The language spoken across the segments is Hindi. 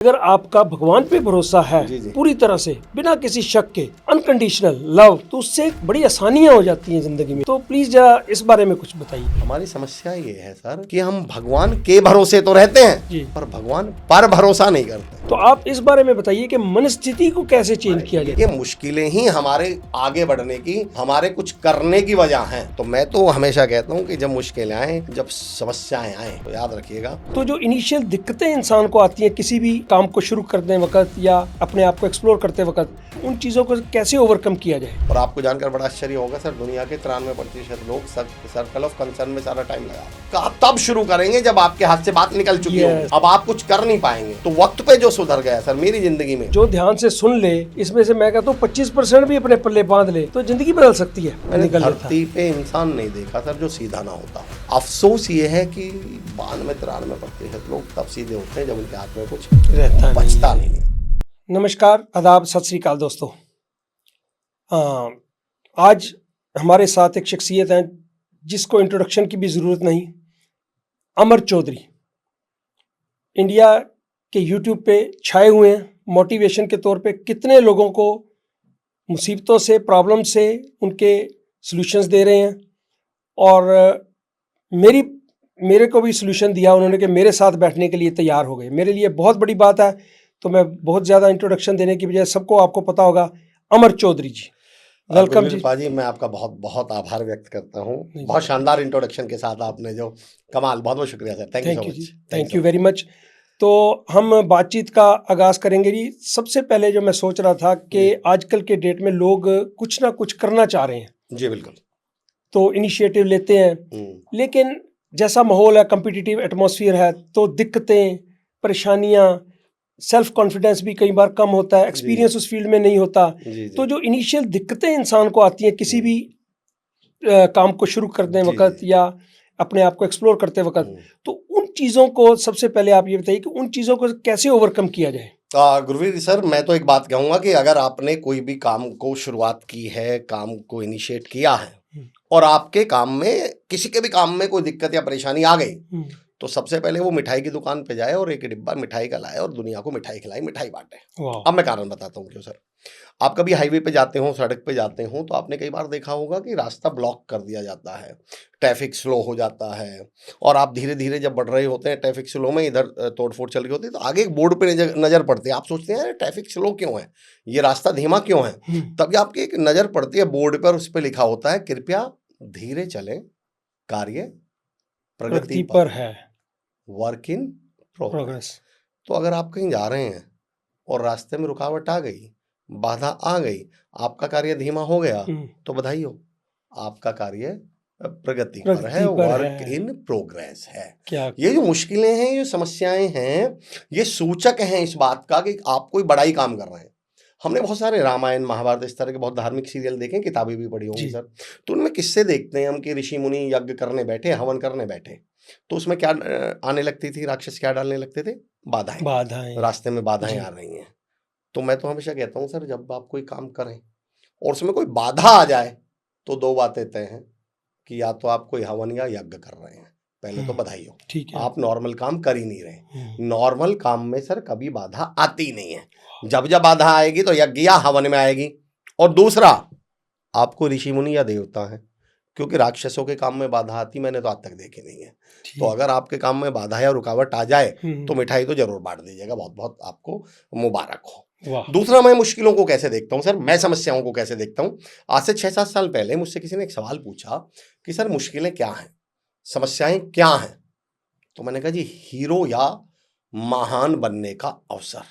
अगर आपका भगवान पे भरोसा है जी, जी। पूरी तरह से बिना किसी शक के अनकंडीशनल लव, तो उससे बड़ी आसानियां हो जाती हैं जिंदगी में। तो प्लीज जरा इस बारे में कुछ बताइए। हमारी समस्या ये है सर कि हम भगवान के भरोसे तो रहते जी। हैं पर भगवान पर भरोसा नहीं करते। तो आप इस बारे में बताइए कि मनस्थिति को कैसे चेंज किया जाए। ये मुश्किलें ही हमारे आगे बढ़ने की, हमारे कुछ करने की वजह हैं। तो मैं तो हमेशा कहता हूँ कि जब मुश्किलें आए, जब समस्याएं आए, तो याद रखिएगा। तो जो इनिशियल दिक्कतें इंसान को आती हैं किसी भी काम को शुरू करते वक्त या अपने आप को एक्सप्लोर करते वक्त, उन चीजों को कैसे ओवरकम किया जाए। और आपको जानकर बड़ा आश्चर्य होगा सर, दुनिया के 93% लोग सर्कल ऑफ कंसर्न में सारा टाइम लगा तब शुरू करेंगे जब आपके हाथ से बात निकल चुकी होगी। अब आप कुछ कर नहीं पाएंगे। तो वक्त पे जो सुधर गया सर मेरी जिंदगी में, जो ध्यान से सुन ले, इसमें से मैं कहता हूँ 25% भी अपने पल्ले बांध ले तो जिंदगी बदल सकती है। मैंने धरती पे इंसान नहीं देखा सर जो सीधा ना होता। अफसोस ये है कि 92-93% लोग तब सीधे होते हैं जब उनके हाथ में कुछ रहता बचता नहीं। नमस्कार, आदाब, सत श्री अकाल दोस्तों। आज हमारे साथ एक शख्सियत है जिसको इंट्रोडक्शन की भी ज़रूरत नहीं। अमर चौधरी इंडिया के यूट्यूब पे छाए हुए हैं। मोटिवेशन के तौर पे कितने लोगों को मुसीबतों से, प्रॉब्लम से उनके सॉल्यूशंस दे रहे हैं। और मेरे को भी सॉल्यूशन दिया उन्होंने कि मेरे साथ बैठने के लिए तैयार हो गए। मेरे लिए बहुत बड़ी बात है। तो मैं बहुत ज़्यादा इंट्रोडक्शन देने की बजाय सबको आपको पता होगा, अमर चौधरी जी, वेलकम जी। पाजी, मैं आपका बहुत बहुत आभार व्यक्त करता हूँ। बहुत शानदार इंट्रोडक्शन के साथ आपने जो कमाल, बहुत बहुत शुक्रिया sir. Thank you so much. Thank you very much. तो हम बातचीत का आगाज करेंगे जी। सबसे पहले जो मैं सोच रहा था कि आजकल के डेट में लोग कुछ ना कुछ करना चाह रहे हैं। जी बिल्कुल। तो इनिशिएटिव लेते हैं, लेकिन जैसा माहौल है, कम्पिटिटिव एटमॉस्फेयर है, तो दिक्कतें, परेशानियां, सेल्फ कॉन्फिडेंस भी कई बार कम होता है, एक्सपीरियंस उस फील्ड में नहीं होता। तो जो इनिशियल दिक्कतें इंसान को आती हैं किसी भी काम को शुरू करते वक्त या अपने आप को एक्सप्लोर करते वक्त, तो उन चीज़ों को सबसे पहले आप ये बताइए कि उन चीज़ों को कैसे ओवरकम किया जाए। गुरवीर सर, मैं तो एक बात कहूँगा कि अगर आपने कोई भी काम को शुरुआत की है, काम को इनिशिएट किया है और आपके काम में, किसी के भी काम में कोई दिक्कत या परेशानी आ गई, तो सबसे पहले वो मिठाई की दुकान पे जाए और एक डिब्बा मिठाई का लाए और दुनिया को मिठाई खिलाई, मिठाई बांटे। अब मैं कारण बताता हूँ क्यों सर। आप कभी हाईवे पे जाते हो, सड़क पे जाते हो, तो आपने कई बार देखा होगा कि रास्ता ब्लॉक कर दिया जाता है, ट्रैफिक स्लो हो जाता है और आप धीरे धीरे जब बढ़ रहे होते हैं, ट्रैफिक स्लो में इधर तोड़फोड़ चल रही होती है, तो आगे एक बोर्ड पे नजर पड़ती है। आप सोचते हैं ट्रैफिक स्लो क्यों है, ये रास्ता धीमा क्यों है। तभी आपकी एक नजर पड़ती है बोर्ड पर, उस पर लिखा होता है कृपया धीरे चलें, कार्य प्रगति पर है, वर्क इन प्रोग्रेस। तो अगर आप कहीं जा रहे हैं और रास्ते में रुकावट आ गई, बाधा आ गई, आपका कार्य धीमा हो गया, तो बधाई हो, आपका कार्य प्रगति पर है, वर्क इन प्रोग्रेस है। ये जो मुश्किलें हैं, ये समस्याएं हैं, ये सूचक हैं इस बात का कि आप कोई बड़ा ही काम कर रहे हैं। हमने बहुत सारे रामायण, महाभारत, इस तरह के बहुत धार्मिक सीरियल देखे, किताबें भी पढ़ी होंगी सर। तो उनमें किस्से देखते हैं हम कि ऋषि मुनि यज्ञ करने बैठे, हवन करने बैठे, तो उसमें क्या आने लगती थी, राक्षस क्या डालने लगते थे, बाधाएं। रास्ते में बाधाएं आ रही हैं। तो मैं तो हमेशा कहता हूँ सर, जब आप कोई काम करें और उसमें कोई बाधा आ जाए, तो दो बातें तय हैं कि या तो आप कोई हवन या यज्ञ कर रहे हैं, पहले तो बधाई हो, आप नॉर्मल काम कर ही नहीं रहे। नॉर्मल काम में सर कभी बाधा आती नहीं है। जब जब बाधा आएगी तो यज्ञ या हवन में आएगी। और दूसरा, आपको ऋषि मुनि या देवता है, क्योंकि राक्षसों के काम में बाधा आती मैंने तो आज तक देखी नहीं है। तो अगर आपके काम में बाधा या रुकावट आ जाए तो मिठाई तो जरूर बांट दीजिएगा, बहुत बहुत आपको मुबारक हो। दूसरा, मैं मुश्किलों को कैसे देखता हूँ सर, मैं समस्याओं को कैसे देखता हूँ। आज से 6-7 साल पहले मुझसे किसी ने एक सवाल पूछा कि सर मुश्किलें क्या हैं, समस्याएं क्या हैं। तो मैंने कहा जी, हीरो या महान बनने का अवसर।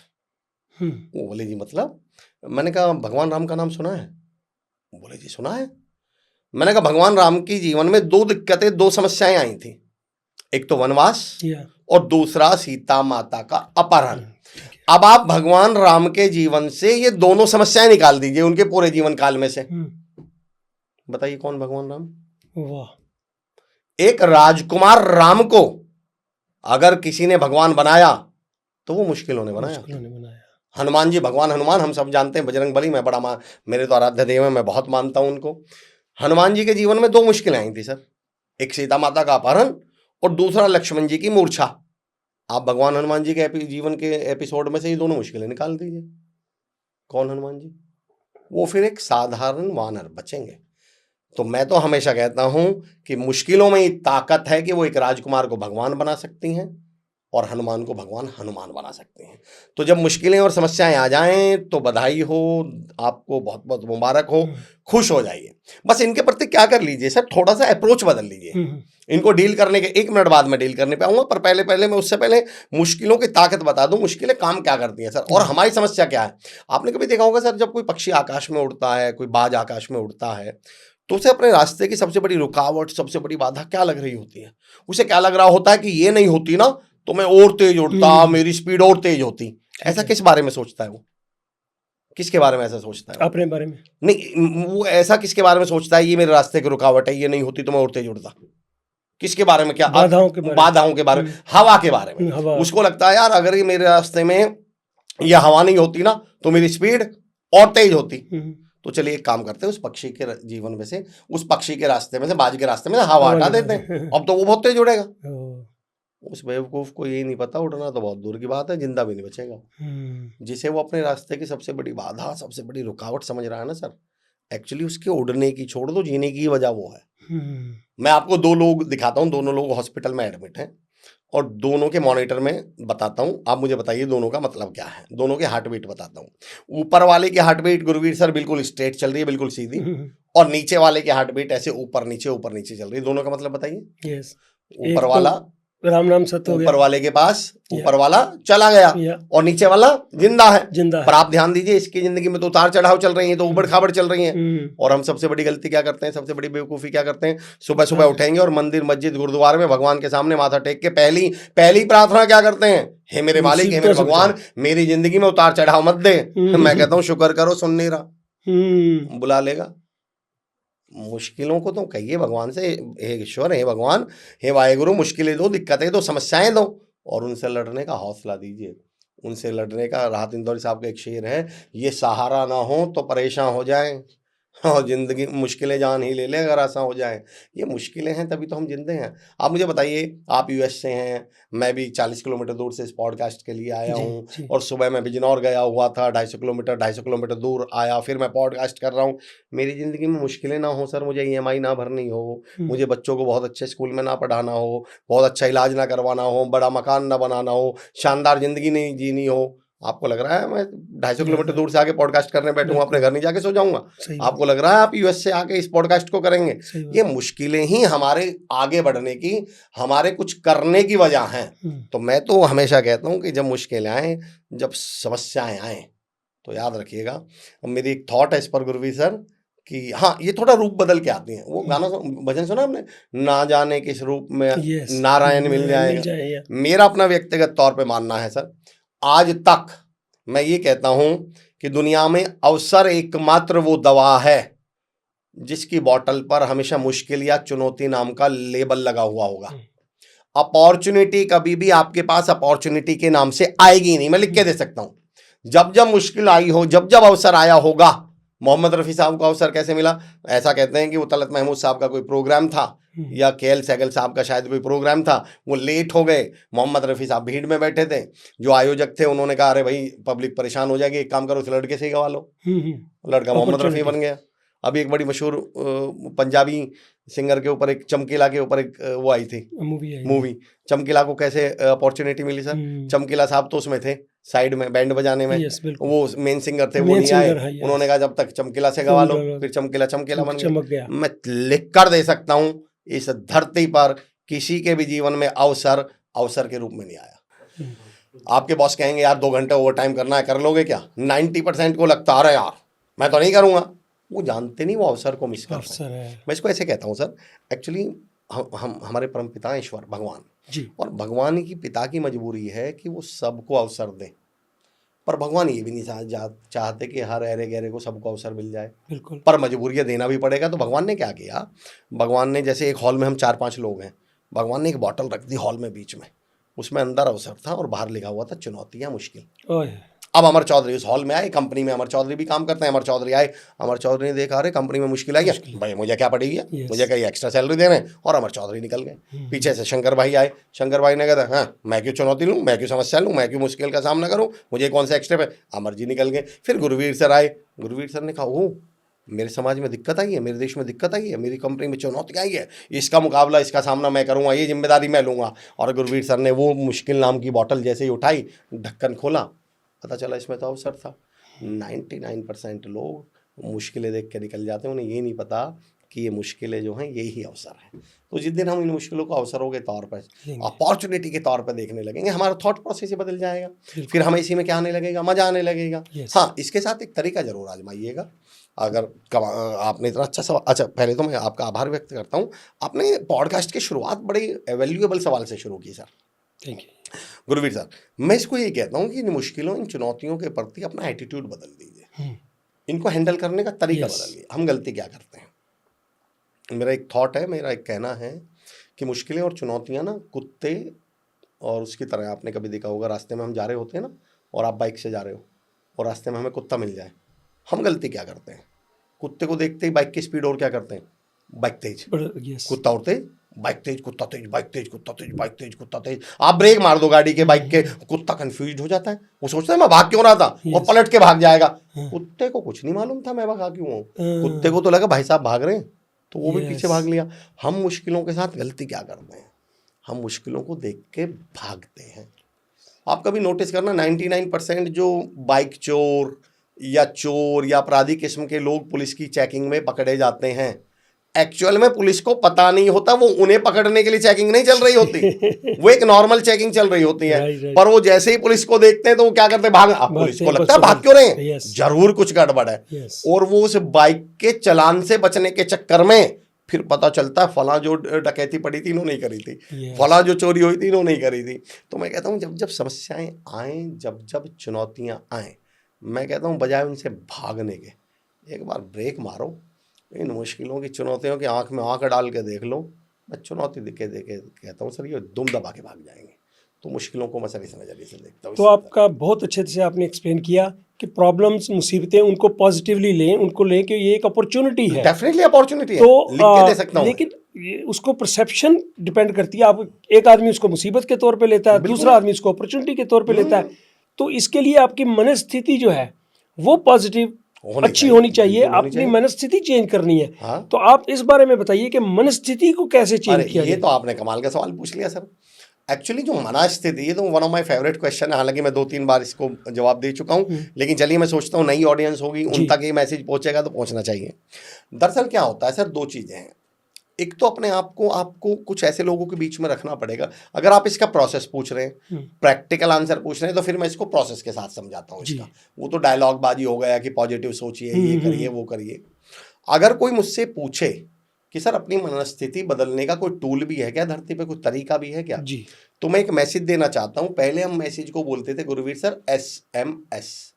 वो बोले जी मतलब। मैंने कहा भगवान राम का नाम सुना है? बोले जी सुना है। मैंने कहा भगवान राम की जीवन में 2 दिक्कतें, 2 समस्याएं आई थी, एक तो वनवास और दूसरा सीता माता का अपहरण। अब आप भगवान राम के जीवन से ये दोनों समस्याएं निकाल दीजिए, उनके पूरे जीवन काल में से। बताइए कौन भगवान राम? वाह। एक राजकुमार राम को अगर किसी ने भगवान बनाया तो वो मुश्किलों ने बनाया। हनुमान जी, भगवान हनुमान हम सब जानते हैं, बजरंग बली, मैं बड़ा मेरे तो आराध्य देव है, मैं बहुत मानता हूं उनको। हनुमान जी के जीवन में 2 मुश्किलें आई थी सर, एक सीता माता का अपहरण और दूसरा लक्ष्मण जी की मूर्छा। आप भगवान हनुमान जी के जीवन के एपिसोड में से ही दोनों मुश्किलें निकाल दीजिए। कौन हनुमान जी? वो फिर एक साधारण वानर बचेंगे। तो मैं तो हमेशा कहता हूं कि मुश्किलों में ही ताकत है कि वो एक राजकुमार को भगवान बना सकती हैं और हनुमान को भगवान हनुमान बना सकते हैं। तो जब मुश्किलें और समस्याएं आ जाएं तो बधाई हो, आपको बहुत बहुत मुबारक हो, खुश हो जाइए। बस इनके प्रति क्या कर लीजिए सर, थोड़ा सा अप्रोच बदल लीजिए। इनको डील करने के 1 मिनट बाद मैं डील करने पे आऊंगा, पर पहले मैं उससे पहले मुश्किलों की ताकत बता दूं, मुश्किलें काम क्या करती हैं सर और हमारी समस्या क्या है। आपने कभी देखा होगा सर, जब कोई पक्षी आकाश में उड़ता है, कोई बाज आकाश में उड़ता है, तो उसे अपने रास्ते की सबसे बड़ी रुकावट, सबसे बड़ी बाधा क्या लग रही होती है? उसे क्या लग रहा होता है कि ये नहीं होती ना तो मैं और तेज उड़ता, मेरी स्पीड और तेज होती। ऐसा किस बारे में सोचता है वो? किसके बारे में ऐसा सोचता है? अपने बारे में नहीं, वो ऐसा किसके बारे में सोचता है, ये मेरे रास्ते की रुकावट है, ये नहीं होती तो मैं और तेज उड़ता? किसके बारे में? क्या बाधाओं के बारे में, हवा के बारे में। उसको लगता है यार अगर ये मेरे रास्ते में ये हवा नहीं होती ना तो मेरी स्पीड और तेज होती। तो चलिए एक काम करते हैं, उस पक्षी के जीवन में से, उस पक्षी के रास्ते में से, बाज के रास्ते में से हवा हटा देते हैं। अब तो वो बहुत तेज उड़ेगा। उस बेवकूफ को यही नहीं पता उड़ना तो बहुत दूर की बात है, जिंदा भी नहीं बचेगा। जिसे वो अपने रास्ते की सबसे बड़ी बाधा, सबसे बड़ी रुकावट समझ रहा है ना सर, एक्चुअली उसके उड़ने की छोड़ दो, जीने की वजह वो है। मैं आपको 2 लोग दिखाता हूँ, दोनों लोग हॉस्पिटल में एडमिट हैं और दोनों के मॉनिटर में बताता हूँ, आप मुझे बताइए दोनों का मतलब क्या है। दोनों के हार्ट बीट बताता हूँ। ऊपर वाले की हार्ट बीट गुरुवीर सर बिल्कुल स्ट्रेट चल रही है, बिल्कुल सीधी, और नीचे वाले की हार्ट बीट ऐसे ऊपर नीचे चल रही है। दोनों का मतलब बताइए। ऊपर वाला राम नाम सत्य हो गया, ऊपर वाले के पास ऊपर वाला चला गया और नीचे वाला जिंदा है। पर आप ध्यान दीजिए, इसकी जिंदगी में तो उतार चढ़ाव चल रही है, तो उबड़ खाबड़ चल रही है। और हम सबसे बड़ी गलती क्या करते हैं, सबसे बड़ी बेवकूफी क्या करते हैं, सुबह सुबह उठेंगे और मंदिर मस्जिद गुरुद्वारे में भगवान के सामने माथा टेक के पहली प्रार्थना क्या करते हैं, हे मेरे मालिक, हे मेरे भगवान, मेरी जिंदगी में उतार चढ़ाव मत दे। मैं कहता हूँ शुक्र करो, सुन नहीं रहा, बुला लेगा। मुश्किलों को तो कहिए भगवान से, हे ईश्वर, हे भगवान, हे वाहेगुरु, मुश्किलें दो, दिक्कतें दो, समस्याएं दो, और उनसे लड़ने का हौसला दीजिए। उनसे लड़ने का, राहत इंदौरी साहब का एक शेर है, ये सहारा ना हो तो परेशान हो जाएं और जिंदगी मुश्किलें जान ही ले ले अगर ऐसा हो जाए। ये मुश्किलें हैं तभी तो हम जिंदे हैं। आप मुझे बताइए, आप यूएस से हैं, मैं भी 40 किलोमीटर दूर से इस पॉडकास्ट के लिए आया हूँ, और सुबह मैं बिजनौर गया हुआ था, 250 किलोमीटर दूर आया, फिर मैं पॉडकास्ट कर रहा हूँ। मेरी ज़िंदगी में मुश्किलें ना हो सर, मुझे EMI ना भरनी हो, मुझे बच्चों को बहुत अच्छे स्कूल में ना पढ़ाना हो, बहुत अच्छा इलाज ना करवाना हो, बड़ा मकान ना बनाना हो, शानदार ज़िंदगी नहीं जीनी हो। आपको लग रहा है मैं 250 किलोमीटर दूर से आके पॉडकास्ट करने बैठूंगा, अपने घर नहीं जाके सो जाऊंगा? आपको लग रहा है आप यूएस से आके इस पॉडकास्ट को करेंगे? ये मुश्किलें ही हमारे आगे बढ़ने की, हमारे कुछ करने की वजह हैं। तो मैं तो हमेशा कहता हूं कि जब मुश्किलें आए, जब समस्याएं आए, तो याद रखिएगा, मेरी एक थॉट है इस पर गुरुवी सर, कि हाँ, ये थोड़ा रूप बदल के आती हैं। वो गाना भजन सुना आपने, ना जाने किस रूप में नारायण मिल जाएगा। मेरा अपना व्यक्तिगत तौर पे मानना है सर, आज तक मैं ये कहता हूं कि दुनिया में अवसर एकमात्र वो दवा है जिसकी बोतल पर हमेशा मुश्किल या चुनौती नाम का लेबल लगा हुआ होगा। अपॉर्चुनिटी कभी भी आपके पास अपॉर्चुनिटी के नाम से आएगी नहीं, मैं लिख के दे सकता हूं। जब जब मुश्किल आई हो, जब जब अवसर आया होगा। मोहम्मद रफ़ी साहब को अवसर कैसे मिला? ऐसा कहते हैं कि वो तलत महमूद साहब का कोई प्रोग्राम था, या KL सहगल साहब का शायद कोई प्रोग्राम था, वो लेट हो गए, मोहम्मद रफ़ी साहब भीड़ में बैठे थे, जो आयोजक थे उन्होंने कहा अरे भाई पब्लिक परेशान हो जाएगी, एक काम करो उस लड़के से ही गवा लो। लड़का मोहम्मद रफ़ी बन गया। अभी एक बड़ी मशहूर पंजाबी सिंगर के ऊपर, एक चमकीला के ऊपर एक वो आई थी मूवी। चमकीला को कैसे अपॉर्चुनिटी मिली सर? चमकीला साहब तो उसमें थे साइड में बैंड बजाने में, वो मेन सिंगर थे, वो नहीं आए। उन्होंने कहा जब तक चमकीला से गवा लो, फिर चमकीला बन गया। मैं लिख कर दे सकता हूँ, इस धरती पर किसी के भी जीवन में अवसर के रूप में नहीं आया। आपके बॉस कहेंगे यार 2 घंटे ओवर टाइम करना है, कर लोगे क्या? 90% को लगता है अरे यार मैं तो नहीं करूँगा। वो जानते नहीं वो अवसर को मिस कर रहे हैं। मैं इसको ऐसे कहता हूँ सर, एक्चुअली हम हमारे परमपिता ईश्वर भगवान जी, और भगवान की पिता की मजबूरी है कि वो सबको अवसर दें, पर भगवान ये भी नहीं चाहते कि हर ऐरे गहरे को सबको अवसर मिल जाए। बिल्कुल, पर मजबूरियाँ देना भी पड़ेगा। तो भगवान ने क्या किया? भगवान ने, जैसे एक हॉल में हम 4-5 लोग हैं, भगवान ने एक बॉटल रख दी हॉल में बीच में, उसमें अंदर अवसर था और बाहर लिखा हुआ था चुनौतियाँ मुश्किल। अब अमर चौधरी उस हॉल में आए, कंपनी में अमर चौधरी भी काम करते हैं, अमर चौधरी आए, अमर चौधरी ने देखा अरे कंपनी में मुश्किल आई है, भाई मुझे क्या पड़ेगी, मुझे कहीं एक्स्ट्रा सैलरी दे रहे हैं, और अमर चौधरी निकल गए। पीछे से शंकर भाई आए, शंकर भाई ने कहा हाँ मैं क्यों चुनौती लूँ, मैं क्यों समस्या लूँ, मैं क्यों मुश्किल का सामना करूँ, मुझे कौन सा एक्स्ट्रा है, अमर जी निकल गए। फिर गुरवीर सर आए, गुरवीर सर ने कहा ओह मेरे समाज में दिक्कत आई है, मेरे देश में दिक्कत आई है, मेरी कंपनी में चुनौती आई है, इसका मुकाबला इसका सामना मैं करूँगा, ये जिम्मेदारी मैं लूँगा। और गुरवीर सर ने वो मुश्किल नाम की बॉटल जैसे ही उठाई, ढक्कन खोला, पता चला इसमें तो अवसर था। 99% लोग मुश्किलें देख के निकल जाते हैं, उन्हें ये नहीं पता कि ये मुश्किलें जो हैं यही अवसर हैं। तो जिस दिन हम इन मुश्किलों को अवसरों के तौर पर, अपॉर्चुनिटी के तौर पर देखने लगेंगे, हमारा थॉट प्रोसेस ही बदल जाएगा, फिर हमें इसी में क्या आने लगेगा, मजा आने लगेगा। हाँ, इसके साथ एक तरीका जरूर आजमाइएगा। अगर आपने इतना अच्छा सवाल, अच्छा पहले तो मैं आपका आभार व्यक्त करता हूँ, आपने पॉडकास्ट की शुरुआत बड़े वैल्यूएबल सवाल से शुरू की sir, thank you Gurvir sir. मैं इसको ये कहता हूँ कि इन मुश्किलों, इन चुनौतियों के प्रति अपना एटीट्यूड बदल दीजिए, इनको हैंडल करने का तरीका बदलिए। हम गलती क्या करते हैं, मेरा एक थॉट है, मेरा एक कहना है कि मुश्किलें और चुनौतियाँ ना कुत्ते और उसकी तरह, आपने कभी देखा होगा रास्ते में हम जा रहे होते हैं ना, और आप बाइक से जा रहे हो और रास्ते में हमें कुत्ता मिल जाए, हम गलती क्या करते हैं, कुत्ते को देखते ही बाइक की स्पीड और क्या करते हैं, बाइक तेज, कुत्ता और तेज, बाइक तेज, कुत्ता तेज, बाइक तेज, कुत्ता तेज, बाइक तेज, कुत्ता तेज। आप ब्रेक मार दो गाड़ी के, बाइक के, कुत्ता कंफ्यूज हो जाता है, वो सोचता है मैं भाग क्यों रहा था, और पलट के भाग जाएगा। कुत्ते को कुछ नहीं मालूम था मैं भागा क्यों हूँ, कुत्ते को तो लगा भाई साहब भाग रहे हैं, तो वो भी पीछे भाग लिया। हम मुश्किलों के साथ गलती क्या करते हैं, हम मुश्किलों को देख के भागते हैं। आप कभी नोटिस करना 99% जो बाइक चोर या अपराधी किस्म के लोग पुलिस की चेकिंग में पकड़े जाते हैं, एक्चुअल में पुलिस को पता नहीं होता, वो उन्हें पकड़ने के लिए चेकिंग नहीं चल रही होती, वो एक नॉर्मल चेकिंग चल रही होती है। पर वो जैसे ही पुलिस को देखते हैं तो वो क्या करते हैं, भाग। अब पुलिस को लगता है भाग क्यों रहे हैं, जरूर कुछ गड़बड़ है। और वो उस बाइक के चालान से बचने के चक्कर में फिर पता चलता है फला जो डकैती पड़ी थी इन्होंने नहीं करी थी, फला जो चोरी हुई थी इन्होंने नहीं करी थी। तो मैं कहता हूँ जब जब समस्याएं आए, जब जब चुनौतियां आए, मैं कहता हूँ बजाय उनसे भागने के, एक बार ब्रेक मारो, इन मुश्किलों की, चुनौतियों की आंख में आंख डाल के देख लो। मैं चुनौती देखे देखे कहता हूँ सर ये दुम दबा के भाग जाएंगे। तो मुश्किलों को मैं सर इस नज़रिए से देखता हूँ। तो आपका बहुत अच्छे से आपने एक्सप्लेन किया कि प्रॉब्लम्स, मुसीबतें, उनको पॉजिटिवली लें, उनको लें कि ये एक अपॉर्चुनिटी है, डेफिनेटली अपॉर्चुनिटी है, तो लिख के दे सकता हूँ। लेकिन उसको परसेप्शन डिपेंड करती है। आप, एक आदमी उसको मुसीबत के तौर पे लेता है, दूसरा आदमी उसको अपॉर्चुनिटी के तौर पे लेता है। तो इसके लिए आपकी मनस्थिति जो है वो पॉजिटिव अच्छी होनी चाहिए, अपनी मनस्थिति चेंज करनी है। हाँ? तो आप इस बारे में बताइए कि मनस्थिति को कैसे चेंज किया जाए। ये तो आपने कमाल का सवाल पूछ लिया सर। एक्चुअली जो मनस्थिति, ये तो one of my favourite question है, हालांकि मैं 2-3 बार इसको जवाब दे चुका हूँ, लेकिन चलिए मैं सोचता हूँ नई ऑडियंस होगी, उन तक ये मैसेज पहुंचेगा तो पहुंचना चाहिए। दरअसल क्या होता है सर, दो चीज़ें हैं। एक तो अपने आपको कुछ ऐसे लोगों के बीच में रखना पड़ेगा। अगर आप इसका प्रोसेस पूछ रहे हैं, प्रैक्टिकल आंसर पूछ रहे हैं, तो फिर मैं इसको प्रोसेस के साथ समझाता हूँ इसका। वो तो डायलॉग बाजी हो गया कि पॉजिटिव सोचिए, ये करिए वो करिए। अगर कोई मुझसे पूछे कि सर अपनी मनस्थिति बदलने का कोई टूल भी है क्या धरती पे, कोई तरीका भी है क्या जी, तो मैं एक मैसेज देना चाहता हूँ। पहले हम मैसेज को बोलते थे गुरवीर सर SMS,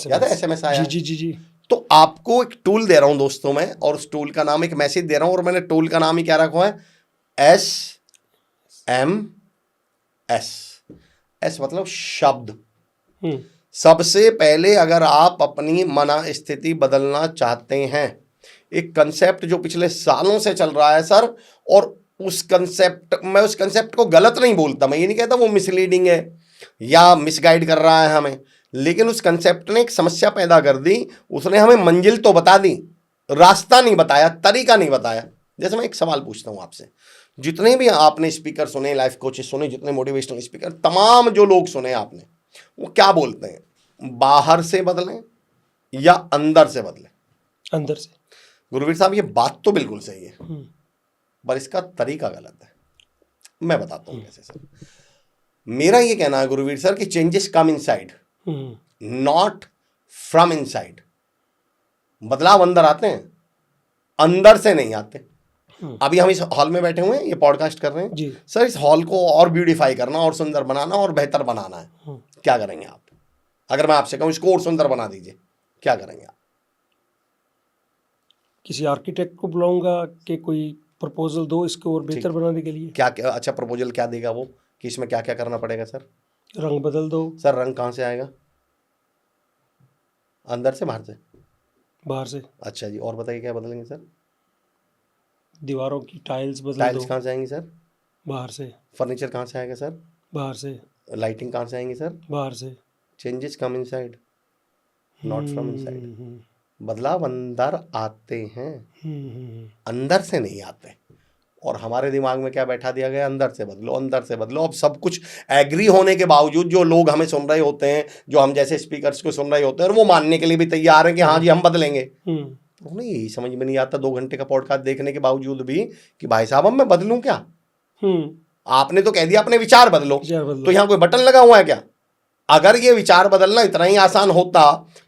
याद है SMS आया? जी जी जी। तो आपको एक टूल दे रहा हूं दोस्तों मैं, और उस टूल का नाम, एक मैसेज दे रहा हूं और मैंने टूल का नाम ही क्या रखा है, SMS। S मतलब शब्द। सबसे पहले अगर आप अपनी मनस्थिति बदलना चाहते हैं, एक कंसेप्ट जो पिछले सालों से चल रहा है सर, और उस कंसेप्ट, मैं उस कंसेप्ट को गलत नहीं बोलता, मैं ये नहीं कहता वो मिसलीडिंग है या मिसगाइड कर रहा है हमें, लेकिन उस कंसेप्ट ने एक समस्या पैदा कर दी। उसने हमें मंजिल तो बता दी, रास्ता नहीं बताया, तरीका नहीं बताया। जैसे मैं एक सवाल पूछता हूं आपसे, जितने भी आपने स्पीकर सुने, लाइफ कोचेस सुने, जितने मोटिवेशनल स्पीकर, तमाम जो लोग सुने आपने, वो क्या बोलते हैं, बाहर से बदलें या अंदर से बदलें? अंदर से। गुरवीर साहब ये बात तो बिल्कुल सही है, पर इसका तरीका गलत है। मैं बताता हूं कैसे सर। मेरा ये कहना है गुरवीर सर कि changes come inside, not from inside. बदलाव अंदर आते हैं, अंदर से नहीं आते। अभी हम इस हॉल में बैठे हुए हैं, ये पॉडकास्ट कर रहे हैं जी। सर इस हॉल को और ब्यूटीफाई करना, और सुंदर बनाना, और बेहतर बनाना है, क्या करेंगे आप? अगर मैं आपसे कहूं इसको और सुंदर बना दीजिए, क्या करेंगे आप? किसी आर्किटेक्ट को बुलाऊंगा कि कोई प्रपोजल दो इसको और बेहतर बनाने के लिए। क्या क्या अच्छा प्रपोजल क्या देगा वो, कि इसमें क्या क्या करना पड़ेगा सर? रंग बदल दो। सर रंग कहाँ से आएगा? अंदर से बाहर से? बाहर से। अच्छा जी, और बताइए क्या बदलेंगे सर? दीवारों की टाइल्स बदल टाइल्स दो। कहाँ से आएंगी सर? बाहर से। फर्नीचर कहाँ से आएगा सर? बाहर से। लाइटिंग कहाँ से आएंगी सर? बाहर से। Changes come inside, not from inside. Hmm, बदलाव अंदर आते हैं, हम्म, अंदर से नहीं आते। और हमारे दिमाग में क्या बैठा दिया गया, अंदर से बदलो, अंदर से बदलो। अब सब कुछ एग्री होने के बावजूद जो लोग हमें सुन रहे होते हैं, जो हम जैसे स्पीकर्स को सुन रहे होते हैं, और वो मानने के लिए भी तैयार हैं कि हाँ जी हम बदलेंगे, उन्हें यही समझ में नहीं आता 2 घंटे का पॉडकास्ट देखने के बावजूद भी कि भाई साहब अब मैं बदलूं क्या? आपने तो कह दिया अपने विचार बदलो, तो यहाँ कोई बटन लगा हुआ है क्या? अगर ये विचार बदलना इतना ही आसान होता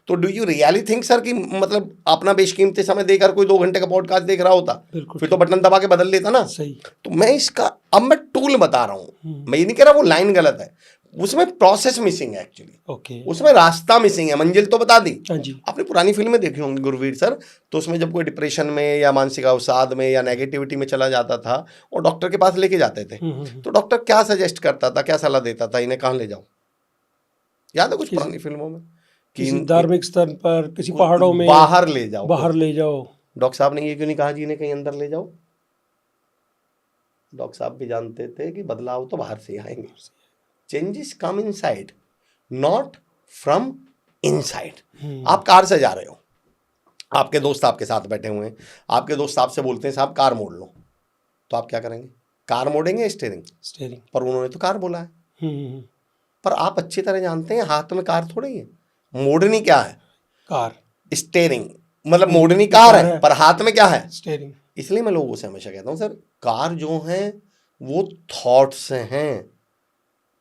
तो do you really think sir कि मतलब अपना बेशकीमती समय देकर कोई 2 घंटे का पॉडकास्ट देख रहा होता? फिर तो बटन दबा के बदल लेता ना। सही। तो मैं इसका अब मैं टूल बता रहा हूं, मैं ये नहीं कह रहा वो लाइन गलत है, उसमें प्रोसेस मिसिंग है एक्चुअली। ओके। उसमें रास्ता मिसिंग है, मंजिल तो बता दी। हाँ जी। आपने पुरानी फिल्में देखी होंगी गुरवीर सर, तो उसमें जब कोई डिप्रेशन में या मानसिक अवसाद में या नेगेटिविटी में चला जाता था और डॉक्टर के पास लेके जाते थे, तो डॉक्टर क्या सजेस्ट करता था, क्या सलाह देता था? इन्हें कहाँ ले जाओ? याद है कुछ पुरानी फिल्मों में? किसी धार्मिक स्थल पर, किसी पहाड़ों में बाहर ले जाओ, बाहर ले जाओ। डॉक्टर साहब ने ये क्यों नहीं कहा जी इन्हें कहीं अंदर ले जाओ? डॉक्टर साहब भी जानते थे कि बदलाव तो बाहर से आएंगे। Changes come inside, not from inside. आप कार से जा रहे हो, आपके दोस्त आपके साथ बैठे हुए हैं, आपके दोस्त आपसे बोलते हैं साहब कार मोड़ लो, तो आप क्या करेंगे? कार मोड़ेंगे? स्टीयरिंग। पर उन्होंने तो कार बोला है। पर आप अच्छी तरह जानते हैं हाथ में कार थोड़ी है, मोड़नी क्या है? कार। स्टीयरिंग मतलब मोड़नी कार है, पर हाथ में क्या है? स्टीयरिंग। इसलिए मैं लोगों से हमेशा कहता हूं सर, कार जो है वो थॉट्स हैं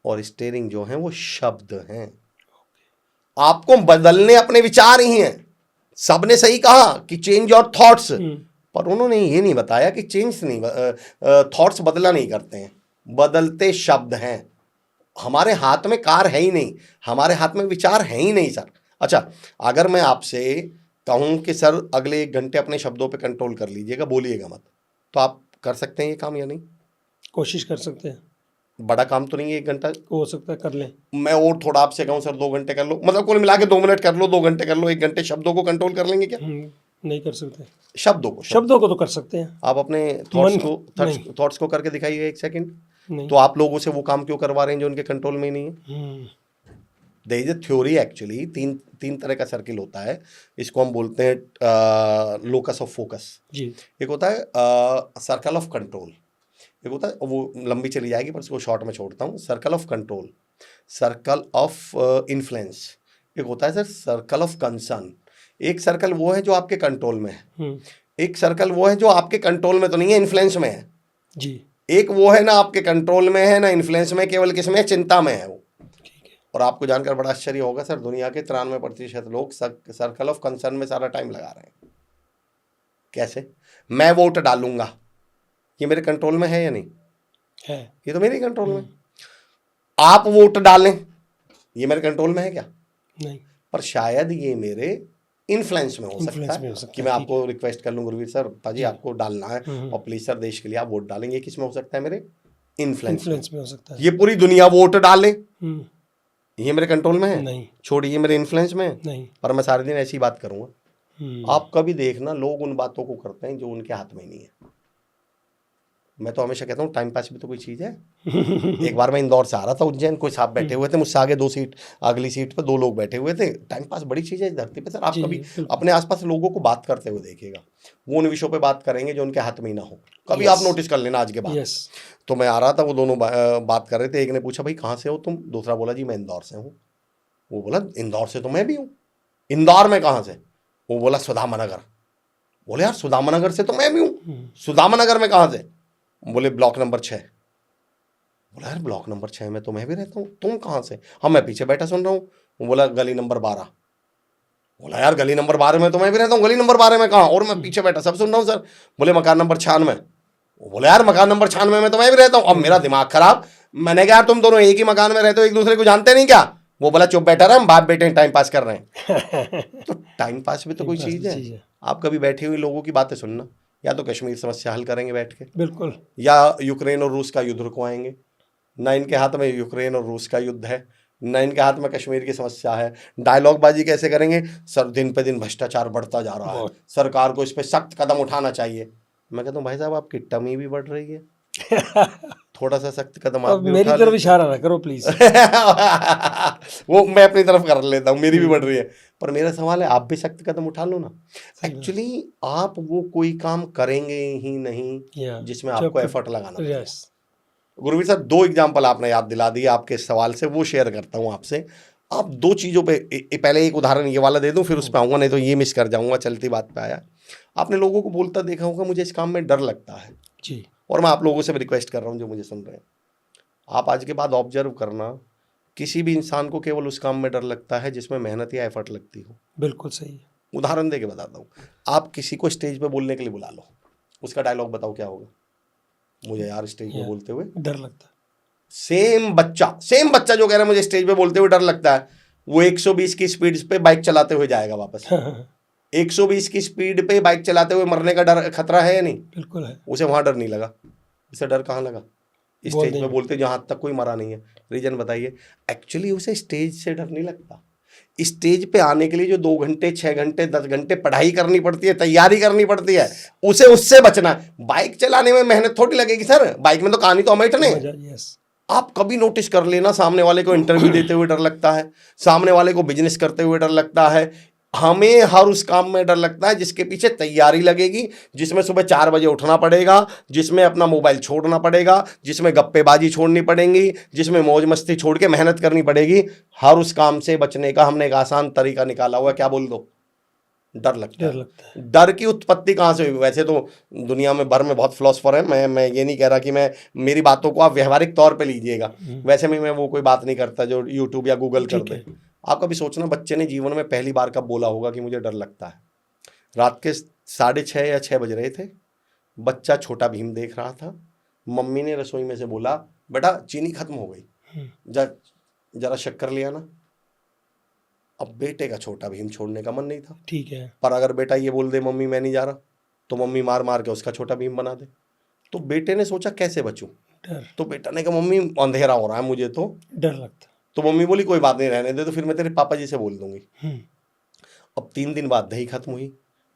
और स्टीयरिंग जो है वो शब्द हैं। आपको बदलने अपने विचार ही हैं। सबने सही कहा कि चेंज योर थॉट्स, पर उन्होंने ये नहीं बताया कि चेंज नहीं, थॉट्स बदला नहीं करते हैं, बदलते शब्द हैं। हमारे हाथ में कार है ही नहीं, हमारे हाथ में विचार है ही नहीं सर। अच्छा, अगर मैं आपसे कहूं कि सर अगले 1 घंटे अपने शब्दों पे कंट्रोल कर लीजिएगा, बोलिएगा मत, तो आप कर सकते हैं ये काम या नहीं? कोशिश कर सकते हैं। बड़ा काम तो नहीं है 1 घंटा, हो सकता है कर लें। मैं और थोड़ा आपसे कहूं सर 2 घंटे कर लो, मतलब कुल मिला के 2 मिनट कर लो, 2 घंटे कर लो, 1 घंटे शब्दों को कंट्रोल कर लेंगे क्या? नहीं कर सकते। शब्दों को तो कर सकते हैं। आप अपने थॉट्स को करके दिखाइएगा 1 सेकंड। तो आप लोगों से वो काम क्यों करवा रहे हैं जो उनके कंट्रोल में ही नहीं है? There is a theory actually, तीन तरह का सर्किल होता है, इसको हम बोलते हैं लोकस ऑफ फोकस। एक होता है सर्कल ऑफ कंट्रोल, एक होता है, वो लंबी चली जाएगी पर उसको शॉर्ट में छोड़ता हूँ, circle of control, circle of influence, एक होता है सर सर्कल ऑफ कंसर्न। एक सर्कल वो है जो आपके कंट्रोल में है, एक सर्कल वो है जो आपके कंट्रोल में तो नहीं है, इन्फ्लुएंस में है जी। एक वो है ना आपके कंट्रोल में है ना इन्फ्लुएंस में, केवल किसमें? चिंता में है वो। और आपको जानकर बड़ा आश्चर्य होगा सर, दुनिया के 93% लोग सर्कल ऑफ कंसर्न में सारा टाइम लगा रहे हैं। कैसे? मैं वोट डालूंगा, ये मेरे कंट्रोल में है या नहीं है? ये तो मेरे कंट्रोल में। आप वोट डालें, ये मेरे कंट्रोल में है क्या? नहीं। पर शायद ये मेरे इन्फ्लुएंस में हो सकता है कि मैं आपको रिक्वेस्ट कर लूं गुरवीर सर, ताजी आपको डालना है और प्लीज सर देश के लिए आप वोट डालेंगे, किस में हो सकता है? मेरे इन्फ्लुएंस में हो सकता है। ये पूरी दुनिया वोट डाले, ये मेरे कंट्रोल में है? नहीं। छोड़िए, मेरे इन्फ्लुएंस में है? नहीं। पर मैं सारे दिन ऐसी बात करूंगा। आप कभी देखना लोग उन बातों को करते हैं जो उनके हाथ में नहीं है। मैं तो हमेशा कहता हूँ टाइम पास भी तो कोई चीज़ है। एक बार मैं इंदौर से आ रहा था उज्जैन, कोई साहब बैठे हुए थे मुझसे आगे 2 सीट, अगली सीट पे 2 लोग बैठे हुए थे। टाइम पास बड़ी चीज़ है इस धरती पे सर। आप कभी अपने आसपास लोगों को बात करते हुए देखिएगा, वो उन विषयों पे बात करेंगे जो उनके हाथ में ही ना हो। कभी आप नोटिस कर लेना आज के बाद। तो मैं आ रहा था, वो दोनों बात कर रहे थे। एक ने पूछा भाई कहाँ से हो तुम, दूसरा बोला जी मैं इंदौर से हूँ। वो बोला इंदौर से तो मैं भी हूँ। इंदौर में कहाँ से? वो बोला सुदामा नगर। बोले यार सुदामा नगर से तो मैं भी हूँ, सुदामा नगर में कहाँ से? बोले ब्लॉक नंबर 6। बोला यार ब्लॉक नंबर 6 में तो मैं भी रहता हूँ, तुम कहाँ से? हाँ मैं पीछे बैठा सुन रहा हूँ। वो बोला गली नंबर 12। बोला यार गली नंबर 12 में तो मैं भी रहता हूँ, गली नंबर 12 में कहाँ? और मैं पीछे बैठा सब सुन रहा हूँ सर। बोले मकान नंबर 96। वो बोला यार मकान नंबर 96 में तो मैं भी रहता हूँ। अब मेरा दिमाग खराब, मैंने कहा यार तुम दोनों एक ही मकान में रहते हो, एक दूसरे को जानते नहीं क्या? वो बोला चुप बैठा रहा, हम बाप बेटे टाइम पास कर रहे हैं। तो टाइम पास भी तो कोई चीज़ है। आप कभी बैठे हुए लोगों की बातें सुनना, या तो कश्मीर समस्या हल करेंगे बैठ के, बिल्कुल, या यूक्रेन और रूस का युद्ध रुकवाएंगे। ना इनके हाथ में यूक्रेन और रूस का युद्ध है, न इनके हाथ में कश्मीर की समस्या है। डायलॉग बाजी कैसे करेंगे? सर दिन पे दिन भ्रष्टाचार बढ़ता जा रहा है, बहुत। सरकार को इस पे सख्त कदम उठाना चाहिए। मैं कहता हूँ भाई साहब आपकी टमी भी बढ़ रही है, थोड़ा सा सख्त कदम आप अब भी मेरी उठा तरफ लेते। इशारा ना करो प्लीज। वो मैं अपनी तरफ कर लेता हूँ, मेरी भी बढ़ रही है, पर मेरा सवाल है आप भी सख्त कदम उठा लो ना। सही बात। एक्चुअली आप वो कोई काम करेंगे ही नहीं या जिसमें जब आपको तक एफर्ट लगाना पड़े। यस गुरवीर साहब 2 एग्जाम्पल आपने याद दिला दिए आपके सवाल से, वो शेयर करता हूँ आपसे। आप 2 चीज़ों पे पहले एक उदाहरण ये वाला दे दूं, फिर उस पे आऊँगा, नहीं तो ये मिस कर जाऊंगा, चलती बात पे आया। आपने लोगों को बोलता देखा होगा मुझे इस काम में डर लगता है, जी और मैं आप लोगों से भी रिक्वेस्ट कर रहा हूँ जो मुझे सुन रहे हैं, आप आज के बाद ऑब्जर्व करना, किसी भी इंसान को केवल उस काम में डर लगता है जिसमें मेहनत या एफर्ट लगती हो। बिल्कुल सही है। उदाहरण दे के बताता हूँ, आप किसी को स्टेज पे बोलने के लिए बुला लो, उसका डायलॉग बताओ क्या होगा? मुझे यार स्टेज पे या बोलते हुए डर लगता सेम बच्चा जो कह रहा है मुझे स्टेज पे बोलते हुए डर लगता है, वो 120 की स्पीड पे बाइक चलाते हुए जाएगा वापस। है। हाँ, 120 की स्पीड पे बाइक चलाते हुए मरने का डर खतरा है या नहीं? बिल्कुल है। उसे वहां डर नहीं लगा, उसे डर कहाँ लगा? बोल स्टेज पे देंगे। बोलते जहां तक कोई मरा नहीं है। रीजन बताइए? एक्चुअली उसे स्टेज से डर नहीं लगता। स्टेज पे आने के लिए जो 2 घंटे 6 घंटे 10 घंटे पढ़ाई करनी पड़ती है, तैयारी करनी पड़ती है, उसे उससे बचना है। बाइक चलाने में मेहनत थोड़ी लगेगी सर, बाइक में तो कहानी तो हमें इतने। मजा यस आप कभी नोटिस कर लेना, सामने वाले को इंटरव्यू देते हुए डर लगता है, सामने वाले को बिजनेस करते हुए डर लगता है, हमें हर उस काम में डर लगता है जिसके पीछे तैयारी लगेगी, जिसमें सुबह 4 बजे उठना पड़ेगा, जिसमें अपना मोबाइल छोड़ना पड़ेगा, जिसमें गप्पेबाजी छोड़नी पड़ेगी, जिसमें मौज मस्ती छोड़ के मेहनत करनी पड़ेगी। हर उस काम से बचने का हमने एक आसान तरीका निकाला हुआ है, क्या बोल दो? डर लगता डर है। लगता है। डर की उत्पत्ति कहाँ से हुई? वैसे तो दुनिया में भर में बहुत फिलोसफर है, मैं ये नहीं कह रहा कि मैं, मेरी बातों को आप व्यवहारिक तौर पे लीजिएगा, वैसे में मैं वो कोई बात नहीं करता जो यूट्यूब या गूगल कर ठीक दे। है। आप कभी सोचना बच्चे ने जीवन में पहली बार कब बोला होगा कि मुझे डर लगता है? रात के 6:30 या 6 बज रहे थे, बच्चा छोटा भीम देख रहा था, मम्मी ने रसोई में से बोला बेटा चीनी खत्म हो गई, जरा शक्कर ले आना। अब बेटे का छोटा भीम छोड़ने का मन नहीं था, ठीक है। पर अगर बेटा ये बोल दे मम्मी मैं नहीं जा रहा, तो मम्मी मार मार के उसका छोटा भीम बना दे। तो बेटे ने सोचा कैसे बचूं, डर तो बेटा ने कहा मम्मी अंधेरा हो रहा है मुझे तो। डर लगता तो मम्मी बोली कोई बात नहीं रहने दे, तो फिर मैं तेरे पापा जी से बोल दूंगी। है। अब 3 दिन बाद दही खत्म हुई,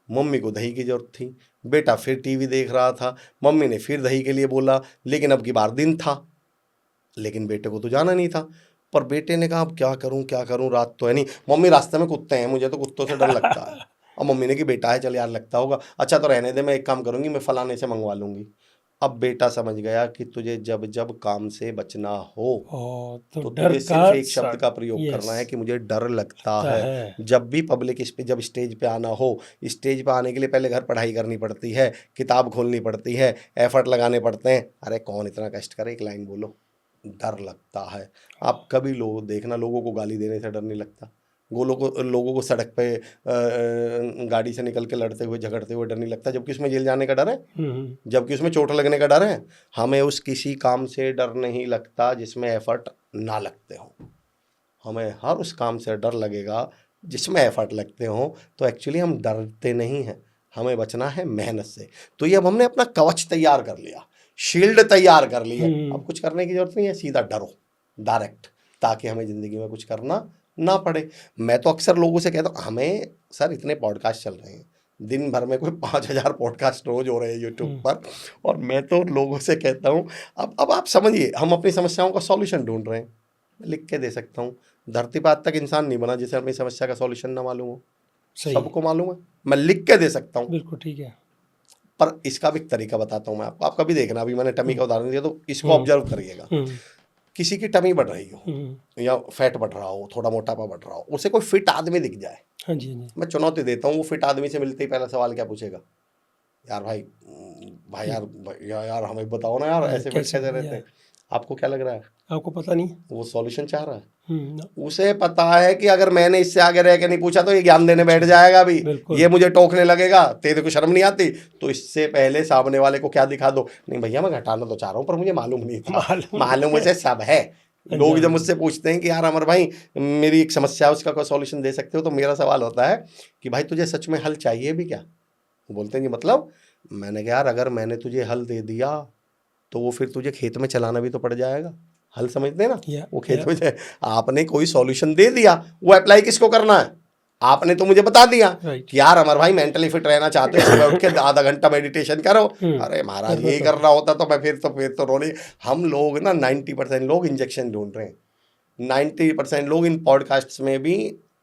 मम्मी को दही की जरूरत थी, बेटा फिर टीवी देख रहा था, मम्मी ने फिर दही के लिए बोला, लेकिन अब की बार दिन था, लेकिन बेटे को तो जाना नहीं था। पर बेटे ने कहा अब क्या करूं, रात तो है नहीं, मम्मी रास्ते में कुत्ते हैं, मुझे तो कुत्तों से डर लगता है। अब मम्मी ने कि बेटा है चल यार लगता होगा, अच्छा तो रहने दे, मैं एक काम करूंगी, मैं फलाने से मंगवा लूंगी। अब बेटा समझ गया कि तुझे जब जब काम से बचना हो तो तो डर तुझे का सिर्फ एक शब्द का प्रयोग यस करना है कि मुझे डर लगता लगता है। है। जब भी पब्लिक जब स्टेज पे आना हो, स्टेज पे आने के लिए पहले घर पढ़ाई करनी पड़ती है, किताब खोलनी पड़ती है, एफर्ट लगाने पड़ते हैं। अरे कौन इतना कष्ट करे, एक लाइन बोलो, डर लगता है। आप कभी लोग देखना, लोगों को गाली देने से डर नहीं लगता, लोगों को सड़क पे गाड़ी से निकल के लड़ते हुए झगड़ते हुए डर नहीं लगता, जबकि उसमें जेल जाने का डर है, जबकि उसमें चोट लगने का डर है। हमें उस किसी काम से डर नहीं लगता जिसमें एफर्ट ना लगते हो, हमें हर उस काम से डर लगेगा जिसमें एफर्ट लगते हो। तो एक्चुअली हम डरते नहीं हैं, हमें बचना है मेहनत से। तो ये अब हमने अपना कवच तैयार कर लिया, शील्ड तैयार कर ली है, अब कुछ करने की जरूरत नहीं है, सीधा डरो डायरेक्ट, ताकि हमें ज़िंदगी में कुछ करना ना पड़े। मैं तो अक्सर लोगों से कहता हूँ, हमें सर इतने पॉडकास्ट चल रहे हैं, दिन भर में कोई 5,000 पॉडकास्ट रोज हो रहे हैं यूट्यूब पर, और मैं तो लोगों से कहता हूँ अब आप समझिए, हम अपनी समस्याओं का सॉल्यूशन ढूंढ रहे हैं। मैं लिख के दे सकता हूँ, धरती पर आज तक इंसान नहीं बना जिसे अपनी समस्या का सॉल्यूशन ना मालूम हो। सबको मालूम है, मैं लिख के दे सकता हूँ। बिल्कुल ठीक है। पर इसका भी एक तरीका बताता हूँ मैं आपको, आप कभी देखना, अभी मैंने टमी का उदाहरण दिया तो इसको ऑब्जर्व करिएगा। किसी की टमी बढ़ रही हो या फैट बढ़ रहा हो, थोड़ा मोटापा बढ़ रहा हो, उसे कोई फिट आदमी दिख जाए, हाँ जी हाँ जी, मैं चुनौती देता हूँ, वो फिट आदमी से मिलते ही पहला सवाल क्या पूछेगा? यार भाई यार हमें बताओ ना यार, ऐसे फिट कैसे रहते हैं? आपको क्या लग रहा है? आपको पता नहीं, वो सॉल्यूशन चाह रहा है। ना। उसे पता है कि अगर मैंने इससे आगे रह के नहीं पूछा तो ये ज्ञान देने बैठ जाएगा भी, बिल्कुल। ये मुझे टोकने लगेगा, तेरे को शर्म नहीं आती? तो इससे पहले सामने वाले को क्या दिखा दो, नहीं भैया मैं घटाना तो चाह रहा हूँ पर मुझे मालूम नहीं था, मालूम मुझे सब है। लोग जब मुझसे पूछते हैं कि यार अमर भाई मेरी एक समस्या है, उसका कोई सॉल्यूशन दे सकते हो, तो मेरा सवाल होता है कि भाई तुझे सच में हल चाहिए भी क्या? वो बोलते हैं जी मतलब? मैंने कहा यार अगर मैंने तुझे हल दे दिया तो वो फिर तुझे खेत में चलाना भी तो पड़ जाएगा, हल समझते हैं ना, Yeah, वो खेत में जाए। आपने कोई सॉल्यूशन दे दिया, वो अप्लाई किसको करना है? आपने तो मुझे बता दिया Right. कि यार अमर भाई मेंटली फिट रहना चाहते हो, सुबह उठ के आधा घंटा मेडिटेशन करो। अरे महाराज करना यही तो करना होता तो मैं फिर तो रोने। हम लोग ना 90% लोग इंजेक्शन ढूंढ रहे हैं, 90% लोग इन पॉडकास्ट्स में भी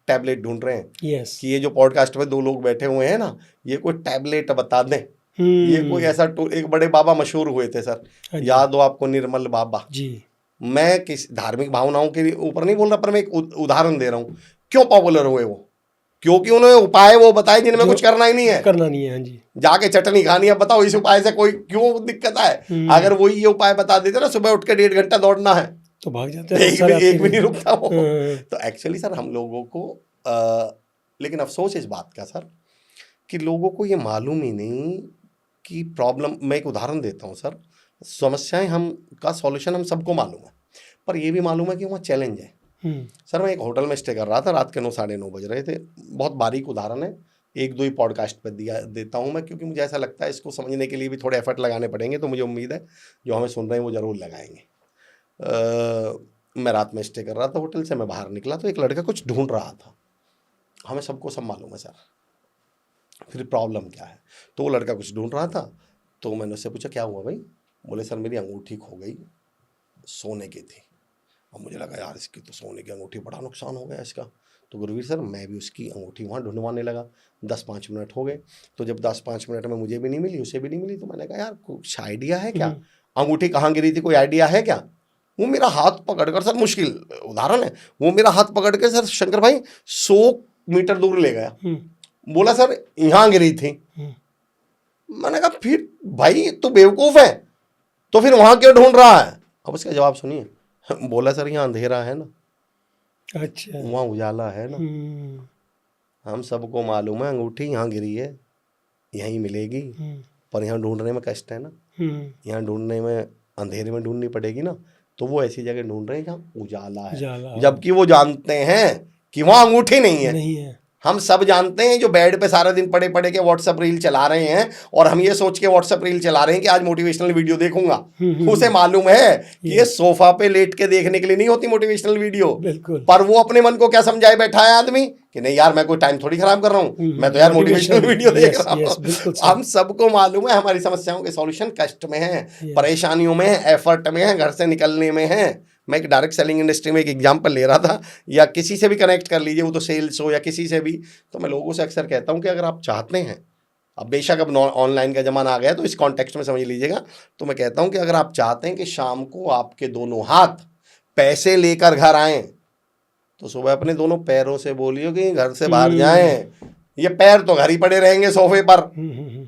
टैबलेट ढूंढ रहे हैं Yes. कि ये जो पॉडकास्ट में 2 लोग बैठे हुए हैं ना, ये कोई टैबलेट बता दें, ये कोई ऐसा एक बड़े बाबा मशहूर हुए थे सर, हाँ जी। याद हो आपको, निर्मल बाबा। जी। मैं किस धार्मिक भावनाओं के ऊपर नहीं बोल रहा, पर मैं एक उदाहरण दे रहा हूँ। क्यों पॉपुलर हुए वो? क्योंकि उन्होंने उपाय वो बताए जिनमें जो कुछ करना ही नहीं है, करना नहीं है। हाँ जी। जाके चटनी खानी है, बताओ इस उपाय से कोई क्यों दिक्कत है? अगर वही ये उपाय बता देते ना, सुबह उठ के 1.5 घंटा दौड़ना है, तो भाग जाते हैं बहुत सारे एक आपके भी नहीं भी। रुकता वो। हाँ। तो एक्चुअली सर हम लोगों को लेकिन अफसोस इस बात का सर कि लोगों को ये मालूम ही नहीं कि प्रॉब्लम, मैं एक उदाहरण देता हूँ सर, समस्याएं हम का सॉल्यूशन हम सबको मालूम है, पर ये भी मालूम है कि वहाँ चैलेंज है। सर मैं एक होटल में स्टे कर रहा था, रात के 9 साढ़े 9 बज रहे थे। बहुत बारीक उदाहरण है, 1-2 ही पॉडकास्ट पर देता हूँ मैं, क्योंकि मुझे ऐसा लगता है इसको समझने के लिए भी थोड़े एफर्ट लगाने पड़ेंगे, तो मुझे उम्मीद है जो हमें सुन रहे हैं वो ज़रूर लगाएंगे। मैं रात में स्टे कर रहा था होटल से, मैं बाहर निकला तो एक लड़का कुछ ढूंढ रहा था। हमें सबको सब मालूम है सर, फिर प्रॉब्लम क्या है। तो वो लड़का कुछ ढूंढ रहा था, तो मैंने उससे पूछा क्या हुआ भाई? बोले सर मेरी अंगूठी खो गई, सोने की थी। अब मुझे लगा यार इसकी तो सोने की अंगूठी, बड़ा नुकसान हो गया इसका। तो गुरवीर सर मैं भी उसकी अंगूठी वहाँ ढूंढवाने लगा। 10-5 मिनट हो गए, तो जब 10-5 मिनट में मुझे भी नहीं मिली, उसे भी नहीं मिली, तो मैंने कहा यार कुछ आइडिया है क्या, अंगूठी कहाँ गिरी थी, कोई आइडिया है क्या? वो मेरा हाथ पकड़कर, सर मुश्किल उदाहरण है, वो मेरा हाथ पकड़ के सर शंकर भाई 100 मीटर दूर ले गया। बोला सर यहाँ गिरी थी। मैंने कहा फिर भाई तू बेवकूफ है, तो फिर वहां क्यों ढूंढ रहा है? अब उसका जवाब सुनिए। बोला सर यहाँ अंधेरा है ना, अच्छा। वहाँ उजाला है ना, हम सबको मालूम है अंगूठी यहाँ गिरी है, यहीं मिलेगी, पर यहाँ ढूंढने में कष्ट है ना, यहाँ ढूंढने में अंधेरे में ढूंढनी पड़ेगी ना। तो वो ऐसी जगह ढूंढ रहे हैं जहाँ उजाला है, जबकि वो जानते हैं कि वहाँ अंगूठी नहीं है। हम सब जानते हैं जो बेड पे सारा दिन पड़े पड़े के व्हाट्सएप रील चला रहे हैं, और हम ये सोच के व्हाट्सएप रील चला रहे हैं कि आज मोटिवेशनल वीडियो देखूंगा, उसे मालूम है कि ये सोफा पे लेट के देखने के लिए नहीं होती मोटिवेशनल वीडियो। पर वो अपने मन को क्या समझाए बैठा है आदमी कि नहीं यार मैं कोई टाइम थोड़ी खराब कर रहा हूँ, मैं तो यार मोटिवेशनल वीडियो देख रहा हूँ। हम सबको मालूम है हमारी समस्याओं के सॉल्यूशन कष्ट में है, परेशानियों में है, एफर्ट में है, घर से निकलने में है। मैं एक डायरेक्ट सेलिंग इंडस्ट्री में एक एग्जांपल ले रहा था, या किसी से भी कनेक्ट कर लीजिए, वो तो सेल्स हो या किसी से भी। तो मैं लोगों से अक्सर कहता हूं कि अगर आप चाहते हैं, अब बेशक अब ऑनलाइन का ज़माना आ गया तो इस कॉन्टेक्स्ट में समझ लीजिएगा, तो मैं कहता हूं कि अगर आप चाहते हैं कि शाम को आपके दोनों हाथ पैसे लेकर घर आएँ, तो सुबह अपने दोनों पैरों से बोलिए कि घर से बाहर जाएं। ये पैर तो घर ही पड़े रहेंगे सोफे पर,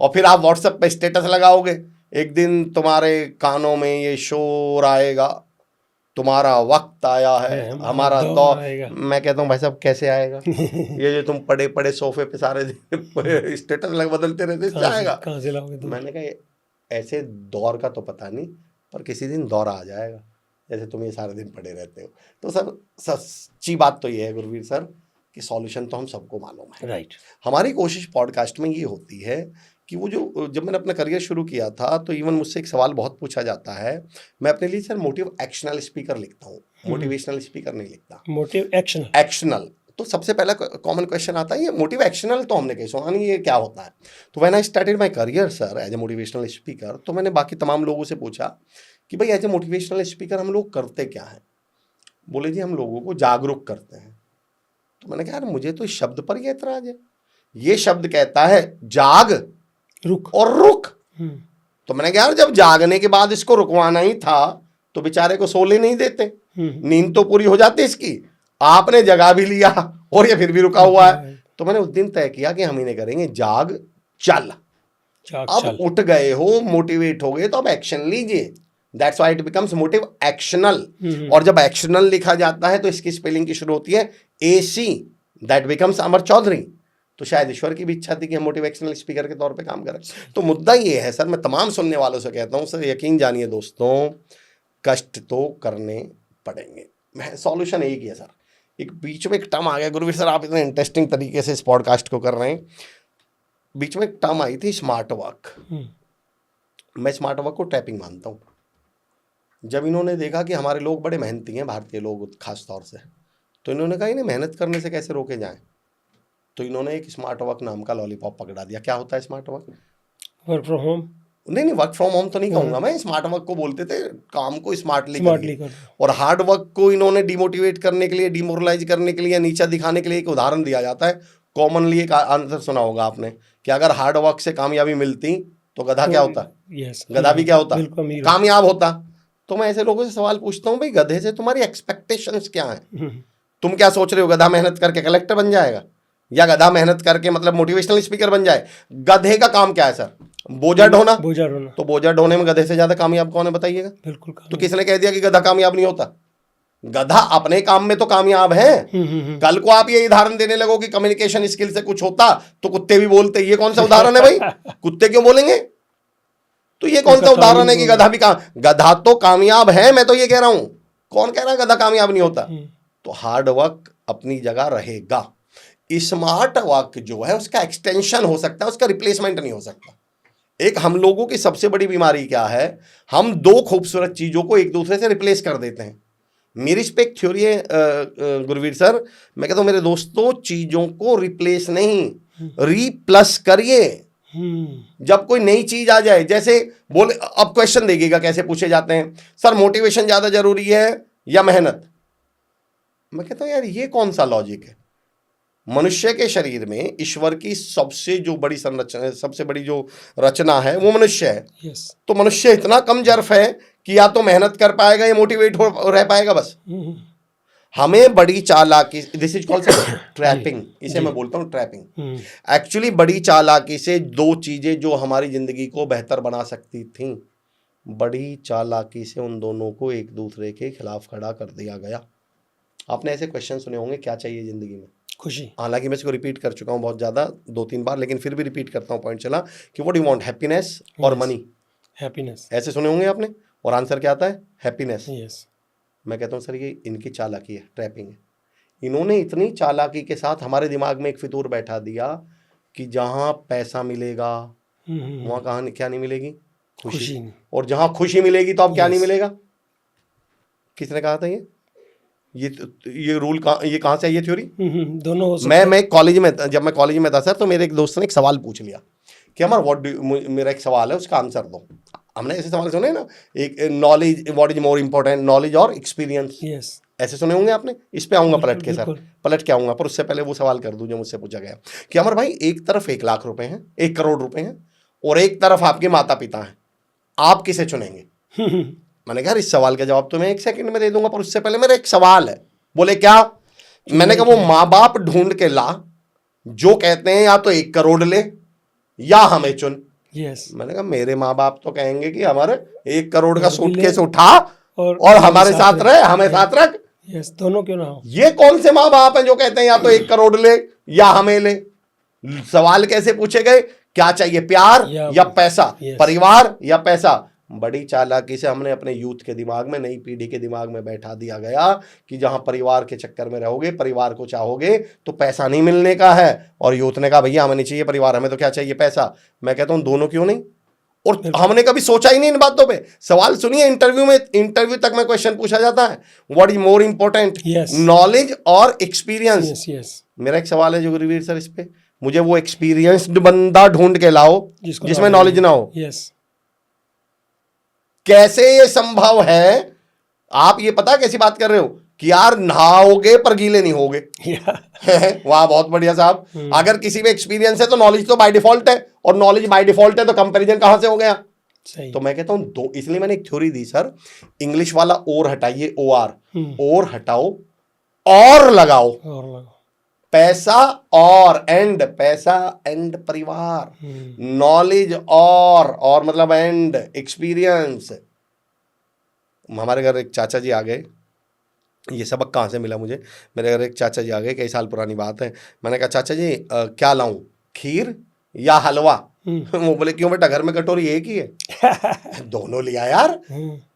और फिर आप व्हाट्सएप पे स्टेटस लगाओगे, एक दिन तुम्हारे कानों में ये शोर आएगा, तुम्हारा वक्त आया है, हमारा दौर। मैं कहता हूँ भाई साहब कैसे आएगा? ये जो तुम पड़े पड़े सोफे पे सारे दिन स्टेटस बदलते रहते, इससे आएगा? कहाँ से लाओगे तुम? मैंने कहा ऐसे दौर का तो पता नहीं, पर किसी दिन दौर आ जाएगा, जैसे तुम ये सारे दिन पड़े रहते हो। तो सर सच्ची बात तो ये है गुरवीर सर कि सॉल्यूशन तो हम सबको मालूम है। राइट। हमारी कोशिश पॉडकास्ट में ये होती है कि वो जो जब मैंने अपना करियर शुरू किया था तो इवन मुझसे एक सवाल बहुत पूछा जाता है, मैं अपने लिए सर मोटिव एक्शनल स्पीकर लिखता हूँ, मोटिवेशनल स्पीकर नहीं लिखता। मोटिव एक्शनल। तो सबसे पहला कॉमन क्वेश्चन आता है ये मोटिव एक्शनल तो हमने कहीं सुना नहीं, ये क्या होता है? तो when I started my career sir as a motivational speaker, तो मैंने बाकी तमाम लोगों से पूछा कि भाई एज ए मोटिवेशनल स्पीकर हम लोग करते क्या हैं? बोले जी हम लोगों को जागरूक करते हैं। तो मैंने कहा यार मुझे तो इस शब्द पर ही एतराज है, ये शब्द कहता है जाग रुक और रुक। तो मैंने कहा यार जब जागने के बाद इसको रुकवाना ही था तो बेचारे को सोने नहीं देते, नींद तो पूरी हो जाती इसकी, आपने जगा भी लिया और ये फिर भी रुका हुआ है। तो मैंने उस दिन तय किया कि हम इन्हें करेंगे जाग चल। अब उठ गए हो, मोटिवेट हो गए, तो अब एक्शन लीजिए। That's why it becomes motive actional. और जब एक्शनल लिखा जाता है तो इसकी स्पेलिंग की शुरू होती है AC, दैट बिकम्स अमर चौधरी। तो शायद ईश्वर की भी इच्छा थी कि हम मोटिवेशनल स्पीकर के तौर पे काम करें। तो मुद्दा ये है सर, मैं तमाम सुनने वालों से कहता हूँ सर यकीन जानिए दोस्तों, कष्ट तो करने पड़ेंगे, मैं सॉल्यूशन एक ही है सर। एक बीच में एक टर्म आ गया गुरुवीर सर, आप इतने इंटरेस्टिंग तरीके से इस पॉडकास्ट को कर रहे हैं, बीच में एक टर्म आई थी स्मार्ट वर्क। मैं स्मार्ट वर्क को टैपिंग मानता हूँ। जब इन्होंने देखा कि हमारे लोग बड़े मेहनती हैं, भारतीय लोग खास तौर से, तो इन्होंने कहा इन्हें मेहनत करने से कैसे रोके जाएं। तो इन्होंने एक स्मार्ट वर्क नाम का लॉलीपॉप पकड़ा दिया। क्या होता है smart work? Work from home. नहीं, वर्क फ्रॉम होम तो नहीं कहूंगा मैं, स्मार्ट वर्क को बोलते थे, काम को स्मार्टली स्मार्टली करिए। कर। और हार्ड वर्क को इन्होंने डिमोटिवेट करने के लिए, डिमोरलाइज करने के लिए, नीचा दिखाने के लिए एक उदाहरण दिया जाता है। कॉमनली एक आंसर सुना होगा आपने कि अगर हार्ड वर्क से कामयाबी मिलती तो गधा क्या होता? यस, गधा भी क्या होता? बिल्कुल अमीर कामयाब होता। तो मैं ऐसे लोगों से सवाल पूछता हूँ, भाई गधे से तुम्हारी एक्सपेक्टेशंस क्या है? तुम क्या सोच रहे हो, गधा मेहनत करके कलेक्टर बन जाएगा, या गधा मेहनत करके मतलब मोटिवेशनल स्पीकर बन जाए? गधे का काम क्या है सर? बोझा ढोना। बोझा ढोना। तो बोझा ढोने में गधे से ज्यादा कामयाब कौन है बताइएगा? बिल्कुल। तो किसने कह दिया कि गधा कामयाब नहीं होता? गधा अपने काम में तो कामयाब है। कल को आप ये उदाहरण देने लगो कि कम्युनिकेशन स्किल से कुछ होता तो कुत्ते भी बोलते, ये कौन सा उदाहरण है भाई? कुत्ते क्यों बोलेंगे? तो ये कौन सा उदाहरण है कि गधा भी गधा तो कामयाब है, मैं तो ये कह रहा हूं। कौन कह रहा है गधा कामयाब नहीं होता? तो हार्ड वर्क अपनी जगह रहेगा, स्मार्ट वर्क जो है उसका एक्सटेंशन हो सकता है, उसका रिप्लेसमेंट नहीं हो सकता। एक हम लोगों की सबसे बड़ी बीमारी क्या है, हम दो खूबसूरत चीजों को एक दूसरे से रिप्लेस कर देते हैं। मेरी इस पे एक थ्योरी है गुरवीर सर, मैं कहता हूं मेरे दोस्तों, चीजों को रिप्लेस नहीं, रीप्लस करिए। जब कोई नई चीज आ जाए, जैसे बोले, अब क्वेश्चन देखिएगा कैसे पूछे जाते हैं, सर मोटिवेशन ज्यादा जरूरी है या मेहनत? मैं कहता हूं यार ये कौन सा लॉजिक है? मनुष्य के शरीर में ईश्वर की सबसे जो बड़ी संरचना, सबसे बड़ी जो रचना है वो मनुष्य है। yes. तो मनुष्य इतना कम जर्फ है कि या तो मेहनत कर पाएगा या मोटिवेट हो रह पाएगा बस। हमें बड़ी चालाकी, दिस इज कॉल्ड ट्रैपिंग, इसे मैं बोलता हूँ ट्रैपिंग। एक्चुअली बड़ी चालाकी से दो चीजें जो हमारी जिंदगी को बेहतर बना सकती थी, बड़ी चालाकी से उन दोनों को एक दूसरे के खिलाफ खड़ा कर दिया गया। आपने ऐसे क्वेश्चन सुने होंगे, क्या चाहिए जिंदगी में? खुशी। हालांकि मैं इसको रिपीट कर चुका हूँ बहुत ज़्यादा, 2-3 बार, लेकिन फिर भी रिपीट करता हूँ, पॉइंट चला कि what do you want, happiness और मनी? हैप्पीनेस। ऐसे सुने होंगे आपने, और आंसर क्या आता है? हैप्पीनेस। यस। मैं कहता हूँ सर ये इनकी चालाकी है, ट्रैपिंग है। इन्होंने इतनी चालाकी के साथ हमारे दिमाग में एक फितूर बैठा दिया कि जहाँ पैसा मिलेगा वहाँ कहाँ क्या नहीं मिलेगी? खुशी। और जहाँ खुशी मिलेगी तो अब क्या नहीं मिलेगा? किसने कहा था ये रूल ये कहाँ से आई ये थ्योरी? दोनों हो सकते हैं। मैं कॉलेज में, जब मैं कॉलेज में था सर, तो मेरे एक दोस्त ने एक सवाल पूछ लिया कि अमर मेरा एक सवाल है उसका आंसर दो। हमने ऐसे सवाल सुने ना, एक knowledge, what is more important, knowledge और एक्सपीरियंस। yes. ऐसे सुने होंगे आपने। इस पे आऊंगा पलट के सर, पलट के आऊंगा, पर उससे पहले वो सवाल कर दूं जो मुझसे पूछा गया कि अमर भाई, एक तरफ 1 लाख रुपए हैं, 1 करोड़ रुपए हैं, और एक तरफ आपके माता पिता हैं, आप किसे चुनेंगे? मैंने कहा इस सवाल का जवाब तो मैं 1 सेकंड में दे दूंगा, पर उससे पहले मेरा एक सवाल है। बोले क्या? मैंने कहा वो माँ बाप ढूंढ के ला जो कहते हैं या तो 1 करोड़ ले या हमें चुन। yes. मैंने कहा मेरे माँ बाप तो कहेंगे कि हमारे 1 करोड़ का सूटकेस उठा और हमारे साथ रहे, हमें साथ रख। yes, दोनों क्यों ना हो। ये कौन से माँ बाप हैं जो कहते हैं या तो 1 करोड़ ले या हमें ले? सवाल कैसे पूछे गए? क्या चाहिए, प्यार या पैसा? yes. परिवार या पैसा? बड़ी चालाकी से हमने अपने यूथ के दिमाग में, नई पीढ़ी के दिमाग में बैठा दिया गया कि जहां परिवार के चक्कर में रहोगे, परिवार को चाहोगे तो पैसा नहीं मिलने का है। और यूथ ने कहा भैया हमें नहीं चाहिए परिवार, हमें तो क्या चाहिए, पैसा। मैं कहता हूं दोनों क्यों नहीं? और हमने कभी सोचा ही नहीं इन बातों पे। सवाल सुनिए, इंटरव्यू तक में क्वेश्चन पूछा जाता है, what is more important, knowledge और एक्सपीरियंस। मेरा एक सवाल है जो गुरुवीर सर, इस पे मुझे वो एक्सपीरियंस्ड बंदा ढूंढ के लाओ जिसमें नॉलेज ना हो। कैसे ये संभव है? आप ये पता कैसी बात कर रहे हो कि यार नहाओगे पर गीले नहीं होगे। वाह बहुत बढ़िया साहब। अगर किसी में एक्सपीरियंस है तो नॉलेज तो बाय डिफॉल्ट है, और नॉलेज बाय डिफॉल्ट है तो कंपैरिजन कहां से हो गया? सही। तो मैं कहता हूं दो, इसलिए मैंने एक थ्योरी दी सर, इंग्लिश वाला और हटाइए, और हटाओ और लगाओ, पैसा और एंड, पैसा एंड परिवार, नॉलेज और मतलब एंड एक्सपीरियंस। हमारे घर एक चाचा जी आ गए, ये सबक कहाँ से मिला मुझे, मेरे घर एक चाचा जी आ गए, कई साल पुरानी बात है। मैंने कहा चाचा जी क्या लाऊं, खीर या हलवा? वो बोले क्यों बेटा, घर में कटोरी एक ही है। दोनों लिया यार।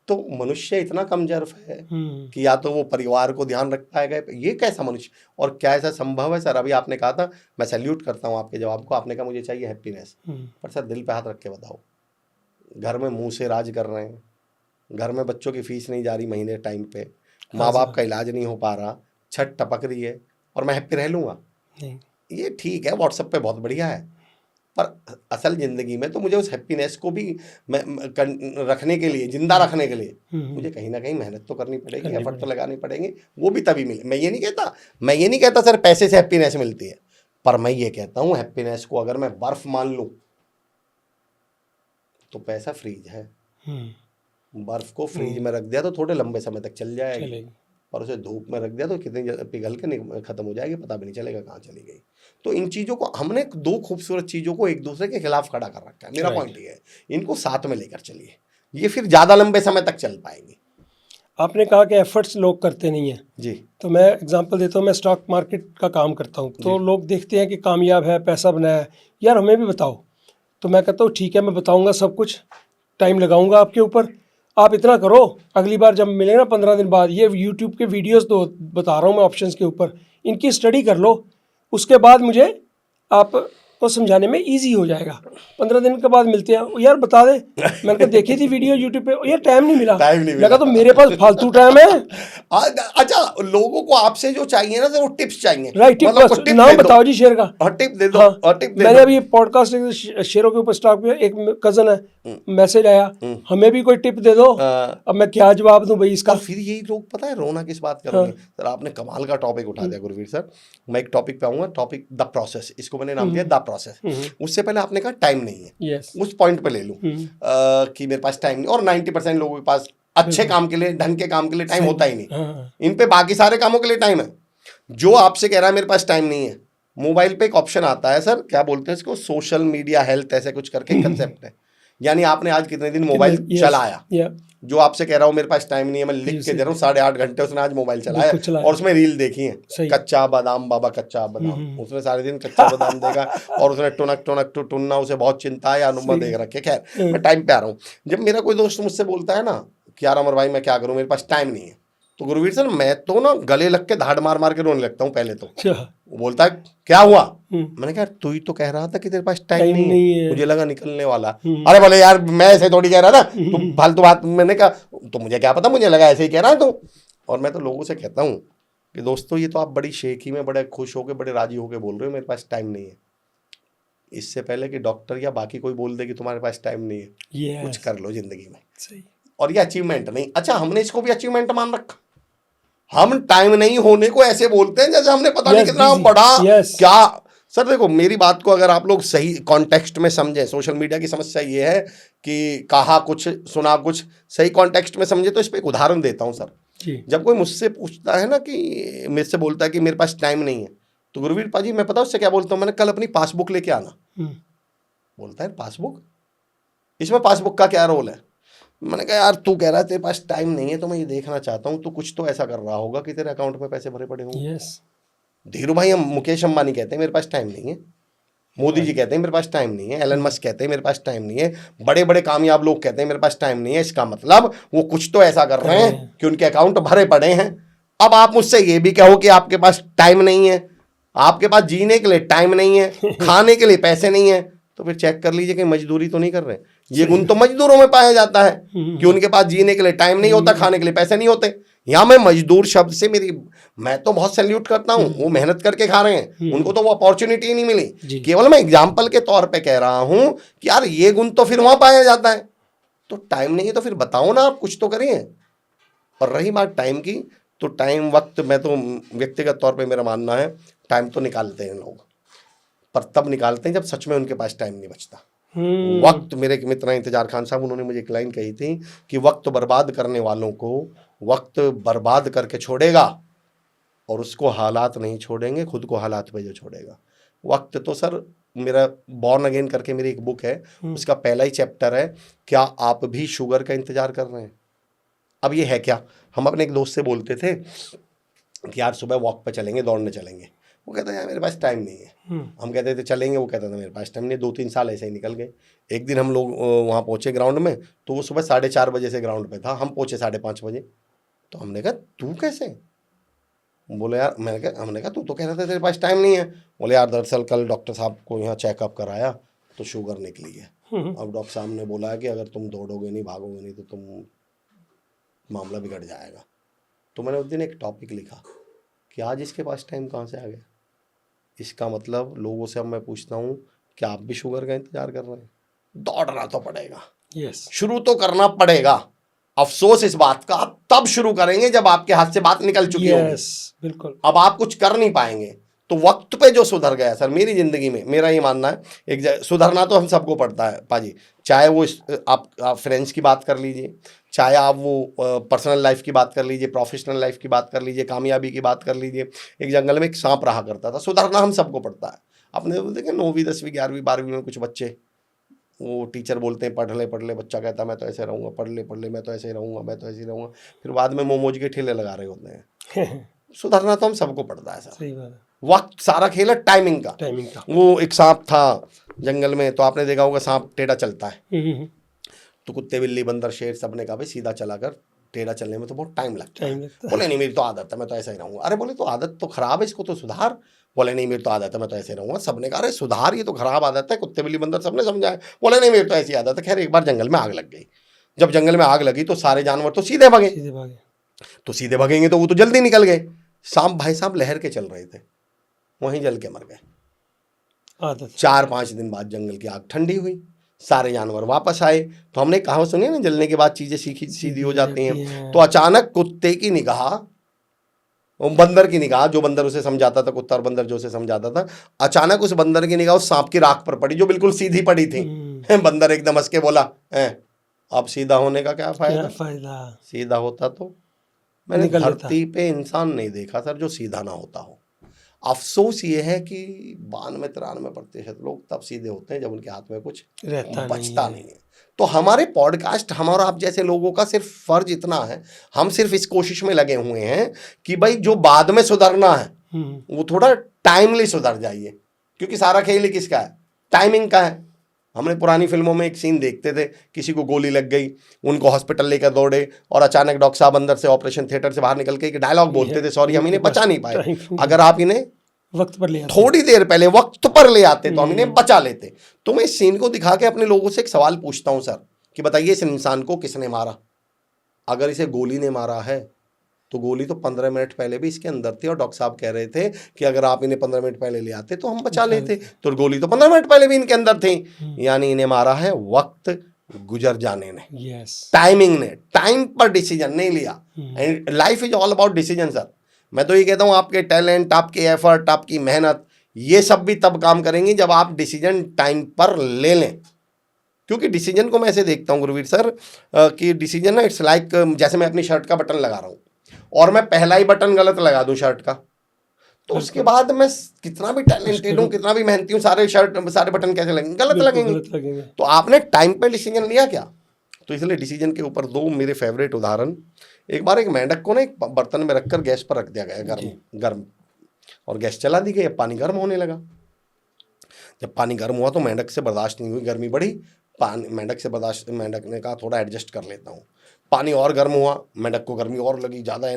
तो मनुष्य इतना कमजोर है कि या तो वो परिवार को ध्यान रख पाएगा, ये कैसा मनुष्य? और क्या ऐसा संभव है सर? अभी आपने कहा था, मैं सैल्यूट करता हूँ आपके जवाब को, आपने कहा मुझे चाहिए हैप्पीनेस, पर सर दिल पे हाथ रख के बताओ, घर में मुंह से राज कर रहे हैं, घर में बच्चों की फीस नहीं जा रही महीने टाइम पे, हाँ माँ बाप सर। का इलाज नहीं हो पा रहा, छत टपक रही है और मैं हैप्पी रह लूँगा, नहीं। ये ठीक है, व्हाट्सएप पे बहुत बढ़िया है, पर असल ज़िंदगी में तो मुझे उस हैप्पीनेस को भी रखने के लिए, जिंदा रखने के लिए मुझे कहीं ना कहीं मेहनत तो करनी पड़ेगी, करनी एफर्ट तो पड़ेगी। लगानी पड़ेंगे, वो भी तभी मिले। मैं ये नहीं कहता सर पैसे से हैप्पीनेस मिलती है, पर मैं ये कहता हूँ हैप्पीनेस को अगर मैं बर्फ मान लूँ तो पैसा फ्रीज है, बर्फ को फ्रीज में रख दिया तो थोड़े लंबे समय तक चल जाएगी, चलेगी। पर उसे धूप में रख दिया तो कितनी पिघल के खत्म हो जाएगी, पता भी नहीं चलेगा कहाँ चली गई। तो इन चीज़ों को हमने दो खूबसूरत चीज़ों को एक दूसरे के खिलाफ खड़ा कर रखा है, मेरा Right. पॉइंट ये है, इनको साथ में लेकर चलिए, ये फिर ज़्यादा लंबे समय तक चल पाएंगे। आपने कहा कि एफर्ट्स लोग करते नहीं हैं, जी तो मैं एग्जांपल देता हूँ। मैं स्टॉक मार्केट का काम करता हूँ, तो जी। लोग देखते हैं कि कामयाब है, पैसा बनाया है, यार हमें भी बताओ। तो मैं कहता हूँ ठीक है, मैं बताऊँगा सब कुछ, टाइम लगाऊंगा आपके ऊपर, आप इतना करो, अगली बार जब मिले ना 15 दिन बाद, ये यूट्यूब के वीडियोस तो बता रहा हूँ मैं ऑप्शंस के ऊपर, इनकी स्टडी कर लो, उसके बाद मुझे आपको समझाने में इजी हो जाएगा। 15 दिन के बाद मिलते हैं, यार बता दे, मैंने कहा देखी थी वीडियो यूट्यूब पे, यार टाइम नहीं मिला। टाइम नहीं मैं कहा मिला। तो मेरे पास फालतू टाइम है। अच्छा, लोगों को आपसे जो चाहिए ना, वो टिप्स चाहिए, राइट, टिप मतलब बस, टिप नाम दे दो, बताओ जी शेयर का। और टिप दे दो, हाँ, और टिप दे मैंने दो। अभी पॉडकास्ट शेयरों के ऊपर स्टॉक पे एक कजन है, मैसेज आया, हमें भी कोई टिप दे दो। अब मैं क्या जवाब दूं भाई इसका। और फिर यही लोग, पता है रोना किस बात कर रहे हैं सर, आपने कमाल का टॉपिक उठा दिया गुरवीर सर। मैं एक टॉपिक पे आऊंगा, टॉपिक द प्रोसेस, इसको मैंने नाम दिया द प्रोसेस। उससे पहले आपने कहा टाइम नहीं है, यस, उस पॉइंट पे ले लूं कि मेरे पास टाइम नहीं, और 90% लोगों के पास अच्छे काम के लिए, ढंग के काम के लिए टाइम होता ही नहीं। हाँ, इन पे बाकी सारे कामों के लिए टाइम है। जो आपसे कह रहा है मेरे पास टाइम नहीं है, मोबाइल पे एक ऑप्शन आता है सर, क्या बोलते हैं इसको, सोशल मीडिया हेल्थ ऐसे कुछ करके कंसेप्ट है, यानी आपने आज कितने दिन मोबाइल चलाया, या जो आपसे कह रहा हूँ मेरे पास टाइम नहीं है, मैं लिख के दे रहा हूँ 8.5 घंटे उसने आज मोबाइल चलाया बिल्कुल चलाया। और उसमें रील देखी है, सही। कच्चा बादाम बाबा कच्चा बादाम, उसने सारे दिन कच्चा बादाम देखा, और उसने टुनक टुनक टुनना, उसे बहुत चिंता है, अनुमा देख रखे। खैर मैं टाइम पे आ रहा हूँ। जब मेरा कोई दोस्त मुझसे बोलता है ना कि यार अमर भाई मैं क्या करूँ, मेरे पास टाइम नहीं है, तो गुरवीर सर मैं तो ना गले लग के धाड़ मार मार के रोने लगता हूँ पहले तो। अच्छा, वो बोलता है क्या हुआ, मैंने कहा तू ही तो कह रहा था कि तेरे पास टाइम नहीं है, मुझे लगा निकलने वाला। अरे बोले यार मैं ऐसे थोड़ी कह रहा था, तुम फालतू बात। मैंने कहा तो मुझे क्या पता, मुझे लगा ऐसे ही कह रहा है तू। और मैं तो लोगों से कहता हूँ कि दोस्तों ये तो आप बड़ी शेखी में बड़े खुश होके, बड़े राजी होके बोल रहे हो मेरे पास टाइम नहीं है, इससे पहले कि डॉक्टर या बाकी कोई बोल दे कि तुम्हारे पास टाइम नहीं है, कुछ कर लो जिंदगी में। सही। और ये अचीवमेंट नहीं, अच्छा हमने इसको भी अचीवमेंट मान रखा, हम टाइम नहीं होने को ऐसे बोलते हैं जैसे हमने पता नहीं कितना बड़ा क्या। सर देखो मेरी बात को अगर आप लोग सही कॉन्टेक्स्ट में समझें, सोशल मीडिया की समस्या ये है कि कहा कुछ सुना कुछ, सही कॉन्टेक्स्ट में समझे तो इस पर एक उदाहरण देता हूँ सर। जब कोई मुझसे पूछता है ना कि मेरे से बोलता है कि मेरे पास टाइम नहीं है, तो गुरवीर पाजी मैं पता उससे क्या बोलता हूँ, मैंने कल अपनी पासबुक लेके आना। बोलता है पासबुक, इसमें पासबुक का क्या रोल है। मैंने कहा यार तू कह रहा है तेरे पास टाइम नहीं है, तो मैं ये देखना चाहता हूँ तो कुछ तो ऐसा कर रहा होगा कि तेरे अकाउंट में पैसे भरे पड़े होंगे। धीरू भाई, हम मुकेश अंबानी कहते हैं मेरे पास टाइम नहीं है, मोदी जी कहते हैं मेरे पास टाइम नहीं है, एलन मस्क कहते हैं मेरे पास टाइम नहीं है, बड़े बड़े कामयाब लोग कहते हैं मेरे पास टाइम नहीं है। इसका मतलब वो कुछ तो ऐसा कर रहे हैं कि उनके अकाउंट भरे पड़े हैं। अब आप मुझसे ये भी कहो कि आपके पास टाइम नहीं है, आपके पास जीने के लिए टाइम नहीं है, खाने के लिए पैसे नहीं है, तो फिर चेक कर लीजिए कि मजदूरी तो नहीं कर रहे। ये गुण तो मजदूरों में पाया जाता है कि उनके पास जीने के लिए टाइम नहीं होता, खाने के लिए पैसे नहीं होते। यहाँ मैं मजदूर शब्द से मैं तो बहुत सैल्यूट करता हूँ, वो मेहनत करके खा रहे हैं, उनको तो वो अपॉर्चुनिटी ही नहीं मिली। केवल मैं एग्जाम्पल के तौर पे कह रहा हूँ कि यार ये गुण तो फिर वहां पाया जाता है। तो टाइम नहीं है तो फिर बताओ ना, आप कुछ तो करिए। और रही बात टाइम की, तो टाइम वक्त, मैं तो व्यक्तिगत तौर पे मेरा मानना है टाइम तो निकालते हैं लोग, पर तब निकालते हैं जब सच में उनके पास टाइम नहीं बचता। वक्त, मेरे एक मित्र इंतजार खान साहब, उन्होंने मुझे एक लाइन कही थी कि वक्त बर्बाद करने वालों को वक्त बर्बाद करके छोड़ेगा और उसको हालात नहीं छोड़ेंगे, खुद को हालात पे जो छोड़ेगा। वक्त तो सर, मेरा बॉर्न अगेन करके मेरी एक बुक है, उसका पहला ही चैप्टर है, क्या आप भी शुगर का इंतजार कर रहे हैं। अब ये है क्या, हम अपने एक दोस्त से बोलते थे कि यार सुबह वॉक पे चलेंगे, दौड़ने चलेंगे। वो कहता है यार मेरे पास टाइम नहीं है। हम कहते थे चलेंगे, वो कहता था मेरे पास टाइम नहीं। 2-3 साल ऐसे ही निकल गए। एक दिन हम लोग वहाँ पहुँचे ग्राउंड में, तो वो सुबह 4:30 बजे से ग्राउंड पे था, हम पहुँचे 5:30 बजे। तो हमने कहा तू कैसे, बोले यार, हमने कहा तू तो कह रहा था तेरे पास टाइम नहीं है। बोले यार दरअसल कल डॉक्टर साहब को यहाँ चेकअप कराया तो शुगर निकली है। अब डॉक्टर साहब ने बोला है कि अगर तुम दौड़ोगे नहीं, भागोगे नहीं, तो तुम मामला बिगड़ जाएगा। तो मैंने उस दिन एक टॉपिक लिखा कि आज इसके पास टाइम कहाँ से आ गया। इसका मतलब लोगों से अब मैं पूछता हूँ कि आप भी शुगर का इंतजार कर रहे हैं? दौड़ना तो पड़ेगा, यस, शुरू तो करना पड़ेगा। अफसोस इस बात का आप तब शुरू करेंगे जब आपके हाथ से बात निकल चुकी होगी। यस, बिल्कुल। अब आप कुछ कर नहीं पाएंगे। तो वक्त पे जो सुधर गया सर, मेरी जिंदगी में मेरा ये मानना है, सुधरना तो हम सबको पड़ता है पाजी। चाहे वो आप फ्रेंड्स की बात कर लीजिए, चाहे आप वो पर्सनल लाइफ की बात कर लीजिए, प्रोफेशनल लाइफ की बात कर लीजिए, कामयाबी की बात कर लीजिए। एक जंगल में एक सांप रहा करता था, सुधरना हम सबको पड़ता है। आपने देखे 9वीं 10वीं 11वीं 12वीं में कुछ बच्चे, वो टीचर बोलते हैं पढ़ ले, बच्चा कहता है मैं तो ऐसे रहूँगा, पढ़ ले मैं तो ऐसे ही रहूँगा, मैं तो ऐसे ही रहूँगा। फिर बाद में मोमोज के ठेले लगा रहे होते हैं। सुधरना तो हम सबको पड़ता है सर। सही बात है। वक्त सारा खेल है टाइमिंग का। वो एक सांप था जंगल में, तो आपने देखा होगा सांप टेढ़ा चलता है। तो कुत्ते बिल्ली बंदर शेर सब ने कहा भाई सीधा चला कर, टेढ़ा चलने में तो बहुत टाइम लगता है। बोले नहीं मेरी तो आदत है, मैं तो ऐसा ही रहूँगा। अरे बोले तो आदत तो खराब है, इसको तो सुधार। बोले नहीं मेरी तो आदत है, मैं तो ऐसे रहूँगा। सबने कहा अरे सुधार, ये तो खराब आदत है। कुत्ते बिल्ली बंदर सबने समझाया। बोले नहीं मेरी तो ऐसी आदत है। खैर एक बार जंगल में आग लग गई। जब जंगल में आग लगी तो सारे जानवर तो सीधे भागे। तो सीधे भागेंगे तो वो तो जल्दी निकल गए। सांप भाई साहब लहर के चल रहे थे, वहीं जल के मर गए। 4-5 दिन बाद जंगल की आग ठंडी हुई, सारे जानवर वापस आए। तो हमने कहावत सुनी है ना, जलने के बाद चीजें सीधी हो जाती हैं। तो अचानक कुत्ते की निगाह, बंदर की निगाह, जो बंदर उसे समझाता था, कुत्ता और बंदर जो उसे समझाता था, अचानक उस बंदर की निगाह उस सांप की राख पर पड़ी जो बिल्कुल सीधी पड़ी थी। बंदर एकदम हंस के बोला अब सीधा होने का क्या फायदा? सीधा होता तो मैंने धरती पे इंसान नहीं देखा सर जो सीधा ना होता हो। अफसोस ये है कि 92-93% लोग तब सीधे होते हैं जब उनके हाथ में कुछ बचता नहीं है। तो हमारे पॉडकास्ट, हमारा आप जैसे लोगों का सिर्फ फर्ज इतना है, हम सिर्फ इस कोशिश में लगे हुए हैं कि भाई जो बाद में सुधरना है वो थोड़ा टाइमली सुधर जाइए, क्योंकि सारा खेल ही किसका है? टाइमिंग का है। हमने पुरानी फिल्मों में एक सीन देखते थे, किसी को गोली लग गई, उनको हॉस्पिटल लेकर दौड़े और अचानक डॉक्टर साहब अंदर से ऑपरेशन थिएटर से बाहर निकल के एक डायलॉग बोलते थे, सॉरी हम इन्हें बचा नहीं पाए। अगर आप इन्हें वक्त पर ले आते, थोड़ी देर पहले वक्त पर ले आते तो हम इन्हें बचा लेते। तो मैं इस सीन को दिखा के अपने लोगों से एक सवाल पूछता हूं सर, कि बताइए इस इंसान को किसने मारा? अगर इसे गोली ने मारा है तो गोली तो 15 मिनट पहले भी इसके अंदर थी, और डॉक्टर साहब कह रहे थे कि अगर आप इन्हें 15 मिनट पहले ले आते तो हम बचा लेते। तो गोली तो 15 मिनट पहले भी इनके अंदर थी। यानी इन्हें मारा है वक्त गुजर जाने ने, टाइमिंग ने। टाइम पर डिसीजन नहीं लिया। Life is all about decision sir. मैं तो ये कहता हूँ आपके टैलेंट, आपके एफर्ट, आपकी मेहनत, ये सब भी तब काम करेंगी जब आप डिसीजन टाइम पर ले लें। क्योंकि डिसीजन को मैं ऐसे देखता हूँ गुरवीर सर कि डिसीजन ना इट्स लाइक, जैसे मैं अपनी शर्ट का बटन लगा रहा हूँ और मैं पहला ही बटन गलत लगा दूं शर्ट का, तो उसके बाद मैं कितना भी टैलेंटेड हूँ, कितना भी मेहनती हूँ, सारे बटन कैसे लगेंगे? गलत लगेंगे। तो आपने टाइम पे डिसीजन लिया क्या? तो इसलिए डिसीजन के ऊपर 2 मेरे फेवरेट उदाहरण। एक बार एक मेंढक को ना एक बर्तन में रखकर गैस पर रख दिया गया गर्म, और गैस चला दी गई। अब पानी गर्म होने लगा। जब पानी गर्म हुआ तो मेंढक से बर्दाश्त नहीं हुई, गर्मी बढ़ी। मेंढक ने कहा थोड़ा एडजस्ट कर लेता हूँ। पानी और गर्म हुआ, मेंढक को गर्मी और लगी ज़्यादा,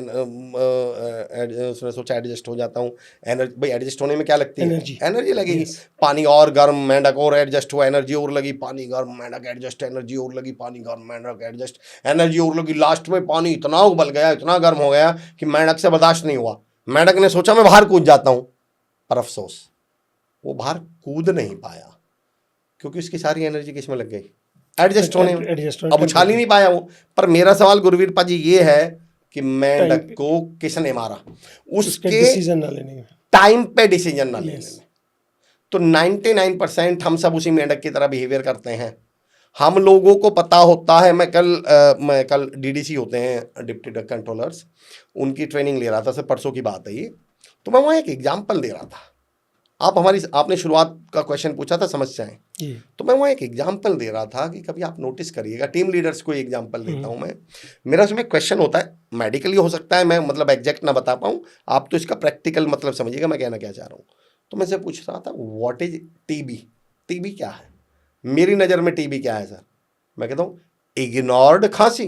उसने सोचा एडजस्ट हो जाता हूँ। एनर्जी, भाई एडजस्ट होने में क्या लगती है? एनर्जी लगेगी। पानी और गर्म, मेंढक और एडजस्ट हुआ, एनर्जी और लगी। पानी गर्म, मेंढक एडजस्ट, एनर्जी और लगी। पानी गर्म, मेंढक एडजस्ट, एनर्जी और लगी। लास्ट में पानी इतना उबल गया, इतना गर्म हो गया कि मेंढक से बर्दाश्त नहीं हुआ। मेंढक ने सोचा मैं बाहर कूद जाता हूँ, पर अफसोस वो बाहर कूद नहीं पाया, क्योंकि उसकी सारी एनर्जी किस में लग गई? एडजस्ट होने में। अब उछाल ही नहीं पाया वो। पर मेरा सवाल गुरवीर पाजी ये है कि मेंढक को किसने मारा? उसके डिसीजन ना लेने में, टाइम पे डिसीजन ना लेने में। तो 99% हम सब उसी मेंढक की तरह बिहेवियर करते हैं। हम लोगों को पता होता है। मैं कल डीडीसी होते हैं, डिप्टी ड्रग कंट्रोलर्स, उनकी ट्रेनिंग ले रहा था सर, परसों की बात है ये। तो मैं वहाँ एक एग्जाम्पल दे रहा था। आपने शुरुआत का क्वेश्चन पूछा था समस्याएं, तो मैं वहाँ एक एग्जाम्पल दे रहा था कि कभी आप नोटिस करिएगा, टीम लीडर्स को एग्जाम्पल देता हूँ मैं। मेरा उसमें क्वेश्चन होता है, मेडिकली हो सकता है, मैं मतलब एग्जैक्ट ना बता पाऊँ, आप तो इसका प्रैक्टिकल मतलब समझिएगा मैं कहना क्या चाह रहा हूँ। तो मैं से पूछ रहा था व्हाट इज टीबी? टीबी क्या है? मेरी नज़र में टीबी क्या है सर? मैं कहता हूँ इग्नोर्ड खांसी।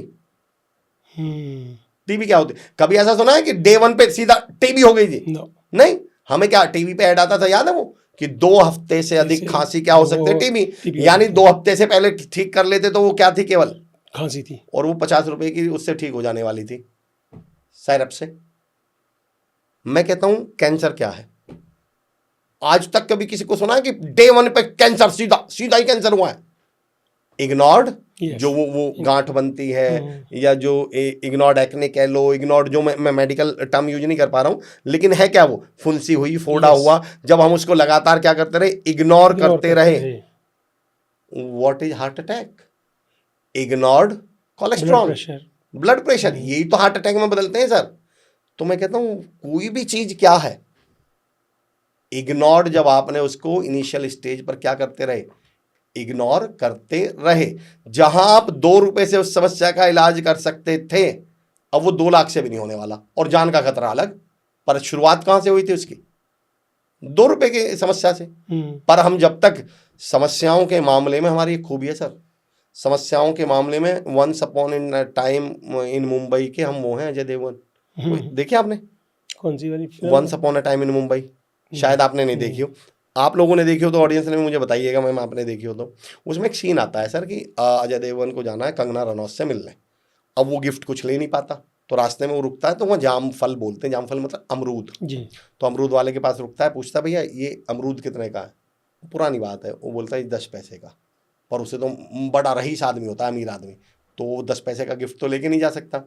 टीबी क्या होती है? कभी ऐसा सुना है कि डे 1 पे सीधा टीबी हो गई जी? नहीं। हमें क्या टीवी पे ऐड आता था, याद है वो, कि 2 हफ्ते से अधिक खांसी क्या हो सकती है? टीबी। यानी 2 हफ्ते से पहले ठीक कर लेते तो वो क्या थी? केवल खांसी थी और वो 50 रुपए की उससे ठीक हो जाने वाली थी सायरप से। मैं कहता हूं कैंसर क्या है? आज तक कभी किसी को सुना है कि डे 1 पे कैंसर सीधा सीधा ही कैंसर हुआ है? Ignored, Yes. जो वो गांठ बनती है, या जो इग्नोर्ड एक्ने कह लो, इग्नोर्ड जो मैं मेडिकल टर्म यूज नहीं कर पा रहा हूं, लेकिन है क्या वो? फुंसी हुई, फोड़ा Yes. हुआ, जब हम उसको लगातार क्या करते रहे? इग्नोर करते रहे। What is heart attack? Ignored blood cholesterol, pressure. Blood pressure, यही तो हार्ट अटैक में बदलते हैं सर। तो मैं कहता हूं कोई भी चीज क्या है? इग्नोर्ड, जब आपने उसको इनिशियल स्टेज पर क्या करते रहे? इग्नोर करते रहे। जहां आप 2 रुपए से उस समस्या का इलाज कर सकते थे, अब वो 2 लाख से भी नहीं होने वाला, और जान का खतरा अलग। पर शुरुआत कहां से हुई थी उसकी? 2 रुपए की समस्या से। पर हम जब तक समस्याओं के मामले में, हमारी एक खूबी है सर, समस्याओं के मामले में once upon in time in Mumbai के हम वो हैं अजय देवगन। देखिए आपने कौन सी वाली? Once upon a time in Mumbai? शायद आपने नहीं देखी हो। आप लोगों ने देखी हो तो ऑडियंस ने मुझे बताइएगा, मैम आपने देखी हो तो। उसमें एक सीन आता है सर कि अजय देवगन को जाना है कंगना रनौत से मिलने। अब वो गिफ्ट कुछ ले नहीं पाता, तो रास्ते में वो रुकता है, तो वहाँ जाम फल बोलते हैं, जाम फल मतलब अमरूद जी। तो अमरूद वाले के पास रुकता है, पूछता है भैया ये अमरूद कितने का है? पुरानी बात है, वो बोलता है 10 पैसे का। पर उसे तो बड़ा रईस आदमी होता है, अमीर आदमी, तो वो 10 पैसे का गिफ्ट तो लेके नहीं जा सकता।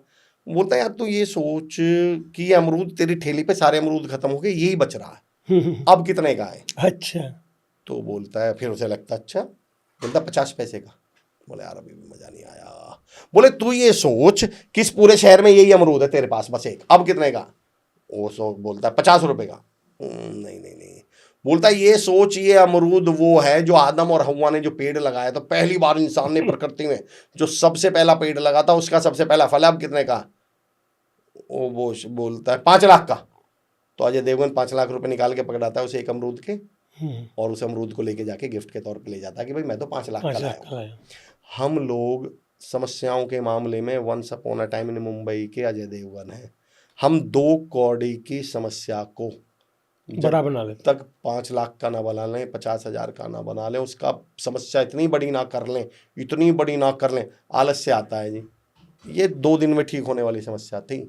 बोलता है यार तू ये सोच कि ये अमरूद तेरी ठेली पे सारे अमरूद खत्म हो गए, यही बच रहा है, अब कितने का है? अच्छा। तो बोलता है, फिर उसे लगता अच्छा, बोलता 50 पैसे का। बोले यार अभी भी मजा नहीं आया। बोले तू ये सोच कि इस पूरे शहर में यही अमरूद है तेरे पास बस एक, अब कितने का? वो बोलता है 50 रुपए का। नहीं नहीं नहीं। बोलता है ये सोच ये अमरूद वो है जो आदम और हव्वा ने जो पेड़ लगाया, तो पहली बार इंसान ने प्रकृति में जो सबसे पहला पेड़ लगा था उसका सबसे पहला फल है, अब कितने का? वो बोलता है 5 लाख का। तो अजय देवगन 5 लाख रुपए निकाल के पकड़ाता है उसे एक अमरूद के, और उस अमरूद को लेके जाके गिफ्ट के तौर पे ले जाता है कि भाई मैं तो 5 लाख का लाया। हम लोग समस्याओं के मामले में once upon a time in Mumbai के अजय देवगन हैं। हम 2 कौड़ी की समस्या को बड़ा बना लेते, तक 5 लाख का ना बना लें, 50,000 का ना बना लें, उसका समस्या इतनी बड़ी ना कर लें, इतनी बड़ी ना कर लें। आलस्य आता है जी, ये 2 दिन में ठीक होने वाली समस्या थी,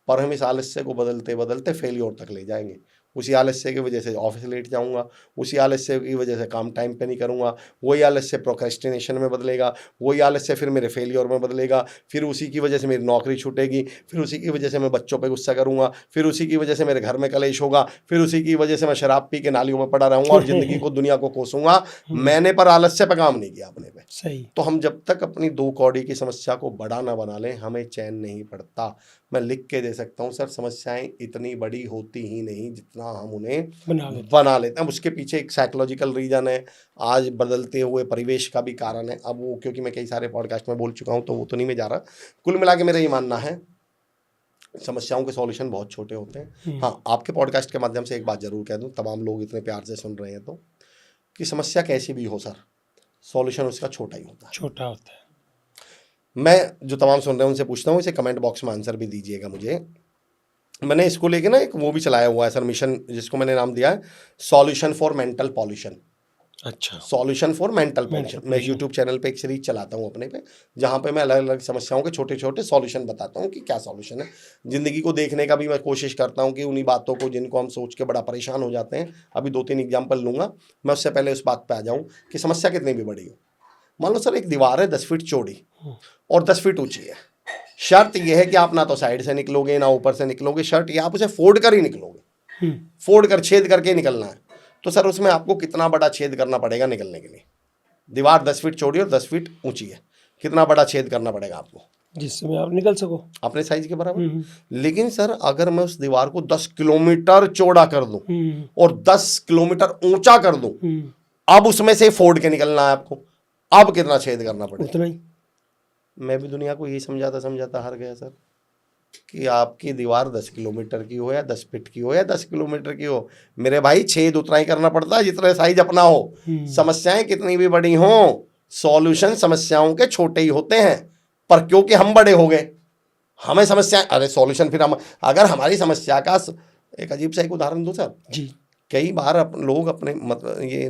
पर हम इस आलस्य को बदलते बदलते फेलियर तक ले जाएंगे। उसी आलस्य की वजह से ऑफिस लेट जाऊंगा, उसी आलस्य की वजह से काम टाइम पे नहीं करूंगा, वही आलस्य प्रोक्रेस्टिनेशन में बदलेगा, वही आलस्य फिर मेरे फेलियर में बदलेगा, फिर उसी की वजह से मेरी नौकरी छूटेगी, फिर उसी की वजह से मैं बच्चों पे गुस्सा करूंगा, फिर उसी की वजह से मेरे घर में कलेश होगा, फिर उसी की वजह से मैं शराब पी के नालियों में पड़ा रहूंगा और जिंदगी को दुनिया को कोसूंगा। मैंने पर आलस्य पे काम नहीं किया अपने पे। सही। तो हम जब तक अपनी 2 कौड़ी की समस्या को बड़ा ना बना लें, हमें चैन नहीं पड़ता। मैं लिख के दे सकता हूँ सर, समस्याएं इतनी बड़ी होती ही नहीं जितना हम उन्हें बना लेते हैं। उसके पीछे एक साइकोलॉजिकल रीजन है, आज बदलते हुए परिवेश का भी कारण है। अब वो क्योंकि मैं कई सारे पॉडकास्ट में बोल चुका हूँ तो वो तो नहीं मैं जा रहा। कुल मिला के मेरा ये मानना है समस्याओं के सॉल्यूशन बहुत छोटे होते हैं। हाँ, आपके पॉडकास्ट के माध्यम से एक बात जरूर कह दूँ, तमाम लोग इतने प्यार से सुन रहे हैं तो, कि समस्या कैसी भी हो सर, सॉल्यूशन उसका छोटा ही होता है, छोटा होता है। मैं जो तमाम सुन रहे हैं उनसे पूछता हूँ, इसे कमेंट बॉक्स में आंसर भी दीजिएगा मुझे। मैंने इसको लेके ना एक वो भी चलाया हुआ है सर मिशन, जिसको मैंने नाम दिया है सॉल्यूशन फॉर मेंटल पॉल्यूशन। अच्छा। Solution for mental pollution. मैं यूट्यूब चैनल पे एक सीरीज चलाता हूँ अपने पे, जहाँ पे मैं अलग अलग समस्याओं के छोटे छोटे सॉल्यूशन बताता हूँ कि क्या सॉल्यूशन है। जिंदगी को देखने का भी मैं कोशिश करता हूँ कि उन्हीं बातों को जिनको हम सोच के बड़ा परेशान हो जाते हैं, अभी 2-3 एग्जाम्पल लूँगा मैं, उससे पहले उस बात पर आ जाऊँ कि समस्या कितनी भी बड़ी हो। मान लो सर एक दीवार है 10 फीट चौड़ी और 10 फीट ऊंची है। शर्त यह है कि आप ना तो साइड से निकलोगे ना ऊपर से निकलोगे, शर्त ये आप उसे फोल्ड कर ही निकलोगे, फोल्ड कर छेद करके निकलना है। तो सर उसमें आपको कितना बड़ा छेद करना पड़ेगा निकलने के लिए? दीवार 10 फीट चौड़ी और 10 फीट ऊंची है, कितना बड़ा छेद करना पड़ेगा आपको जिसमें आप निकल सको अपने साइज के बराबर। लेकिन सर अगर मैं उस दीवार को 10 किलोमीटर चौड़ा कर दूं और 10 किलोमीटर ऊंचा कर दूं, अब उसमें से फोल्ड के निकलना है आपको, अब कितना छेद करना पड़ेगा? उतना ही। मैं भी दुनिया को यही समझाता हार गया सर, कि आपकी दीवार 10 किलोमीटर की हो या 10 फीट की हो या 10 किलोमीटर की हो, मेरे भाई छेद उतना ही करना पड़ता है जितना साइज अपना हो। समस्याएं कितनी भी बड़ी हो, सॉल्यूशन समस्याओं के छोटे ही होते हैं, पर क्योंकि हम बड़े हो गए हमें समस्या, अरे सॉल्यूशन फिर हम, अगर हमारी समस्या का एक अजीब सा एक उदाहरण दूं सर जी, कई बार लोग अपने मतलब ये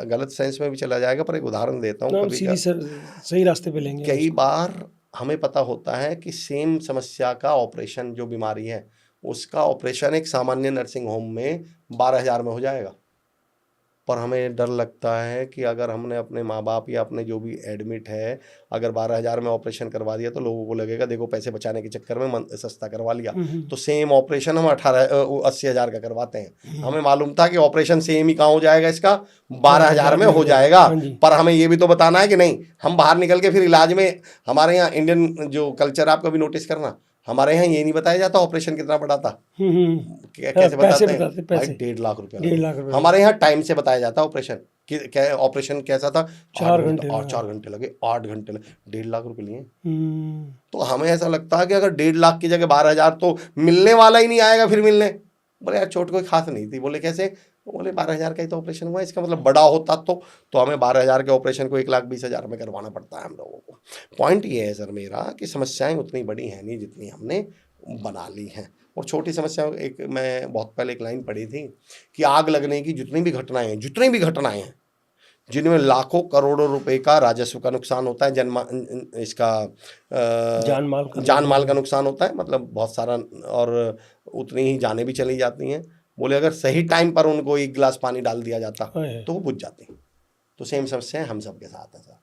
गलत सेंस में भी चला जाएगा, पर एक उदाहरण देता हूँ। हम कभी सीधी सही रास्ते पे लेंगे। कई बार हमें पता होता है कि सेम समस्या का ऑपरेशन, जो बीमारी है उसका ऑपरेशन एक सामान्य नर्सिंग होम में 12,000 में हो जाएगा, पर हमें डर लगता है कि अगर हमने अपने माँ बाप या अपने जो भी एडमिट है, अगर 12,000 में ऑपरेशन करवा दिया तो लोगों को लगेगा देखो पैसे बचाने के चक्कर में सस्ता करवा लिया। तो सेम ऑपरेशन हम 80,000 का करवाते हैं। हमें मालूम था कि ऑपरेशन सेम ही कहाँ हो जाएगा, इसका 12,000 में हो जाएगा, पर हमें ये भी तो बताना है कि नहीं, हम बाहर निकल के फिर इलाज में, हमारे यहाँ इंडियन जो कल्चर आप कभी नोटिस करना, हमारे यहाँ ये नहीं बताया जाता ऑपरेशन कितना पड़ा था। कैसे बताते हैं भाई? 1.5 लाख रुपया। 1.5 लाख रुपया। हमारे यहाँ टाइम से बताया जाता है ऑपरेशन कि ऑपरेशन कैसा था, 4 घंटे, 4 घंटे लगे, 8 घंटे लगे, 1.5 लाख रुपए लिए। तो हमें ऐसा लगता है कि अगर 1.5 लाख की जगह 12,000 तो मिलने वाला ही नहीं आएगा फिर मिलने। बोले यार चोट कोई खास नहीं थी। बोले कैसे? बोले 12,000 का ही तो ऑपरेशन हुआ, इसका मतलब बड़ा होता तो हमें 12,000 के ऑपरेशन को 1,20,000 में करवाना पड़ता है हम लोगों को। पॉइंट ये है सर मेरा कि समस्याएं उतनी बड़ी हैं नहीं जितनी हमने बना ली हैं। और छोटी समस्या, एक मैं बहुत पहले एक लाइन पढ़ी थी कि आग लगने की जितनी भी घटनाएं हैं जिनमें लाखों करोड़ों रुपए का राजस्व का नुकसान होता है, जान माल का नुकसान होता है, मतलब बहुत सारा, और उतनी ही जानें भी चली जाती हैं। बोले अगर सही टाइम पर उनको 1 गिलास पानी डाल दिया जाता तो वो बुझ जाती। तो सेम समस्याएं हम सबके साथ है सर,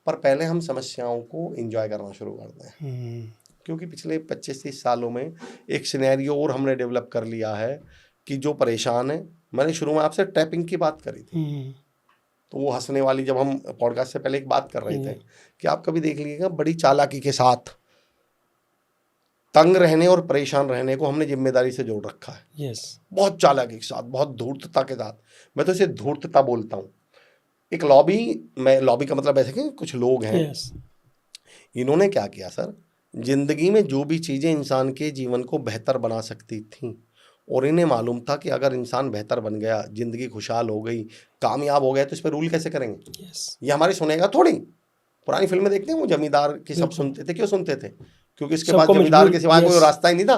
पर पहले हम समस्याओं को एंजॉय करना शुरू करते हैं, क्योंकि पिछले 25-30 सालों में एक सिनेरियो और हमने डेवलप कर लिया है कि जो परेशान है, मैंने शुरू में आपसे टैपिंग की बात करी थी, तो वो हंसने वाली, जब हम पॉडकास्ट से पहले एक बात कर रहे थे कि आप कभी देख लीजिएगा, बड़ी चालाकी के साथ तंग रहने और परेशान रहने को हमने जिम्मेदारी से जोड़ रखा है। बहुत चालाकी के साथ, बहुत धूर्तता के साथ, मैं तो इसे धूर्तता बोलता हूँ। एक लॉबी का मतलब ऐसे कि कुछ लोग हैं, इन्होंने क्या किया सर, जिंदगी में जो भी चीज़ें इंसान के जीवन को बेहतर बना सकती थी, और इन्हें मालूम था कि अगर इंसान बेहतर बन गया, जिंदगी खुशहाल हो गई, कामयाब हो गया, तो इस पर रूल कैसे करेंगे। ये हमारी सुनेगा थोड़ी। पुरानी फिल्में देखते हैं, वो जमींदार की सब सुनते थे। क्यों सुनते थे? क्योंकि इसके बाद जमींदार के सिवाय कोई रास्ता ही नहीं था।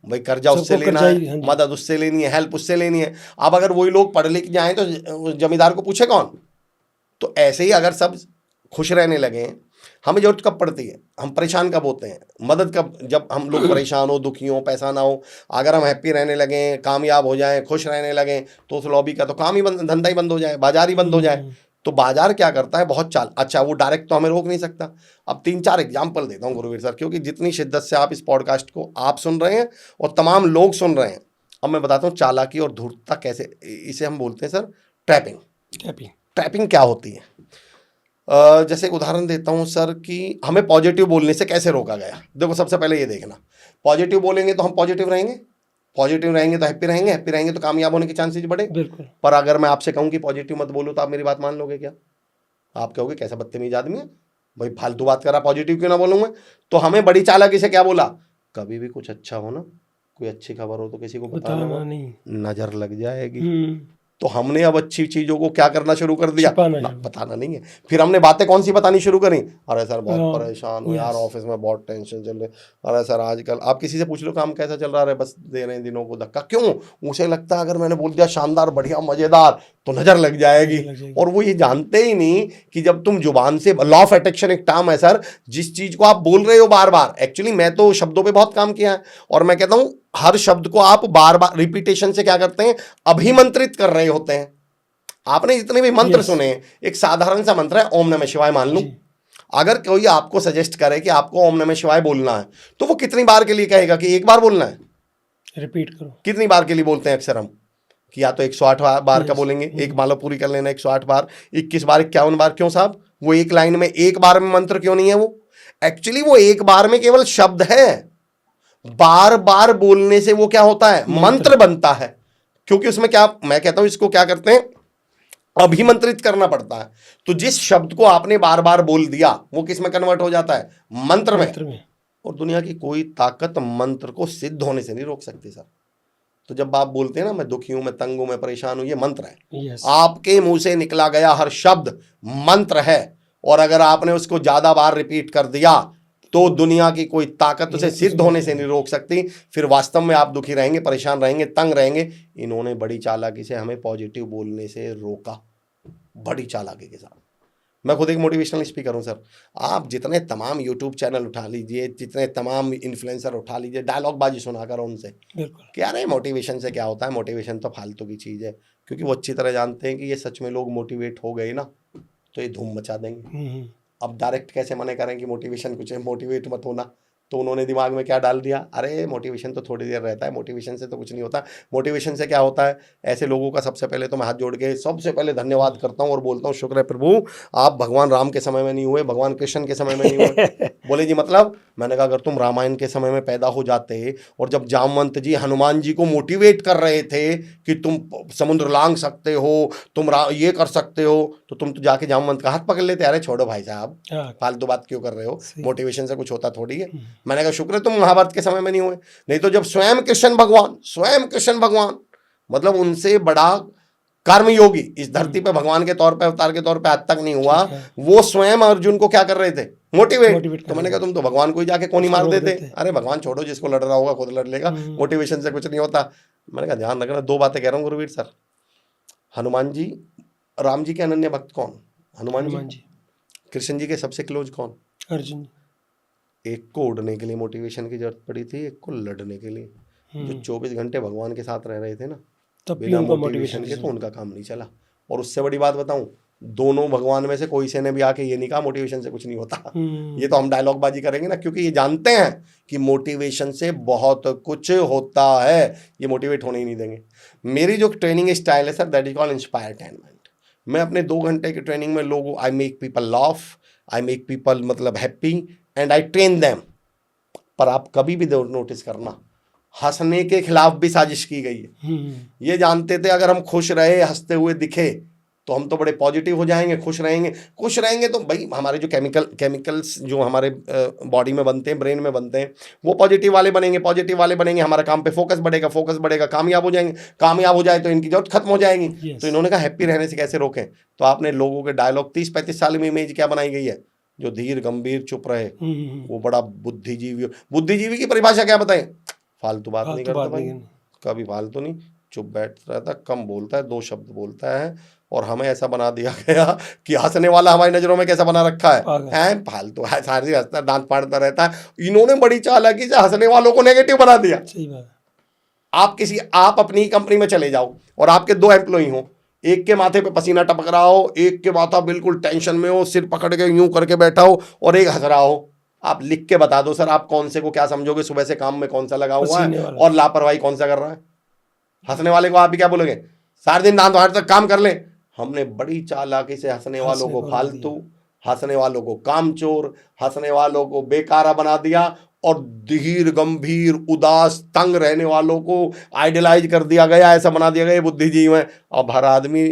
भाई कर्जा उससे लेना है, मदद उससे लेनी है, हेल्प उससे लेनी है। अब अगर वही लोग पढ़ लिख जाएं तो जमींदार को पूछे कौन? तो ऐसे ही अगर सब खुश रहने लगे, हमें जरूरत कब पड़ती है, हम परेशान कब होते हैं, मदद कब, जब हम लोग परेशान हो, दुखी हो, पैसा ना हो। अगर हम हैप्पी रहने लगें, कामयाब हो जाएं, खुश रहने लगें, तो उस लॉबी का तो काम ही धंधा ही बंद हो जाए, बाजार ही बंद हो जाए। तो बाजार क्या करता है, बहुत अच्छा, वो डायरेक्ट तो हमें रोक नहीं सकता। अब 3-4 एग्जाम्पल देता हूँ गुरुवीर सर, क्योंकि जितनी शिद्दत से आप इस पॉडकास्ट को आप सुन रहे हैं और तमाम लोग सुन रहे हैं, अब मैं बताता हूँ चालाकी और धूर्तता कैसे, इसे हम बोलते हैं सर ट्रैपिंग क्या होती है। जैसे एक उदाहरण देता हूं सर कि हमें पॉजिटिव बोलने से कैसे रोका गया। देखो, सबसे पहले ये देखना, पॉजिटिव बोलेंगे तो हम पॉजिटिव रहेंगे तो हैप्पी रहेंगे तो कामयाब होने के चांसेस बढ़े। बिल्कुल। पर अगर मैं आपसे कहूं कि पॉजिटिव मत बोलो, तो आप मेरी बात मान लोगे क्या? आप कहोगे कैसा बदतमीज आदमी है भाई, फालतू बात करा, पॉजिटिव क्यों ना बोलूंगा। तो हमें बड़ी चालाकी से क्या बोला, कभी भी कुछ अच्छा हो ना, कोई अच्छी खबर हो तो किसी को बताना नहीं, नजर लग जाएगी। तो हमने अब अच्छी चीजों को क्या करना शुरू कर दिया, बताना नहीं है। फिर हमने बातें कौन सी बतानी शुरू करी, अरे सर बहुत परेशान हो यार, ऑफिस में बहुत टेंशन चल रही, अरे सर आजकल, आप किसी से पूछ लो काम कैसा चल रहा है, बस दे रहे हैं दिनों को धक्का। क्यों? उसे लगता है अगर मैंने बोल दिया शानदार, बढ़िया, मजेदार, तो नजर लग जाएगी। और वो ये जानते ही नहीं कि जब तुम जुबान से, लॉ ऑफ अट्रैक्शन एक टर्म है सर, जिस चीज को आप बोल रहे हो बार बार, एक्चुअली मैं तो शब्दों पे बहुत काम किया है, और मैं कहता हूं हर शब्द को आप बार बार रिपीटेशन से क्या करते हैं, अभिमंत्रित कर रहे होते हैं। आपने जितने भी मंत्र सुने, एक साधारण सा मंत्र है ओम नमः शिवाय, मान लूं अगर कोई आपको सजेस्ट करे कि आपको ओम नमः शिवाय बोलना है, तो वो कितनी बार के लिए कहेगा कि एक बार बोलना है? रिपीट करो। कितनी बार के लिए बोलते हैं अक्सर हम, कि या तो 108 बार का बोलेंगे, एक माला पूरी कर लेना 108 बार, 21 बार, 51 बार। क्यों साहब? वो एक लाइन में, एक बार में मंत्र क्यों नहीं है? वो एक्चुअली वो एक बार में केवल शब्द है, बार बार बोलने से वो क्या होता है, मंत्र बनता है। क्योंकि उसमें क्या, मैं कहता हूं इसको क्या करते हैं, अभिमंत्रित करना पड़ता है। तो जिस शब्द को आपने बार बार बोल दिया, वो किस में कन्वर्ट हो जाता है, मंत्र में। और दुनिया की कोई ताकत मंत्र को सिद्ध होने से नहीं रोक सकती सर। तो जब आप बोलते हैं ना, मैं दुखी हूं, मैं तंग हूं, मैं परेशान हूं, ये मंत्र है। आपके मुंह से निकला गया हर शब्द मंत्र है, और अगर आपने उसको ज्यादा बार रिपीट कर दिया तो दुनिया की कोई ताकत उसे सिद्ध होने से नहीं रोक सकती। फिर वास्तव में आप दुखी रहेंगे, परेशान रहेंगे, तंग रहेंगे। इन्होंने बड़ी चालाकी से हमें पॉजिटिव बोलने से रोका, बड़ी चालाकी के साथ। मैं खुद एक मोटिवेशनल स्पीकर हूँ सर। आप जितने तमाम यूट्यूब चैनल उठा लीजिए, जितने तमाम इन्फ्लुएंसर उठा लीजिए, डायलॉग बाजी सुना करो उनसे कि अरे मोटिवेशन से क्या होता है, मोटिवेशन तो फालतू की चीज़ है। क्योंकि वो अच्छी तरह जानते हैं कि ये सच में लोग मोटिवेट हो गए ना तो ये धूम मचा देंगे। अब डायरेक्ट कैसे मना करें कि मोटिवेशन कुछ है, मोटिवेट मत होना। तो उन्होंने दिमाग में क्या डाल दिया, अरे मोटिवेशन तो थोड़ी देर रहता है, मोटिवेशन से तो कुछ नहीं होता। मोटिवेशन से क्या होता है? ऐसे लोगों का सबसे पहले तो मैं हाथ जोड़ के सबसे पहले धन्यवाद करता हूँ और बोलता हूँ शुक्र है प्रभु, आप भगवान राम के समय में नहीं हुए, भगवान कृष्ण के समय में नहीं हुए। बोले जी मतलब? मैंने कहा अगर तुम रामायण के समय में पैदा हो जाते और जब जामवंत जी हनुमान जी को मोटिवेट कर रहे थे कि तुम समुद्र लांघ सकते हो, तुम ये कर सकते हो, तो तुम तो जाके जामवंत का हाथ पकड़ लेते। अरे छोड़ो भाई साहब, फालतू बात क्यों कर रहे हो, मोटिवेशन से कुछ होता थोड़ी है। मैंने कहा शुक्र है तुम महाभारत के समय में नहीं हुए, नहीं तो जब स्वयं कृष्ण भगवान मतलब उनसे बड़ा कर्मयोगी इस धरती पे भगवान के तौर पे, अवतार के तौर पे आज तक नहीं हुआ। वो स्वयं अर्जुन को क्या कर रहे थे? मोटिवेट। तो मैंने कहा तुम तो भगवान को ही जाके कोनी मार देते। अरे भगवान छोड़ो, जिसको लड़ रहा होगा खुद लड़ लेगा, मोटिवेशन से कुछ नहीं होता। मैंने कहा ध्यान रखना, दो बातें कह रहा हूँ गुरुवीर सर। हनुमान जी, राम जी के अनन्य भक्त कौन? हनुमान जी। कृष्ण जी के सबसे क्लोज कौन? अर्जुन। एक को उड़ने के लिए मोटिवेशन की जरूरत पड़ी थी, एक को लड़ने के लिए। जो 24 घंटे भगवान के साथ रह रहे थे ना, तब बिना मोटिवेशन के तो उनका काम नहीं चला। और उससे बड़ी बात बताऊं, दोनों भगवान में से कोई से ने भी आके ये नहीं कहा मोटिवेशन से कुछ नहीं होता। ये तो हम डायलॉग बाजी करेंगे ना, क्योंकि ये जानते हैं कि मोटिवेशन से बहुत कुछ होता है। ये मोटिवेट होने ही नहीं देंगे। मेरी जो ट्रेनिंग स्टाइल है sir, that is called inspire attainment. मैं अपने 2 घंटे की ट्रेनिंग में लोगों, I make people laugh, I make people मतलब happy and I train them. पर आप कभी भी नोटिस करना, हंसने के खिलाफ भी साजिश की गई है। ये जानते थे अगर हम खुश रहे, हंसते हुए दिखे तो हम तो बड़े पॉजिटिव हो जाएंगे, खुश रहेंगे तो भाई हमारे जो केमिकल्स जो हमारे बॉडी में बनते हैं, ब्रेन में बनते हैं, वो पॉजिटिव वाले बनेंगे। हमारा काम पे फोकस बढ़ेगा, कामयाब हो जाएंगे। कामयाब हो जाए तो इनकी जरूरत खत्म हो जाएगी। तो इन्होंने कहा हैप्पी रहने से कैसे रोकें? तो आपने लोगों के डायलॉग 30-35 साल में इमेज क्या बनाई गई है? जो धीर गंभीर चुप रहे वो बड़ा बुद्धिजीवी की परिभाषा क्या बताएं? फालतू बात नहीं करता भाई, कभी फालतू नहीं, चुप बैठ रहता, कम बोलता है, 2 शब्द बोलता है। और हमें ऐसा बना दिया गया कि हंसने वाला हमारी नजरों में कैसा बना रखा है, फालतू है, सारी हंसता दांत फाड़ता रहता है। इन्होंने बड़ी चालाकी से हंसने वालों को नेगेटिव बना दिया। सही बात। आप अपनी कंपनी में चले जाओ और आपके 2 एम्प्लॉई हो, एक के माथे पे पसीना टपक रहा हो, एक के माथा बिल्कुल टेंशन में हो, सिर पकड़ के यूं करके बैठा हो, और एक हंस रहा हो। आप लिख के बता दो सर, आप कौन से को क्या समझोगे? सुबह से काम में कौन सा लगा हुआ है और लापरवाही कौन सा कर रहा है? हंसने वाले को आप भी क्या बोलोगे? सारे दिन दांत फाड़ तक काम कर ले। हमने बड़ी चालाकी से हंसने वालों को फालतू, हंसने वालों को कामचोर, हंसने वालों को बेकारा बना दिया, और धीर गंभीर उदास तंग रहने वालों को आइडियलाइज कर दिया गया, ऐसा बना दिया गया बुद्धिजीव है। अब हर आदमी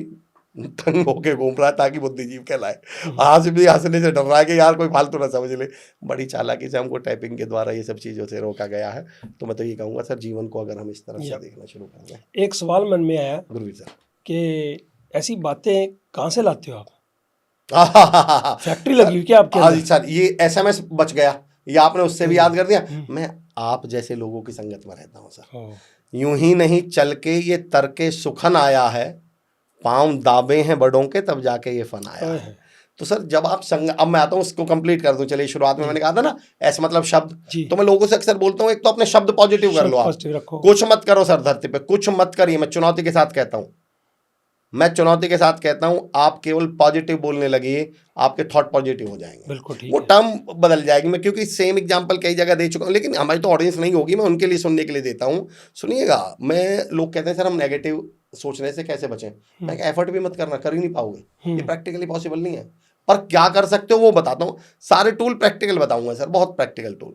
तंग होके घूम रहा है ताकि बुद्धिजीव कहलाए। आज भी हंसने से डर रहा है कि यार कोई फालतू ना समझ ले। बड़ी चालाकी से हमको टाइपिंग के द्वारा ये सब चीज़ों से रोका गया है। तो मैं तो ये कहूँगा सर, जीवन को अगर हम इस तरह से देखना शुरू कर दें। एक सवाल मन में आया गुरुजी सर कि ऐसी बातें कहाँ से लाते हो आप? फैक्ट्री लगी हुई क्या आपके अंदर? सर ये SMS बच गया, ये आपने उससे भी याद कर दिया। मैं आप जैसे लोगों की संगत में रहता हूँ सर। यूं ही नहीं चल के ये तरके सुखन आया है, पांव दाबे हैं बड़ों के तब जाके ये फन आया है। तो सर जब आप अब मैं आता हूँ, उसको कंप्लीट कर दूं। चलिए, शुरुआत में मैंने कहा था ना ऐसा मतलब शब्द, तो मैं लोगों से अक्सर बोलता हूँ, एक तो अपने शब्द पॉजिटिव कर लो, आप कुछ मत करो सर, धरती पे कुछ मत करिए। मैं चुनौती के साथ कहता हूँ, आप केवल पॉजिटिव बोलने लगिए, आपके थॉट पॉजिटिव हो जाएंगे। बिल्कुल ठीक, वो टर्म बदल जाएगी। मैं क्योंकि सेम एग्जांपल कई जगह दे चुका हूँ, लेकिन हमारी तो ऑडियंस नहीं होगी, मैं उनके लिए सुनने के लिए देता हूँ। सुनिएगा, मैं लोग कहते हैं सर हम नेगेटिव सोचने से कैसे बचें? मैं एफर्ट भी मत करना, कर ही नहीं पाओगे, ये प्रैक्टिकली पॉसिबल नहीं है। पर क्या कर सकते हो वो बताता हूँ। सारे टूल प्रैक्टिकल बताऊंगा सर, बहुत प्रैक्टिकल टूल।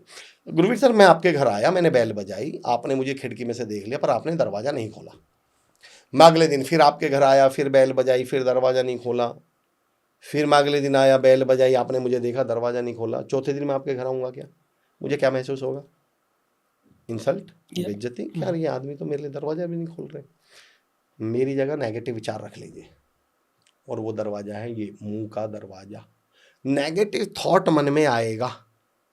गुरवीर सर, मैं आपके घर आया, मैंने बेल बजाई, आपने मुझे खिड़की में से देख लिया, पर आपने दरवाजा नहीं खोला। मैं अगले दिन फिर आपके घर आया, फिर बेल बजाई, फिर दरवाजा नहीं खोला। फिर मैं अगले दिन आया, बेल बजाई, आपने मुझे देखा, दरवाजा नहीं खोला। चौथे दिन मैं आपके घर आऊँगा, क्या मुझे क्या महसूस होगा? इंसल्ट, बेइज्जती। क्या ये आदमी तो मेरे लिए दरवाजा भी नहीं खोल रहे। मेरी जगह नेगेटिव विचार रख लीजिए, और वो दरवाजा है ये मुंह का दरवाजा। नेगेटिव थॉट मन में आएगा,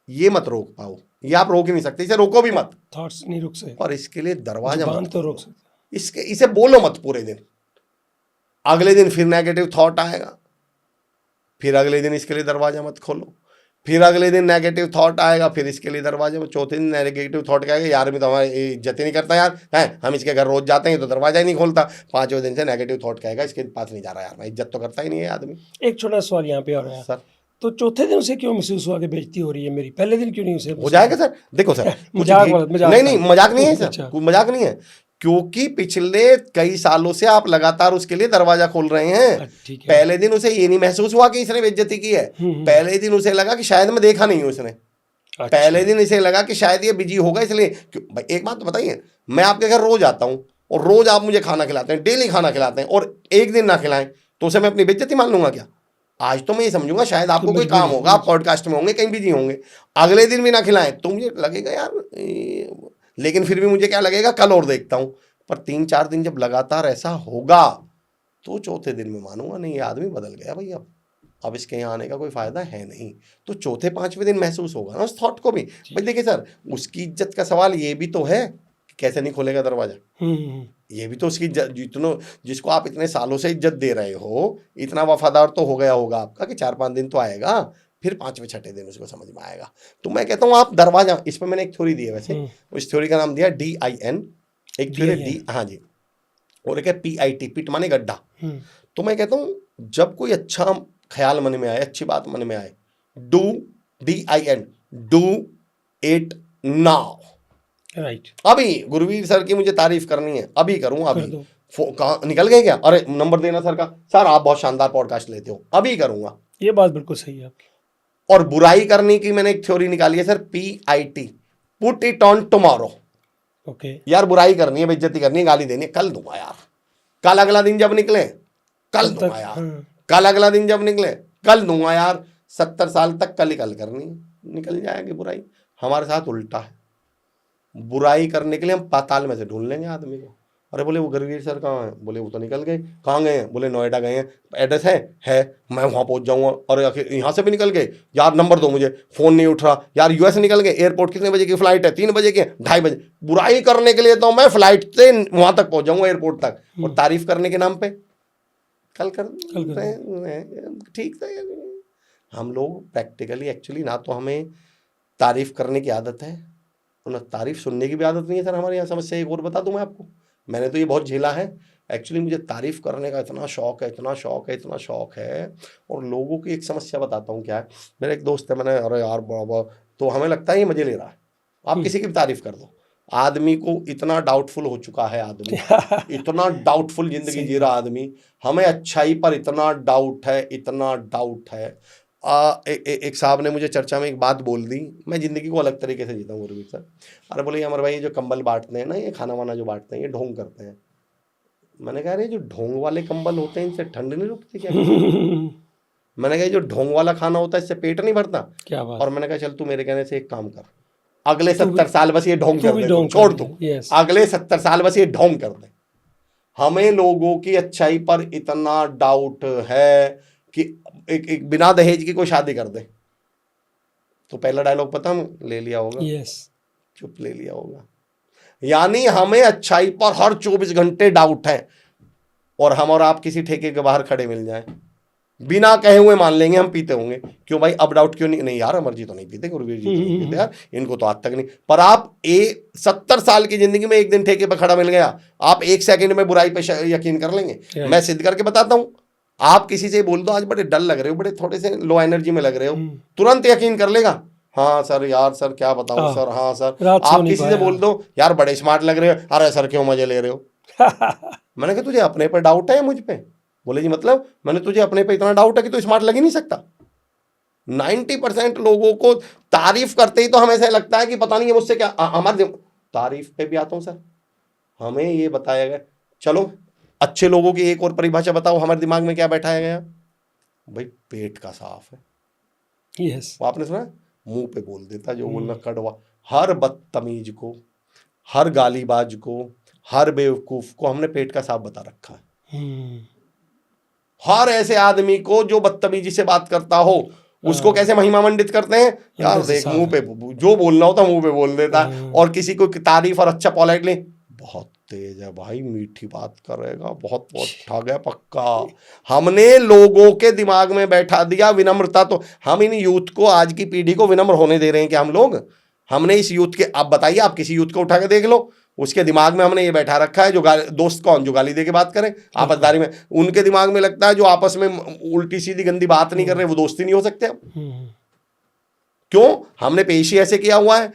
ये मत रोक पाओ, ये आप रोक ही नहीं सकते, इसे रोको भी मत, थॉट्स नहीं रुक सकते, और इसके लिए दरवाजा जुबान मत तो खोलो। रोक सकते। इसके इसे बोलो मत पूरे दिन, अगले दिन फिर नेगेटिव थॉट आएगा, फिर अगले दिन इसके लिए दरवाजा मत खोलो, फिर अगले दिन नेगेटिव थॉट आएगा, फिर इसके लिए दरवाजा मत, चौथे दिन नेगेटिव थॉट आएगा, यार मैं तो हमारी इज्जत ही नहीं करता यार, है हम इसके घर रोज जाते हैं तो दरवाजा ही नहीं खोलता, पांचवें दिन से नेगेटिव थॉट कहेगा इसके पास नहीं जा रहा यार, मैं इज्जत तो करता ही नहीं है आदमी। एक छोटा सवाल यहाँ पे और है, सर तो चौथे दिन उसे क्यों महसूस हुआ कि बेइज्जती हो रही है मेरी, पहले दिन क्यों नहीं उसे हो जाएगा सर, देखो सर मजाक वाला- मजाक नहीं था। नहीं मजाक नहीं है सर, अच्छा। कोई मजाक नहीं है, क्योंकि पिछले कई सालों से आप लगातार उसके लिए दरवाजा खोल रहे हैं। ठीक है। पहले दिन उसे ये नहीं महसूस हुआ कि इसने बेइज्जती की है, पहले दिन उसे लगा कि शायद मैं देखा नहीं हूं इसने, अच्छा। पहले दिन इसे लगा कि शायद ये बिजी होगा इसलिए। क्यों भाई एक बात तो बताइए, मैं आपके घर रोज आता हूं और रोज आप मुझे खाना खिलाते हैं, डेली खाना खिलाते हैं, और एक दिन ना खिलाएं तो उसे मैं अपनी बेइज्जती मान लूंगा क्या? आज तो मैं ये समझूंगा शायद आपको कोई काम होगा, आप पॉडकास्ट में होंगे, कहीं बिजी होंगे, अगले दिन भी ना खिलाएं तो मुझे लगेगा यार लेकिन फिर भी मुझे क्या लगेगा, कल और देखता हूं। पर 3-4 दिन जब लगातार ऐसा होगा तो चौथे दिन में मानूंगा नहीं ये आदमी बदल गया भाई, अब इसके यहाँ आने का कोई फायदा है नहीं। तो चौथे पांचवें दिन महसूस होगा ना उस थॉट को भी। भाई देखिए सर, उसकी इज्जत का सवाल ये भी तो है कि कैसे नहीं खोलेगा दरवाजा, ये भी तो उसकी जितनों जिसको आप इतने सालों से इज्जत दे रहे हो, इतना वफादार तो हो गया होगा आपका कि 4-5 दिन तो आएगा, फिर 5वें-6ठे दिन उसको समझ में आएगा। तो मैं कहता हूँ आप दरवाजा, इस पर मैंने एक थ्योरी दी है वैसे, उस थ्योरी का नाम दिया DIN, एक थ्योरी डी, हाँ जी, और एक है PIT, पिट माने गड्ढा। तो मैं कहता हूँ जब कोई अच्छा ख्याल मन में आए, अच्छी बात मन में आए, do DIN, do it now. Right. अभी गुरवीर सर की मुझे तारीफ करनी है, अभी करूँ, अभी कर दो। कहाँ निकल गए क्या? अरे नंबर देना सर का, सर आप बहुत शानदार पॉडकास्ट लेते हो, अभी करूंगा। ये बात बिल्कुल सही है आपकी। और बुराई करने की मैंने एक थ्योरी निकाली है sir, PIT, put it on tomorrow. Okay. यार बुराई करनी है, बेइज्जती करनी है, गाली देनी है, कल दूंगा यार, कल अगला दिन जब निकले कल तब तक, दूंगा यार, हाँ। कल अगला दिन जब निकले कल दूंगा यार। 70 साल तक कल ही कल करनी है, निकल जाएगी बुराई। हमारे साथ उल्टा है, बुराई करने के लिए हम पाताल में से ढूंढ लेंगे आदमी को। अरे बोले वो गुरवीर सर कहाँ हैं? बोले वो तो निकल गए। कहाँ गए हैं? बोले नोएडा गए हैं। एड्रेस है मैं वहाँ पहुँच जाऊँगा। और आखिर यहाँ से भी निकल गए यार, नंबर दो मुझे, फ़ोन नहीं उठ रहा यार। US निकल गए, एयरपोर्ट कितने बजे की फ़्लाइट है? 3 बजे की, 2:30 बजे। बुराई करने के लिए तो मैं फ्लाइट से वहाँ तक पहुँच जाऊँगा, एयरपोर्ट तक, और तारीफ करने के नाम पर कल कर ठीक था। हम लोग प्रैक्टिकली एक्चुअली ना तो हमें तारीफ करने की आदत है और ना तारीफ सुनने की भी आदत नहीं है सर। हमारे यहाँ समस्या एक और बता दूं मैं आपको, मैंने तो ये बहुत झेला है एक्चुअली। मुझे तारीफ करने का इतना शौक है, इतना शौक है, इतना शौक है। और लोगों की एक समस्या बताता हूँ क्या है। मेरा एक दोस्त है, मैंने अरे यार बाबा, तो हमें लगता है ये मजे ले रहा है। आप किसी की भी तारीफ कर दो, आदमी को इतना डाउटफुल हो चुका है आदमी इतना डाउटफुल जिंदगी जी रहा आदमी, हमें अच्छाई पर इतना डाउट है, इतना डाउट है। एक साहब ने मुझे चर्चा में एक बात बोल दी, मैं जिंदगी को अलग तरीके से जीता हूँ गुरवीर सर। अरे बोले अमर भाई, ये जो कंबल बांटते हैं ना, ये खाना वाना जो बांटते हैं, ये ढोंग करते हैं। मैंने कहा अरे जो ढोंग वाले कंबल होते हैं इनसे ठंड नहीं रुकती क्या? मैंने कहा जो ढोंग वाला खाना होता है इससे पेट नहीं भरता क्या बात। और मैंने कहा चल तू मेरे कहने से एक काम कर, अगले 70 साल बस ये ढोंग कर दे, छोड़ दो, अगले 70 साल बस ये ढोंग कर दे। हमें लोगों की अच्छाई पर इतना डाउट है कि एक बिना दहेज की कोई शादी कर दे तो पहला डायलॉग पता हम ले लिया होगा, चुप ले लिया होगा। यानी हमें अच्छाई पर हर 24 घंटे डाउट है। और हम और आप किसी ठेके के बाहर खड़े मिल जाएं, बिना कहे हुए मान लेंगे हम पीते होंगे। क्यों भाई, अब डाउट क्यों नहीं यार, अमर जी तो नहीं पीते, गुरवीर जी तो नहीं पीते यार, इनको तो आज तक नहीं। पर आप 70 साल की जिंदगी में एक दिन ठेके पर खड़ा मिल गया, आप 1 सेकंड में बुराई पे यकीन कर लेंगे। मैं सिद्ध करके बताता हूं, आप किसी से बोल दो आज बड़े डल लग रहे हो, बड़े थोड़े से लो एनर्जी में लग रहे हो, तुरंत यकीन कर लेगा। हाँ सर, यार सर क्या बताऊं सर, हाँ सर। आप किसी से बोल दो यार बड़े स्मार्ट लग रहे हो, अरे सर क्यों मजे ले रहे हो। मैंने कहा तुझे अपने पर डाउट है मुझ पे? बोले जी मतलब, मैंने तुझे अपने पे इतना डाउट है कि तू स्मार्ट लग ही नहीं सकता। 90% लोगों को तारीफ करते ही तो हमें ऐसा लगता है कि पता नहीं है मुझसे क्या। हमारे तारीफ पे भी आता हूं सर, हमें ये बताया गया। चलो अच्छे लोगों की एक और परिभाषा बताओ, हमारे दिमाग में क्या बैठाया गया? भाई पेट का साफ है। यस, आपने सुना, मुंह पे बोल देता जो बोलना कड़वा। हर बदतमीज को, हर गालीबाज को, हर बेवकूफ को हमने पेट का साफ बता रखा है। हर ऐसे आदमी को जो बदतमीजी से बात करता हो उसको कैसे महिमा मंडित करते हैं यार, जैसे देख साहब मुंह पे जो बोलना होता मुंह पे बोल देता है, और किसी को तारीफ और अच्छा पोलाइटली, बहुत तेज है भाई, मीठी बात करेगा, बहुत बहुत ठग है पक्का। हमने लोगों के दिमाग में बैठा दिया विनम्रता। तो हम इन यूथ को, आज की पीढ़ी को विनम्र होने दे रहे हैं कि हम लोग, हमने इस यूथ के, आप बताइए, आप किसी यूथ को उठा के देख लो, उसके दिमाग में हमने ये बैठा रखा है, जो दोस्त कौन जो गाली दे के बात करें आपसदारी में, उनके दिमाग में लगता है जो आपस में उल्टी सीधी गंदी बात नहीं कर रहे वो दोस्ती नहीं हो सकते अब। क्यों? हमने पेश ही ऐसे किया हुआ है,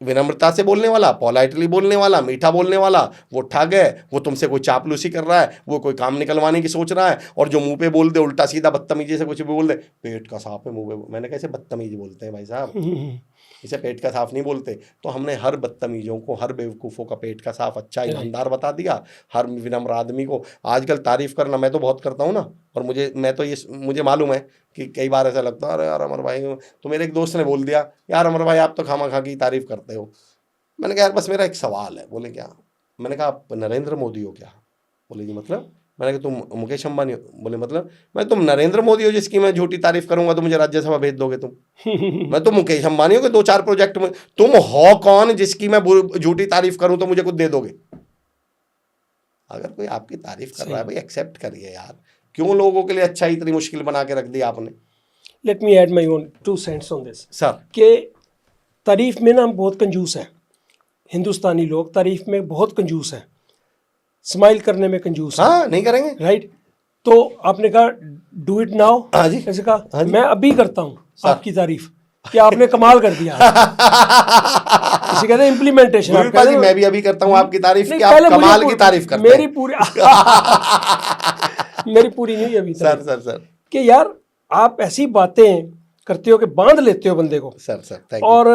विनम्रता से बोलने वाला, पोलाइटली बोलने वाला, मीठा बोलने वाला, वो ठग है, वो तुमसे कोई चापलूसी कर रहा है, वो कोई काम निकलवाने की सोच रहा है, और जो मुंह पे बोल दे उल्टा सीधा बदतमीजी से कुछ भी बोल दे, पेट का सांप है मुंह पे, मैंने कैसे बदतमीजी बोलते हैं भाई साहब, इसे पेट का साफ नहीं बोलते। तो हमने हर बदतमीजों को, हर बेवकूफ़ों का पेट का साफ अच्छा ईमानदार बता दिया, हर विनम्र आदमी को। आजकल तारीफ करना मैं तो बहुत करता हूँ ना, और मुझे मालूम है कि कई बार ऐसा लगता है अरे यार अमर भाई, तो मेरे एक दोस्त ने बोल दिया यार अमर भाई आप तो खामा की तारीफ करते हो। मैंने कहा यार बस मेरा एक सवाल है। बोले क्या? मैंने कहा आप नरेंद्र मोदी हो क्या? बोले जी मतलब? मैंने कहा तुम मुकेश अंबानी हो? बोले मतलब? मैं तुम नरेंद्र मोदी हो जिसकी मैं झूठी तारीफ करूंगा तो मुझे राज्यसभा भेज दोगे तुम? मैं तो मुकेश अंबानी हूँ कि 2-4 प्रोजेक्ट में, तुम हो कौन जिसकी मैं झूठी तारीफ करूं तो मुझे कुछ दे दोगे? अगर कोई आपकी तारीफ कर रहा है भाई एक्सेप्ट करिए यार, क्यों लोगों के लिए अच्छा इतनी मुश्किल बना के रख दी आपने? Let me add my own 2 cents on this sir कि तारीफ में ना हम बहुत कंजूस हैं, हिंदुस्तानी लोग तारीफ में बहुत कंजूस हैं, स्माइल करने में कंजूस हैं। हाँ नहीं करेंगे राइट। तो आपने कहा डू इट नाउ, हाँ जी, ऐसे कहा हाँ जी। मैं अभी करता हूँ आपकी तारीफ कि आपने कमाल कर दिया। इसे कहते हैं इम्प्लीमेंटेशन। गुरुपाल जी मैं भी अभी करता हूँ आपकी तारीफ नहीं, कि आप पहले मुझे कमाल की तारीफ करते मेरी हैं। पूरी मेरी पूरी नहीं है अभी सर सर सर कि यार आप ऐसी बातें करते हो कि बांध लेते हो बंदे को, सर सर थैंक यू। और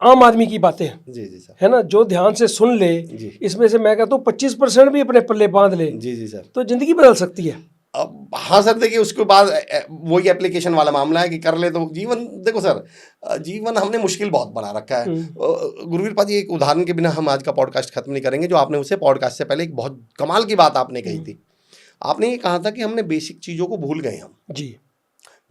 आम आदमी की बातें जी जी सर, है ना, जो ध्यान से सुन ले, जी इसमें से मैं कहता हूँ 25% भी अपने पल्ले बांध ले जी जी सर। तो जिंदगी बदल सकती है। अब हाँ सर, देखिए उसके बाद वही एप्लीकेशन वाला मामला है कि कर ले तो जीवन, देखो सर जीवन हमने मुश्किल बहुत बना रखा है। गुरुवीर पाजी एक उदाहरण के बिना हम आज का पॉडकास्ट खत्म नहीं करेंगे। जो आपने उसे पॉडकास्ट से पहले एक बहुत कमाल की बात आपने कही थी, आपने ये कहा था कि हमने बेसिक चीज़ों को भूल गए हम जी।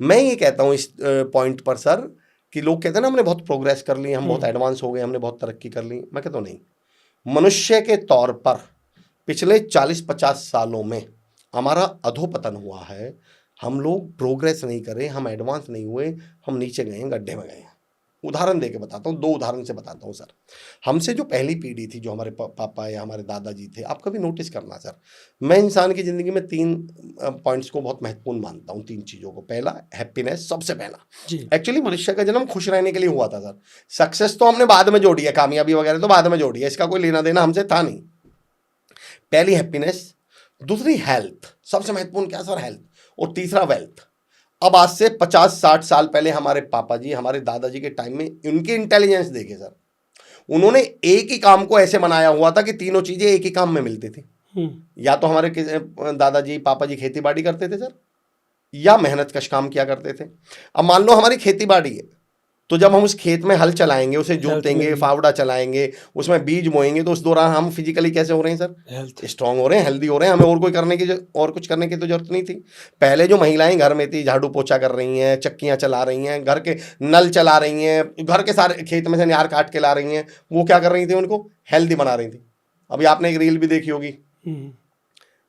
मैं ये कहता हूँ इस पॉइंट पर सर कि लोग कहते हैं ना हमने बहुत प्रोग्रेस कर ली, हम बहुत एडवांस हो गए, हमने बहुत तरक्की कर ली। मैं कहता हूँ नहीं, मनुष्य के तौर पर पिछले 40-50 सालों में हमारा अधोपतन हुआ है। हम लोग प्रोग्रेस नहीं करे, हम एडवांस नहीं हुए, हम नीचे गए हैं, गड्ढे में गए हैं। उदाहरण दे के बताता हूँ, 2 उदाहरण से बताता हूँ सर। हमसे जो पहली पीढ़ी थी, जो हमारे पापा या हमारे दादाजी थे, आप कभी नोटिस करना सर, मैं इंसान की ज़िंदगी में 3 पॉइंट्स को बहुत महत्वपूर्ण मानता हूँ, 3 चीज़ों को। पहला हैप्पीनेस, सबसे पहला। एक्चुअली मनुष्य का जन्म खुश रहने के लिए हुआ था सर। सक्सेस तो हमने बाद में जोड़ी है, कामयाबी वगैरह तो बाद में जोड़ी है, इसका कोई लेना देना हमसे था नहीं। पहली हैप्पीनेस, दूसरी हेल्थ, सबसे महत्वपूर्ण क्या सर? हेल्थ। और तीसरा वेल्थ। अब आज से 50-60 साल पहले हमारे पापा जी, हमारे दादाजी के टाइम में उनकी इंटेलिजेंस देखे सर, उन्होंने एक ही काम को ऐसे बनाया हुआ था कि तीनों चीजें एक ही काम में मिलती थी। या तो हमारे दादाजी पापा जी खेती बाड़ी करते थे सर, या मेहनत कश काम किया करते थे। अब मान लो हमारी खेती बाड़ी है, तो जब हम उस खेत में हल चलाएंगे, उसे जोतेंगे, फावड़ा चलाएंगे, उसमें बीज बोएंगे, तो उस दौरान हम फिजिकली कैसे हो रहे हैं सर? स्ट्रांग हो रहे हैं, हेल्दी हो रहे हैं। हमें और कुछ करने की तो जरूरत नहीं थी। पहले जो महिलाएं घर में थी, झाड़ू पोछा कर रही हैं, चक्कियां चला रही हैं, घर के नल चला रही हैं, घर के सारे खेत में से नार काट के ला रही हैं, वो क्या कर रही थी? उनको हेल्दी बना रही थी। अभी आपने एक रील भी देखी होगी,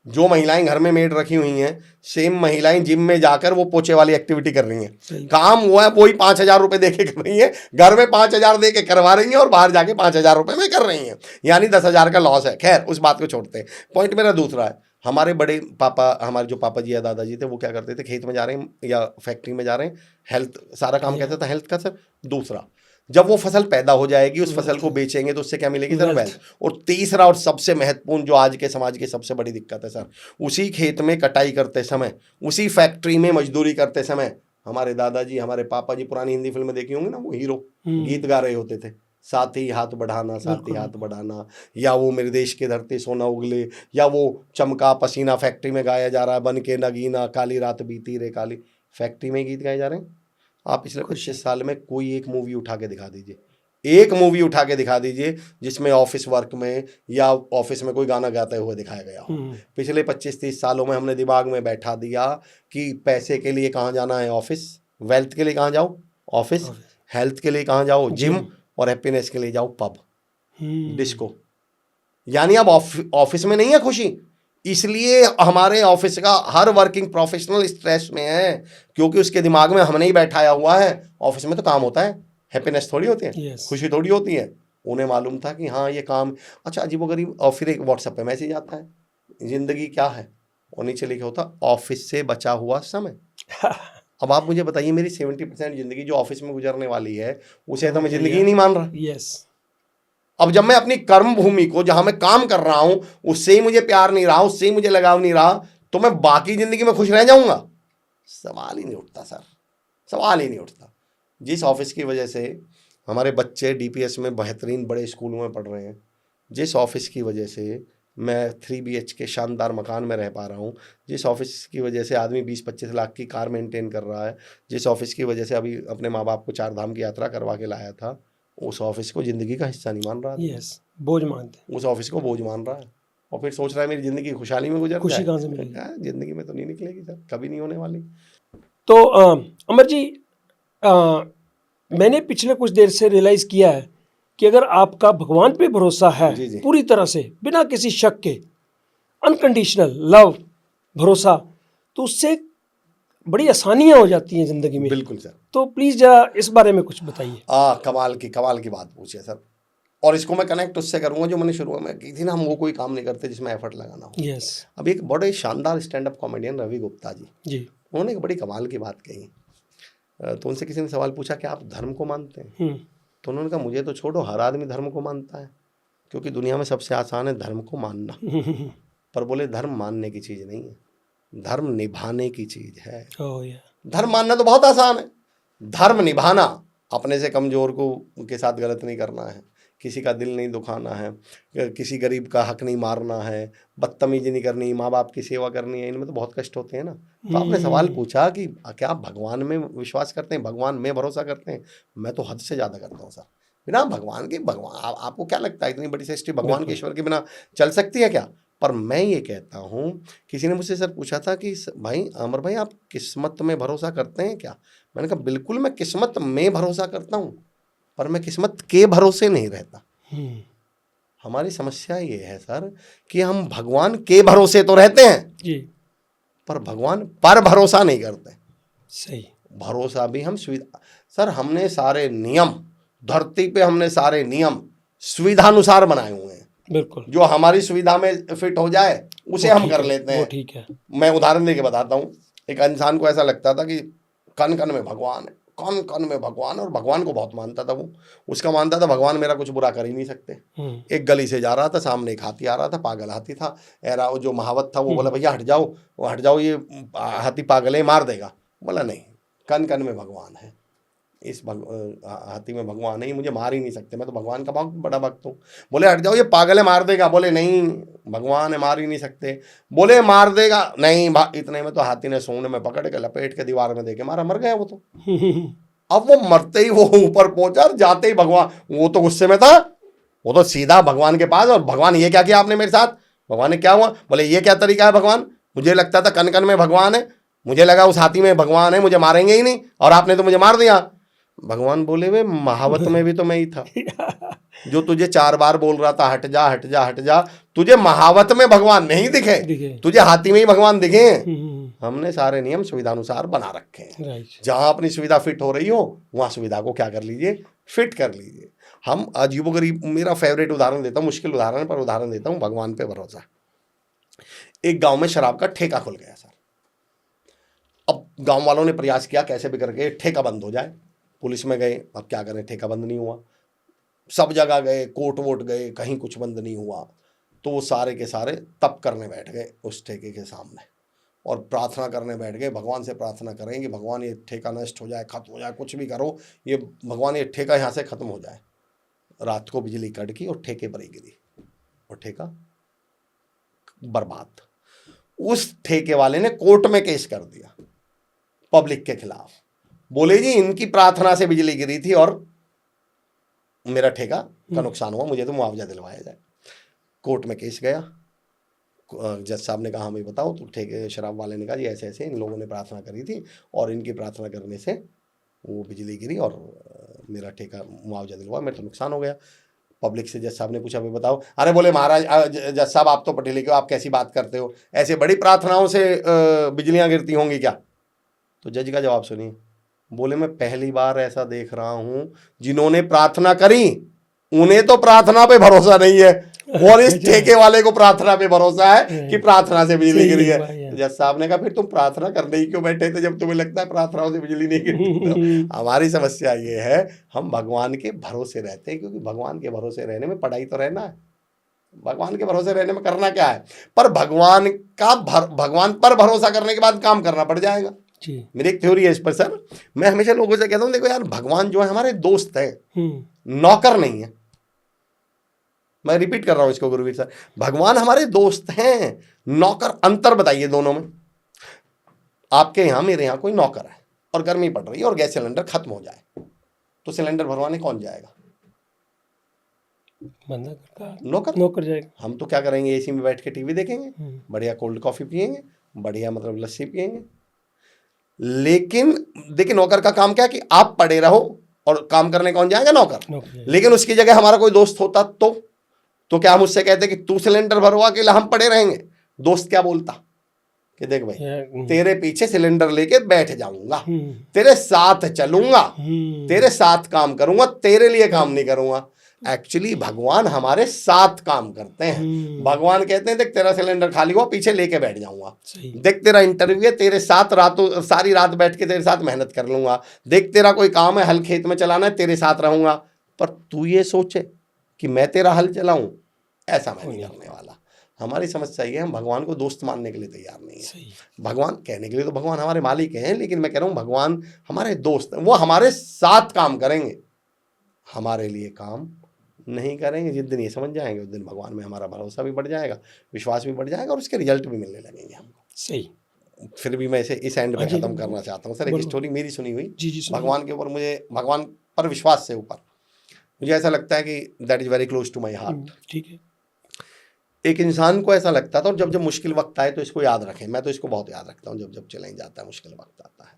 जो महिलाएं घर में मेड रखी हुई हैं, सेम महिलाएं जिम में जाकर वो पोछे वाली एक्टिविटी कर रही हैं। काम हुआ है वही 5,000 रुपए दे के कर रही हैं, घर में 5,000 दे के करवा रही हैं और बाहर जाके 5,000 रुपए में कर रही हैं, यानी 10,000 का लॉस है। खैर उस बात को छोड़ते हैं। पॉइंट मेरा दूसरा है, हमारे बड़े पापा, हमारे जो पापा जी या दादाजी थे, वो क्या करते थे? खेत में जा रहे हैं या फैक्ट्री में जा रहे हैं, हेल्थ सारा काम कैसा था? हेल्थ का सर। दूसरा, जब वो फसल पैदा हो जाएगी, उस फसल को बेचेंगे तो उससे क्या मिलेगी सर? वेल्थ। और तीसरा और सबसे महत्वपूर्ण, जो आज के समाज की सबसे बड़ी दिक्कत है सर, उसी खेत में कटाई करते समय, उसी फैक्ट्री में मजदूरी करते समय, हमारे दादाजी, हमारे पापा जी, पुरानी हिंदी फिल्में देखी होंगी ना, वो हीरो गीत गा रहे होते थे, साथ ही हाथ बढ़ाना, साथ ही हाथ बढ़ाना, या वो मेरे देश के धरती सोना उगले, या वो चमका पसीना फैक्ट्री में गाया जा रहा है, बन के नगीना काली रात बीती रे काली, फैक्ट्री में गीत गाए जा रहे हैं। आप पिछले 25 साल में कोई एक मूवी उठा के दिखा दीजिए, एक मूवी उठा के दिखा दीजिए जिसमें ऑफिस वर्क में या ऑफिस में कोई गाना गाते हुए दिखाया गया हो। पिछले 25-30 सालों में हमने दिमाग में बैठा दिया कि पैसे के लिए कहाँ जाना है? ऑफिस। वेल्थ के लिए कहाँ जाओ? ऑफिस। हेल्थ के लिए कहाँ जाओ? जिम। और हैप्पीनेस के लिए जाओ पब, डिस्को। यानी अब ऑफिस में नहीं है खुशी, इसलिए हमारे ऑफिस का हर वर्किंग प्रोफेशनल स्ट्रेस में है, क्योंकि उसके दिमाग में हमने ही बैठाया हुआ है ऑफिस में तो काम होता है, हैप्पीनेस थोड़ी होती है, Yes. खुशी थोड़ी होती है। उन्हें मालूम था कि हाँ ये काम, अच्छा अजीबोगरीब। और फिर एक व्हाट्सएप पे मैसेज आता है, जिंदगी क्या है, और नीचे लिखा होता ऑफिस से बचा हुआ समय। अब आप मुझे बताइए, मेरी 70% जिंदगी जो ऑफिस में गुजरने वाली है, उसे तो मैं जिंदगी ही नहीं मान रहा। यस। अब जब मैं अपनी कर्म भूमि को, जहां मैं काम कर रहा हूं, उससे ही मुझे प्यार नहीं रहा, उससे ही मुझे लगाव नहीं रहा, तो मैं बाकी जिंदगी में खुश रह जाऊंगा? सवाल ही नहीं उठता सर, सवाल ही नहीं उठता। जिस ऑफिस की वजह से हमारे बच्चे डीपीएस में बेहतरीन बड़े स्कूलों में पढ़ रहे हैं, जिस ऑफिस की वजह से मैं 3 BHK शानदार मकान में रह पा रहा हूँ, जिस ऑफिस की वजह से आदमी 20-25 लाख की कार मेंटेन कर रहा है, जिस ऑफिस की वजह से अभी अपने माँ बाप को 4 धाम की यात्रा करवा के लाया था, उस ऑफिस को ज़िंदगी का हिस्सा नहीं मान रहा था। यस, बोझ मानते, उस ऑफिस को बोझ मान रहा है, और फिर सोच रहा है मेरी ज़िंदगी खुशहाली में गुजर खुशी जाए। कहाँ से मिलेगी? ज़िंदगी में तो नहीं निकलेगी सर, कभी नहीं होने वाली। तो अमर जी, मैंने पिछले कुछ देर से रियलाइज किया है कि अगर आपका भगवान पे भरोसा है जी, जी। पूरी तरह से, बिना किसी शक के, अनकंडीशनल लव, भरोसा, तो उससे बड़ी आसानियां हो जाती हैं जिंदगी में। बिल्कुल सर। तो प्लीज जरा इस बारे में कुछ बताइए। कमाल की बात पूछी है सर, और इसको मैं कनेक्ट उससे करूंगा जो मैंने शुरू में की थी ना, हम वो कोई काम नहीं करते जिसमें एफर्ट लगाना हो। यस। अब एक बड़े शानदार stand up comedian Ravi Gupta ji, जी। उन्होंने एक बड़ी कमाल की बात कही। तो उनसे किसी ने सवाल पूछा कि आप धर्म को मानते हैं? तो उन्होंने कहा मुझे तो छोड़ो, हर आदमी धर्म को मानता है, क्योंकि दुनिया में सबसे आसान है धर्म को मानना। पर बोले धर्म मानने की चीज़ नहीं है, धर्म निभाने की चीज़ है। धर्म मानना तो बहुत आसान है, धर्म निभाना, अपने से कमज़ोर को के साथ गलत नहीं करना है, किसी का दिल नहीं दुखाना है, किसी गरीब का हक नहीं मारना है, बदतमीजी नहीं करनी, माँ बाप की सेवा करनी है, इनमें तो बहुत कष्ट होते हैं ना। तो आपने सवाल पूछा कि क्या आप भगवान में विश्वास करते हैं, भगवान में भरोसा करते हैं? मैं तो हद से ज़्यादा करता हूँ सर। बिना भगवान के, आपको क्या लगता है इतनी बड़ी सृष्टि भगवान के ईश्वर के बिना चल सकती है क्या? पर मैं ये कहता हूँ, किसी ने मुझसे सर पूछा था कि भाई अमर भाई आप किस्मत में भरोसा करते हैं क्या? मैंने कहा बिल्कुल, मैं किस्मत में भरोसा करता हूँ, पर मैं किस्मत के भरोसे नहीं रहता। हमारी समस्या ये है सर कि हम भगवान के भरोसे तो रहते हैं जी, पर भगवान पर भरोसा नहीं करते। सही। भरोसा भी हम सुविधा, सर हमने सारे नियम धरती पे, हमने सारे नियम सुविधानुसार बनाए हुए हैं। बिल्कुल, जो हमारी सुविधा में फिट हो जाए उसे हम कर लेते हैं। ठीक है। मैं उदाहरण देके बताता हूँ। एक इंसान को ऐसा लगता था कि कन कन में भगवान है, कन कन में भगवान, और भगवान को बहुत मानता था वो। उसका मानता था भगवान मेरा कुछ बुरा कर ही नहीं सकते। एक गली से जा रहा था, सामने एक हाथी आ रहा था, पागल हाथी था। एरा जो महावत था वो बोला भैया हट जाओ, वो हट जाओ, ये हाथी पागल है, मार देगा। बोला नहीं, कन कन में भगवान है, इस हाथी में भगवान है, मुझे मार ही नहीं सकते, मैं तो भगवान का बहुत बड़ा भक्त हूँ। बोले हट जाओ, ये पागल है, मार देगा। बोले नहीं, भगवान है, मार ही नहीं सकते। बोले मार देगा नहीं। इतने में तो हाथी ने सूंड में पकड़ के लपेट के दीवार में देके मारा, मर गया वो तो। अब वो मरते ही वो ऊपर पहुंचा, जाते ही भगवान, वो तो गुस्से में था, वो तो सीधा भगवान के पास, और भगवान ये क्या किया आपने मेरे साथ? भगवान ने क्या हुआ? बोले ये क्या तरीका है भगवान, मुझे लगता था कन कन में भगवान है, मुझे लगा उस हाथी में भगवान है, मुझे मारेंगे ही नहीं, और आपने तो मुझे मार दिया। भगवान बोले वे महावत में भी तो मैं ही था, जो तुझे 4 बार बोल रहा था हट जा हट जा हट जा। तुझे महावत में भगवान नहीं दिखे, तुझे हाथी में ही भगवान दिखे। हमने सारे नियम सुविधानुसार बना रखे हैं। जहां अपनी सुविधा फिट हो रही हो वहां सुविधा को क्या कर लीजिए, फिट कर लीजिए। हम अजीबोगरीब, मेरा फेवरेट उदाहरण देता हूँ, मुश्किल उदाहरण पर उदाहरण देता हूँ, भगवान पे भरोसा। एक गांव में शराब का ठेका खुल गया सर। अब गांव वालों ने प्रयास किया कैसे भी करके ठेका बंद हो जाए। पुलिस में गए, अब क्या करें, ठेका बंद नहीं हुआ। सब जगह गए, कोर्ट वोट गए, कहीं कुछ बंद नहीं हुआ। तो वो सारे के सारे तप करने बैठ गए उस ठेके के सामने, और प्रार्थना करने बैठ गए। भगवान से प्रार्थना करें कि भगवान ये ठेका नष्ट हो जाए, खत्म हो जाए, कुछ भी करो, ये भगवान ये ठेका यहाँ से खत्म हो जाए। रात को बिजली कड़की और ठेके पर ही गिरी, और ठेका बर्बाद। उस ठेके वाले ने कोर्ट में केस कर दिया पब्लिक के खिलाफ। बोले जी इनकी प्रार्थना से बिजली गिरी थी और मेरा ठेका का नुकसान हुआ, मुझे तो मुआवजा दिलवाया जाए। कोर्ट में केस गया, जज साहब ने कहा हमें बताओ, तो ठेके शराब वाले ने कहा जी ऐसे ऐसे इन लोगों ने प्रार्थना करी थी और इनकी प्रार्थना करने से वो बिजली गिरी और मेरा ठेका मुआवजा दिलवा, मेरा तो नुकसान हो गया। पब्लिक से जज साहब ने पूछा, भाई बताओ। अरे बोले महाराज जज साहब आप तो पढ़े लिखे हो, आप कैसी बात करते हो, ऐसे बड़ी प्रार्थनाओं से बिजलियां गिरती होंगी क्या? तो जज का जवाब सुनिए। बोले मैं पहली बार ऐसा देख रहा हूं, जिन्होंने प्रार्थना करी उन्हें तो प्रार्थना पे भरोसा नहीं है और इस ठेके वाले को प्रार्थना पे भरोसा है कि प्रार्थना से बिजली गिरी है। जज साहब ने कहा फिर तुम प्रार्थना करने ही क्यों बैठे थे जब तुम्हें लगता है प्रार्थनाओं से बिजली नहीं गिरती? तो हमारी समस्या ये है, हम भगवान के भरोसे रहते हैं, क्योंकि भगवान के भरोसे रहने में पढ़ाई तो रहना है, भगवान के भरोसे रहने में करना क्या है, पर भगवान पर भरोसा करने के बाद काम करना पड़ जाएगा। मेरी एक थ्योरी है इस पर सर, मैं हमेशा लोगों से कहता हूं देखो यार, भगवान जो है हमारे दोस्त है, नौकर नहीं है। मैं रिपीट कर रहा हूं इसको गुरुवीर सर, भगवान हमारे दोस्त हैं, नौकर। अंतर बताइए दोनों में। आपके यहां मेरे यहां कोई नौकर है और गर्मी पड़ रही है और गैस सिलेंडर खत्म हो जाए, तो सिलेंडर भरवाने कौन जाएगा? बंदा करता नौकर जाएगा। हम तो क्या करेंगे, एसी में बैठ के टीवी देखेंगे, बढ़िया कोल्ड कॉफी पियेंगे, बढ़िया मतलब लस्सी पियेंगे। लेकिन देखिए नौकर का काम क्या है कि आप पड़े रहो और काम करने कौन जाएगा? नौकर। लेकिन उसकी जगह हमारा कोई दोस्त होता तो क्या हम उससे कहते कि तू सिलेंडर भरवा के हम पड़े रहेंगे? दोस्त क्या बोलता कि देख भाई तेरे पीछे सिलेंडर लेके बैठ जाऊंगा, तेरे साथ चलूंगा, तेरे साथ काम करूंगा, तेरे लिए काम नहीं करूंगा। एक्चुअली भगवान हमारे साथ काम करते हैं। भगवान कहते हैं देख तेरा सिलेंडर खाली हुआ, पीछे लेके बैठ जाऊंगा, देख तेरा इंटरव्यू है, तेरे साथ रातों सारी रात बैठ के तेरे साथ मेहनत कर लूंगा, देख तेरा कोई काम है हल खेत में चलाना है, तेरे साथ रहूंगा। पर तू ये सोचे कि मैं तेरा हल चलाऊं, ऐसा मैं नहीं करने वाला। हमारी समस्या ये है, हम भगवान को दोस्त मानने के लिए तैयार नहीं है। भगवान कहने के लिए तो भगवान हमारे मालिक हैं, लेकिन मैं कह रहा हूं भगवान हमारे दोस्त हैं, वो हमारे साथ काम करेंगे, हमारे लिए काम नहीं करेंगे। जिस दिन ये समझ जाएंगे उस दिन भगवान में हमारा भरोसा भी बढ़ जाएगा, विश्वास भी बढ़ जाएगा और उसके रिजल्ट भी मिलने लगेंगे हमको। सही। फिर भी मैं इसे इस एंड में खत्म करना चाहता हूँ सर, एक स्टोरी मेरी सुनी हुई। भगवान के ऊपर, मुझे भगवान पर विश्वास से ऊपर मुझे ऐसा लगता है कि that is very close to my heart. ठीक है। एक इंसान को ऐसा लगता था, और जब जब मुश्किल वक्त आए तो इसको याद रखें, मैं तो इसको बहुत याद रखता हूँ, जब जब चले जाता है मुश्किल वक्त आता है।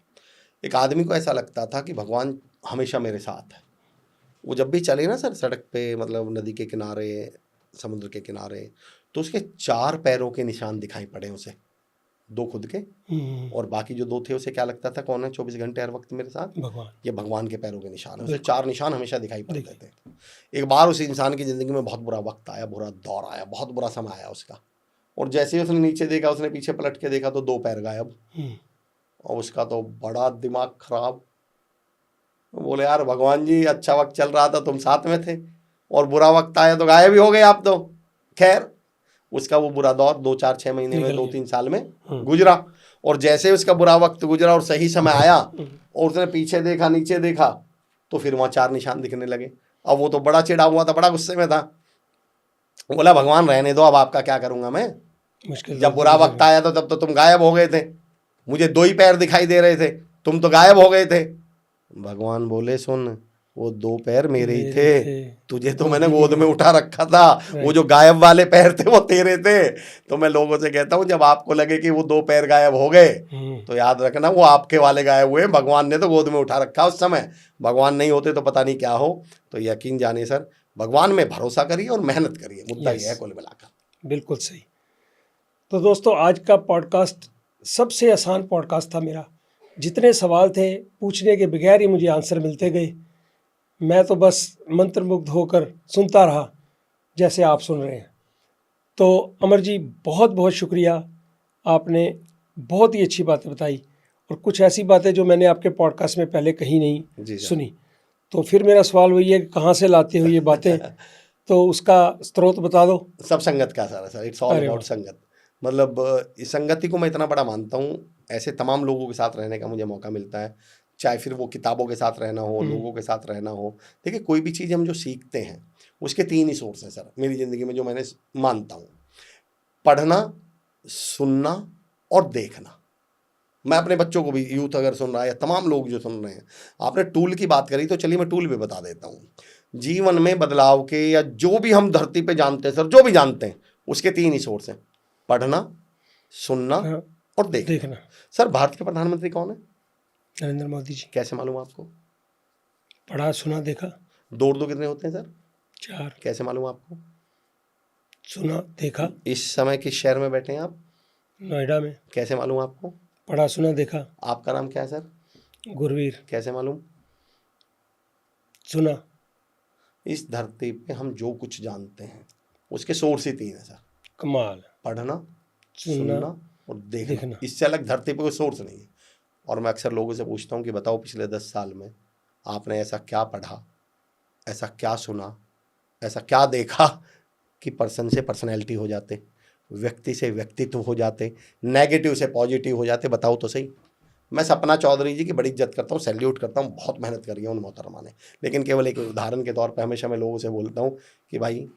एक आदमी को ऐसा लगता था कि भगवान हमेशा मेरे साथ है। वो जब भी चले ना सर सड़क पे, मतलब नदी के किनारे, समुद्र के किनारे, तो उसके 4 पैरों के निशान दिखाई पड़े उसे, 2 खुद के और बाकी जो 2 थे उसे क्या लगता था कौन है 24 घंटे हर वक्त मेरे साथ? भगवान। ये भगवान के पैरों के निशान है। उसे 4 निशान हमेशा दिखाई पड़ते थे। एक बार उस इंसान की ज़िंदगी में बहुत बुरा वक्त आया, बुरा दौर आया, बहुत बुरा समय आया उसका, और जैसे ही उसने नीचे देखा, उसने पीछे पलट के देखा तो 2 पैर गायब, और उसका तो बड़ा दिमाग खराब। बोले यार भगवान जी, अच्छा वक्त चल रहा था तुम साथ में थे, और बुरा वक्त आया तो गायब ही हो गए आप तो। खैर उसका वो बुरा दौर 2, 4, 6 महीने में, 2-3 साल में गुजरा, और जैसे उसका बुरा वक्त गुजरा और सही समय आया और उसने पीछे देखा, नीचे देखा, तो फिर वहाँ 4 निशान दिखने लगे। अब वो तो बड़ा चिढ़ा हुआ था, बड़ा गुस्से में था। बोला भगवान रहने दो, अब आपका क्या करूँगा मैं, जब बुरा वक्त आया तो तब तो तुम गायब हो गए थे, मुझे 2 ही पैर दिखाई दे रहे थे, तुम तो गायब हो गए थे। भगवान बोले सुन, वो 2 पैर मेरे ही थे, तुझे तो मैंने गोद में उठा रखा था, वो जो गायब वाले पैर थे वो तेरे थे। तो मैं लोगों से कहता हूँ जब आपको लगे कि वो 2 पैर गायब हो गए तो याद रखना वो आपके वाले गायब हुए, भगवान ने तो गोद में उठा रखा उस समय। भगवान नहीं होते तो पता नहीं क्या हो। तो यकीन जानिए सर, भगवान में भरोसा करिए और मेहनत करिए, मुद्दा ये है कुल मिलाकर। बिल्कुल सही। तो दोस्तों आज का पॉडकास्ट सबसे आसान पॉडकास्ट था मेरा। जितने सवाल थे पूछने के बगैर ही मुझे आंसर मिलते गए। मैं तो बस मंत्रमुग्ध होकर सुनता रहा जैसे आप सुन रहे हैं। तो अमर जी बहुत बहुत शुक्रिया, आपने बहुत ही अच्छी बातें बताई और कुछ ऐसी बातें जो मैंने आपके पॉडकास्ट में पहले कहीं नहीं सुनी। तो फिर मेरा सवाल वही है कि कहाँ से लाते हो ये बातें, तो उसका स्रोत बता दो। सब संगत का सर, इट्स ऑल अबाउट संगत। मतलब इस संगति को मैं इतना बड़ा मानता हूँ, ऐसे तमाम लोगों के साथ रहने का मुझे मौका मिलता है, चाहे फिर वो किताबों के साथ रहना हो, लोगों के साथ रहना हो। देखिए कोई भी चीज़ हम जो सीखते हैं उसके 3 ही सोर्स हैं सर मेरी ज़िंदगी में, जो मैंने मानता हूँ: पढ़ना, सुनना और देखना। मैं अपने बच्चों को भी, यूथ अगर सुन रहा है या तमाम लोग जो सुन रहे हैं, आपने टूल की बात करी तो चलिए मैं टूल भी बता देता हूँ। जीवन में बदलाव के या जो भी हम धरती पे जानते हैं सर, जो भी जानते हैं उसके 3 ही सोर्स हैं: पढ़ना, सुनना हाँ, और देखना। देखना। सर भारत के प्रधानमंत्री कौन है? नरेंद्र मोदी जी। कैसे मालूम आपको? पढ़ा सुना देखा। 2 और 2 कितने होते हैं सर? 4। कैसे मालूम आपको? सुना देखा। इस समय किस शहर में बैठे हैं आप? नोएडा में। कैसे मालूम आपको? पढ़ा सुना देखा। आपका नाम क्या है सर? गुरवीर। कैसे मालूम? सुना। इस धरती पे हम जो कुछ जानते हैं उसके सोर्स ही 3 है सर। कमाल। पढ़ना, सुनना, सुनना और देखना। देखना। इससे अलग धरती पे कोई सोर्स नहीं है। और मैं अक्सर लोगों से पूछता हूँ कि बताओ पिछले 10 साल में आपने ऐसा क्या पढ़ा, ऐसा क्या सुना, ऐसा क्या देखा कि पर्सन से पर्सनैलिटी हो जाते, व्यक्ति से व्यक्तित्व हो जाते, नेगेटिव से पॉजिटिव हो जाते। बताओ तो सही। मैं सपना चौधरी जी की बड़ी इज्जत करता हूँ, सैल्यूट करता हूँ, बहुत मेहनत करी है उन मोहतरमा ने। लेकिन केवल एक उदाहरण के तौर पर हमेशा मैं लोगों से बोलता हूँ कि भाई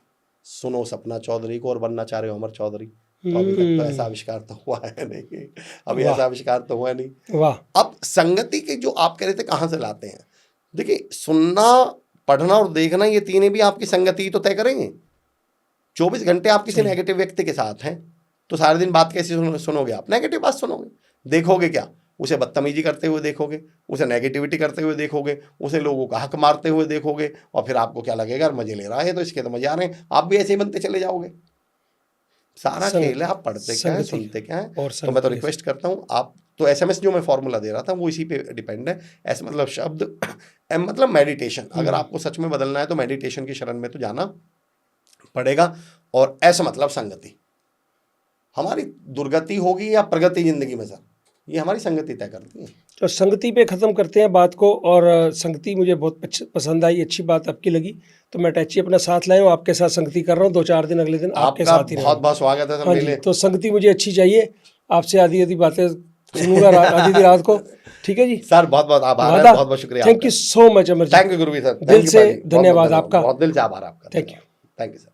सुनो सपना चौधरी को और बनना चाह रहे हो अमर चौधरी, तो अभी तक तो ऐसा आविष्कार तो हुआ है नहीं, अभी वाह। ऐसा आविष्कार तो हुआ नहीं। वाह। अब संगति के जो आप कह रहे थे कहाँ से लाते हैं, देखिए सुनना, पढ़ना और देखना ये तीनों भी आपकी संगति तो तय करेंगे। 24 घंटे आप किसी नेगेटिव व्यक्ति के साथ हैं तो सारे दिन बात कैसे सुनोगे आप? नेगेटिव बात सुनोगे। देखोगे क्या? उसे बदतमीजी करते हुए देखोगे, उसे नेगेटिविटी करते हुए देखोगे, उसे लोगों का हक मारते हुए देखोगे, और फिर आपको क्या लगेगा, यार मजे ले रहा है तो इसके तो मजे आ रहे हैं, आप भी ऐसे ही बनते चले जाओगे। सारा खेल है आप पढ़ते क्या है, सुनते क्या है। तो मैं तो रिक्वेस्ट करता हूँ आप तो SMS जो मैं फॉर्मूला दे रहा था वो इसी पे डिपेंड है। ऐसे मतलब शब्द M मतलब मेडिटेशन। अगर आपको सच में बदलना है तो मेडिटेशन की शरण में तो जाना पड़ेगा। और ऐसा मतलब संगति। हमारी दुर्गति होगी या प्रगति जिंदगी में सर, ये हमारी संगति तय करती है। तो संगति पे ख़त्म करते हैं बात को। और संगति मुझे बहुत पसंद आई, अच्छी बात आपकी लगी। तो मैं टैची अपना साथ लाया हूँ, आपके साथ संगति कर रहा हूँ 2-4 दिन अगले दिन आपके साथ ही बहुत बहुत स्वागत है सर। हाँ जी, तो संगति मुझे अच्छी चाहिए। आपसे आधी आधी बातें सुनूंगा आधी आधी रात को। ठीक है जी सर, बहुत बहुत आभार है, बहुत बहुत शुक्रिया। Thank you so much Amar ji. Thank you Guruvi sir, दिल से धन्यवाद आपका। बहुत दिल से आभार आपका। Thank you. Thank you sir.